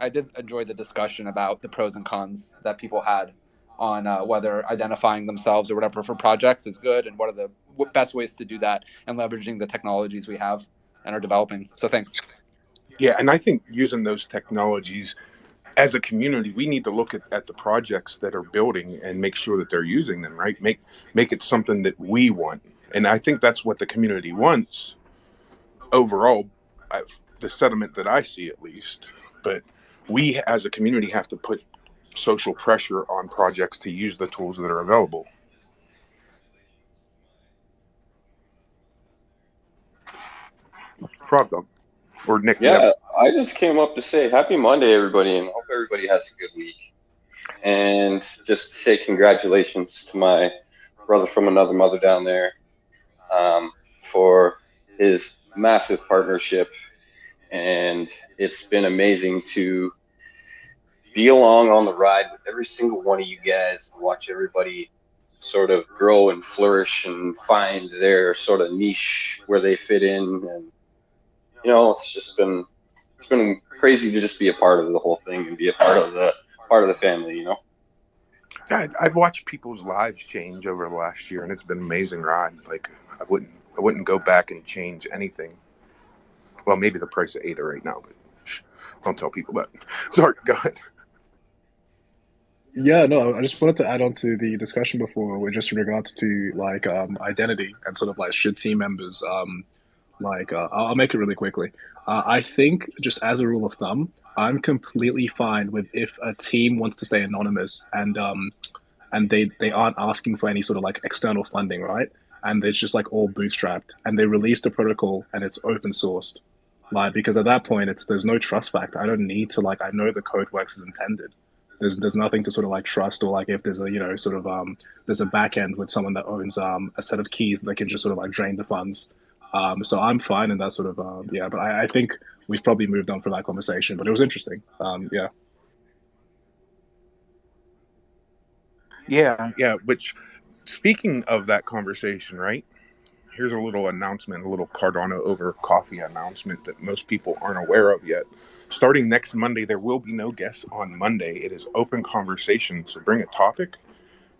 Speaker 17: I did enjoy the discussion about the pros and cons that people had on whether identifying themselves or whatever for projects is good, and what are the best ways to do that, and leveraging the technologies we have and are developing. So thanks.
Speaker 2: Yeah, and I think using those technologies as a community, we need to look at the projects that are building and make sure that they're using them, right? Make it something that we want. And I think that's what the community wants overall, the sentiment that I see at least. But we as a community have to put social pressure on projects to use the tools that are available. Frog Dog. Or Nick.
Speaker 5: Yeah, I just came up to say happy Monday, everybody, and hope everybody has a good week. And just to say congratulations to my brother from another mother down there for his massive partnership. And it's been amazing to be along on the ride with every single one of you guys and watch everybody sort of grow and flourish and find their sort of niche where they fit in. And it's been crazy to just be a part of the whole thing and be a part of the family.
Speaker 2: I've watched people's lives change over the last year, and it's been an amazing ride. Like I wouldn't go back and change anything. Well, maybe the price of ADA right now, but don't tell people that. Sorry, go ahead.
Speaker 9: Yeah, no, I just wanted to add on to the discussion before, with just in regards to like identity and sort of like should team members I'll make it really quickly. I think just as a rule of thumb, I'm completely fine with if a team wants to stay anonymous and they aren't asking for any sort of like external funding, right? And it's just like all bootstrapped, and they release the protocol and it's open sourced, like because at that point there's no trust factor. I don't need to I know the code works as intended. There's nothing to sort of like trust, or like if there's a sort of there's a back end with someone that owns a set of keys that can just sort of like drain the funds. So I'm fine in that sort of but I think we've probably moved on from that conversation, but it was interesting.
Speaker 2: Yeah. Which, speaking of that conversation, right? Here's a little announcement, a little Cardano Over Coffee announcement that most people aren't aware of yet. Starting next Monday, there will be no guests on Monday. It is open conversation, so bring a topic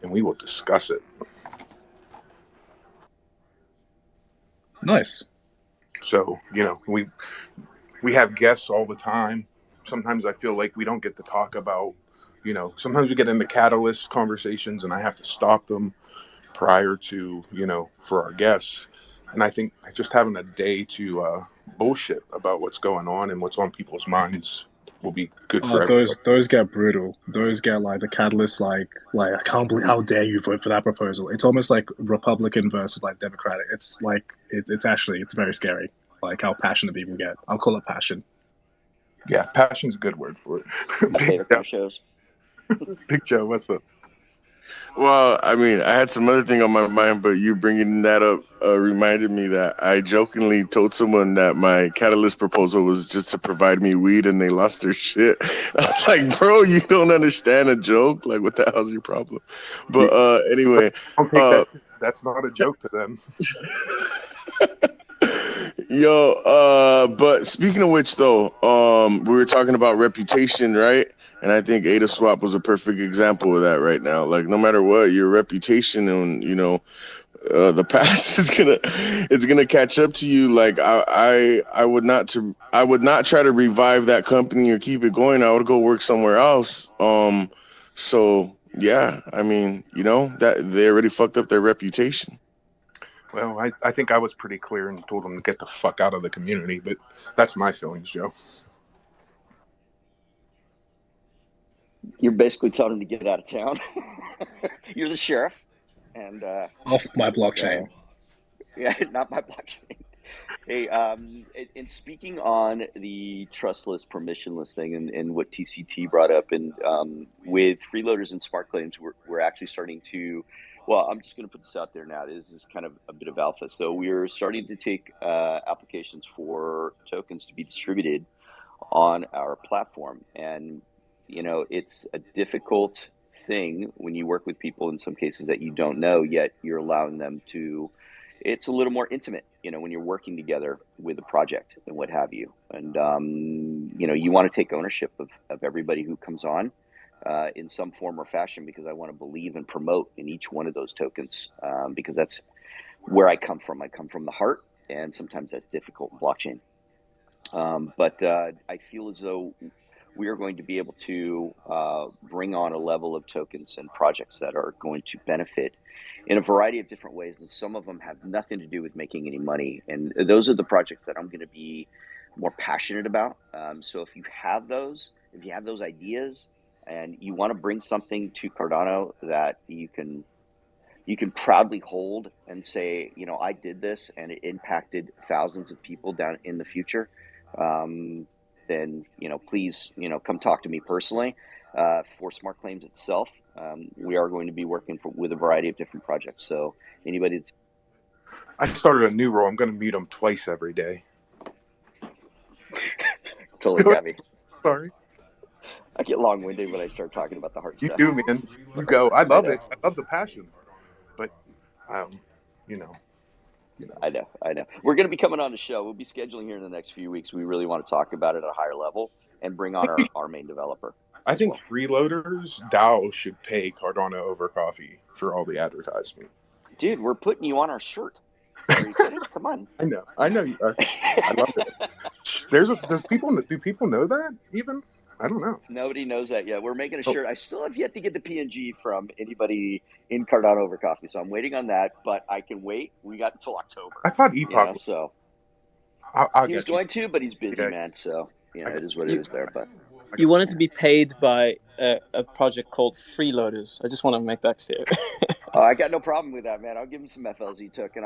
Speaker 2: and we will discuss it.
Speaker 9: Nice.
Speaker 2: So, we have guests all the time. Sometimes I feel like we don't get to talk about, sometimes we get into catalyst conversations and I have to stop them prior to, for our guests. And I think just having a day to bullshit about what's going on and what's on people's minds will be good for everybody.
Speaker 9: Those get brutal. Those get like the catalyst, like I can't believe, how dare you vote for that proposal. It's almost like Republican versus like Democratic. It's like it's very scary, like how passionate people get. I'll call it passion.
Speaker 2: Yeah, passion's a good word for it.
Speaker 13: My favorite kind of shows.
Speaker 2: Big Joe, what's up?
Speaker 14: Well, I mean, I had some other thing on my mind, but you bringing that up reminded me that I jokingly told someone that my catalyst proposal was just to provide me weed, and they lost their shit. I was like, bro, you don't understand a joke? Like, what the hell's your problem? But anyway.
Speaker 2: Don't take that. That's not a joke to them.
Speaker 14: But speaking of which, though, we were talking about reputation, right? And I think ADA Swap was a perfect example of that right now. Like, no matter what, your reputation and the past is gonna catch up to you. Like, I would not try to revive that company or keep it going. I would go work somewhere else. So yeah, I mean, that they already fucked up their reputation.
Speaker 2: Well, I think I was pretty clear and told them to get the fuck out of the community, but that's my feelings, Joe.
Speaker 13: You're basically telling them to get out of town. You're the sheriff, and
Speaker 9: off my blockchain.
Speaker 13: Yeah, not my blockchain. Hey, and speaking on the trustless, permissionless thing, and what TCT brought up, and with freeloaders and smart claims, we're actually starting to. Well, I'm just going to put this out there now. This is kind of a bit of alpha. So we're starting to take applications for tokens to be distributed on our platform, and it's a difficult thing when you work with people in some cases that you don't know, yet you're allowing them to it's a little more intimate, when you're working together with a project and what have you. And, you want to take ownership of everybody who comes on in some form or fashion, because I want to believe and promote in each one of those tokens, because that's where I come from. I come from the heart, and sometimes that's difficult in blockchain. But I feel as though we are going to be able to bring on a level of tokens and projects that are going to benefit in a variety of different ways. And some of them have nothing to do with making any money. And those are the projects that I'm going to be more passionate about. So if you have those ideas and you want to bring something to Cardano that you can proudly hold and say, I did this and it impacted thousands of people down in the future, then, please, come talk to me personally. For Smart Claims itself, we are going to be working with a variety of different projects. So anybody that's...
Speaker 2: I started a new role. I'm going to mute them twice every day.
Speaker 13: Totally got me.
Speaker 2: Sorry.
Speaker 13: I get long-winded when I start talking about the hard
Speaker 2: You
Speaker 13: stuff.
Speaker 2: do, man. You go. I love it. I love the passion. But,
Speaker 13: I know. We're going to be coming on the show. We'll be scheduling here in the next few weeks. We really want to talk about it at a higher level and bring on our main developer.
Speaker 2: I think Freeloaders DAO should pay Cardano Over Coffee for all the advertisement.
Speaker 13: Dude, we're putting you on our shirt. Are you kidding? Come on.
Speaker 2: I know. I love it. Do people know that even? I don't know.
Speaker 13: Nobody knows that yet. We're making a shirt. I still have yet to get the PNG from anybody in Cardano Over Coffee, so I'm waiting on that. But I can wait. We got until October.
Speaker 2: I thought Epoch.
Speaker 13: So
Speaker 2: he
Speaker 13: was going to, but he's busy, man. So it is what it is there. But
Speaker 15: you wanted to be paid by a project called Freeloaders. I just want to make that clear.
Speaker 13: I got no problem with that, man. I'll give him some FLZ token.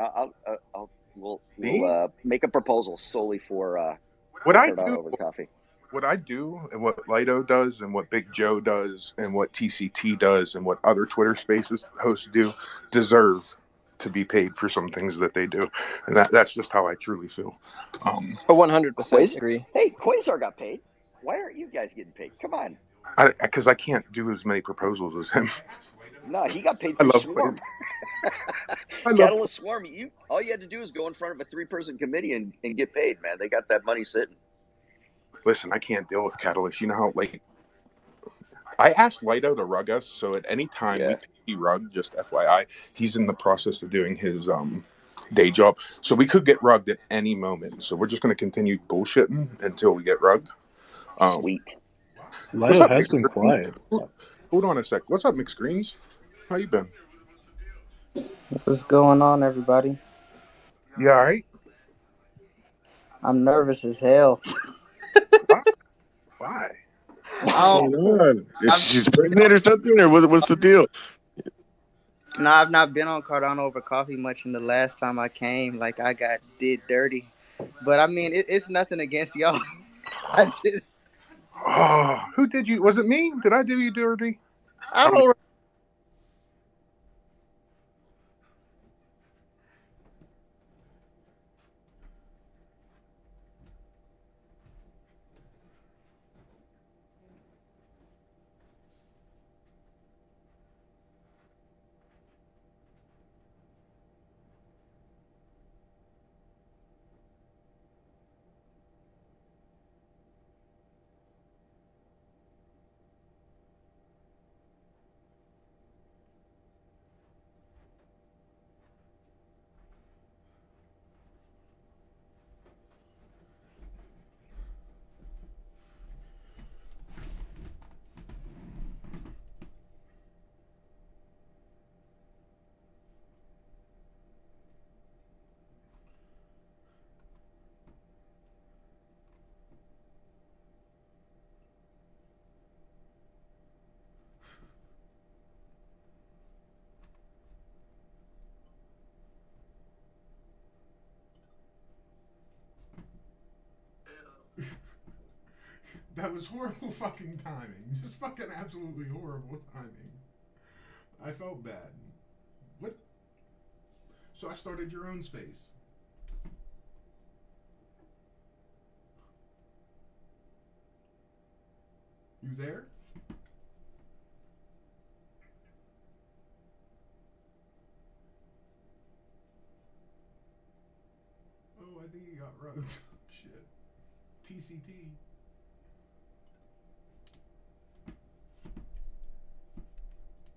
Speaker 13: We'll make a proposal solely for Cardano Over Coffee.
Speaker 2: What I do and what Lido does and what Big Joe does and what TCT does and what other Twitter Spaces hosts do deserve to be paid for some things that they do. And that's just how I truly feel.
Speaker 15: 100% agree.
Speaker 13: Hey, Quasar got paid. Why aren't you guys getting paid? Come on.
Speaker 2: Because I can't do as many proposals as him.
Speaker 13: No, he got paid for Swarm. Catalyst Swarm. All you had to do is go in front of a 3-person committee and get paid, man. They got that money sitting.
Speaker 2: Listen, I can't deal with Catalyst. You know how, I asked Lido to rug us, so at any time we could be rugged, just FYI, he's in the process of doing his day job. So we could get rugged at any moment. So we're just going to continue bullshitting until we get rugged.
Speaker 13: Sweet.
Speaker 9: Lido has been quiet.
Speaker 2: Hold on a sec. What's up, Mixed Greens? How you been?
Speaker 18: What's going on, everybody?
Speaker 2: You all right?
Speaker 18: I'm nervous as hell.
Speaker 2: Why?
Speaker 14: She's pregnant or something, or what's the deal?
Speaker 18: No, I've not been on Cardano Over Coffee much. In the last time I came, I did dirty. But I mean, it's nothing against y'all. I just.
Speaker 2: Oh, who did you? Was it me? Did I do you dirty?
Speaker 18: I don't.
Speaker 2: That was horrible fucking timing. Just fucking absolutely horrible timing. I felt bad. What? So I started your own space. You there?
Speaker 19: I think he got rugged. Shit. TCT.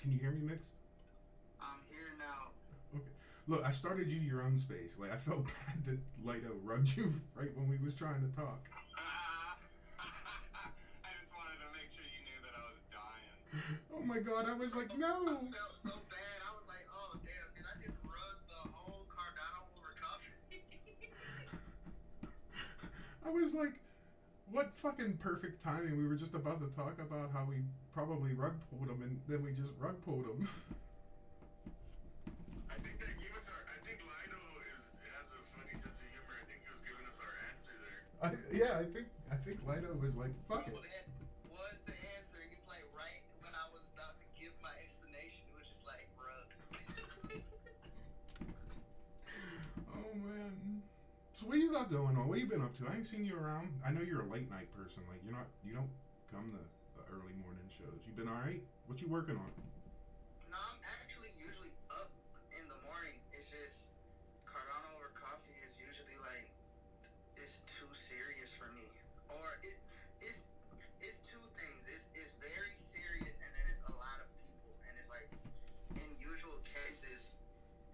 Speaker 19: Can you hear me, Mixed?
Speaker 18: I'm here now.
Speaker 19: Okay. Look, I started you your own space. Like, I felt bad that Lido rugged you right when we was trying to talk.
Speaker 18: I just wanted to make sure you knew that I was dying.
Speaker 19: Oh my god, I was like, no!
Speaker 18: I felt so bad. I was like, oh damn, did I just rug the whole Cardano Over Coffee?
Speaker 19: I was like, what fucking perfect timing. We were just about to talk about how we probably rug pulled him, and then we just rug pulled him.
Speaker 18: I think they gave us our. I think Lido has a funny sense of humor. I think he was giving us our answer there.
Speaker 19: I think Lido was like, fuck it.
Speaker 18: That was the answer. It's like right when I was about to give my explanation, it was just like, rug.
Speaker 19: Oh man. So what you got going on? What you been up to? I ain't seen you around. I know you're a late night person. Like you don't come to the early morning shows. You been all right? What you working on?
Speaker 18: No, I'm actually usually up in the morning. It's just Cardano Over Coffee is usually like it's too serious for me, or it's two things. It's very serious, and then it's a lot of people, and it's like in usual cases,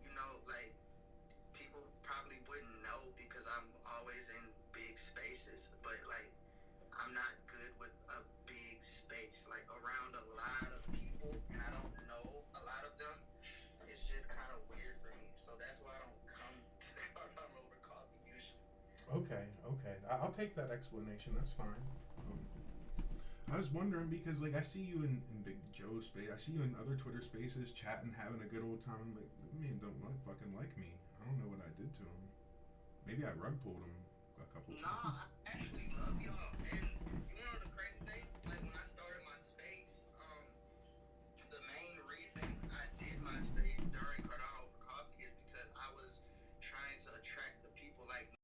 Speaker 18: you know, like people probably wouldn't know because I'm always in big spaces, but like I'm not good with a big space, like around a lot of people, and I don't know a lot of them. It's just kind of weird for me, so that's why I don't come to Cardano Over Coffee usually.
Speaker 19: Okay. I'll take that explanation. That's fine. I was wondering because like I see you in Big Joe's space. I see you in other Twitter spaces chatting, having a good old time. Like, man, don't fucking like me. I don't know what I did to him. Maybe I rug pulled him a couple times.
Speaker 18: Nah, I actually love y'all, and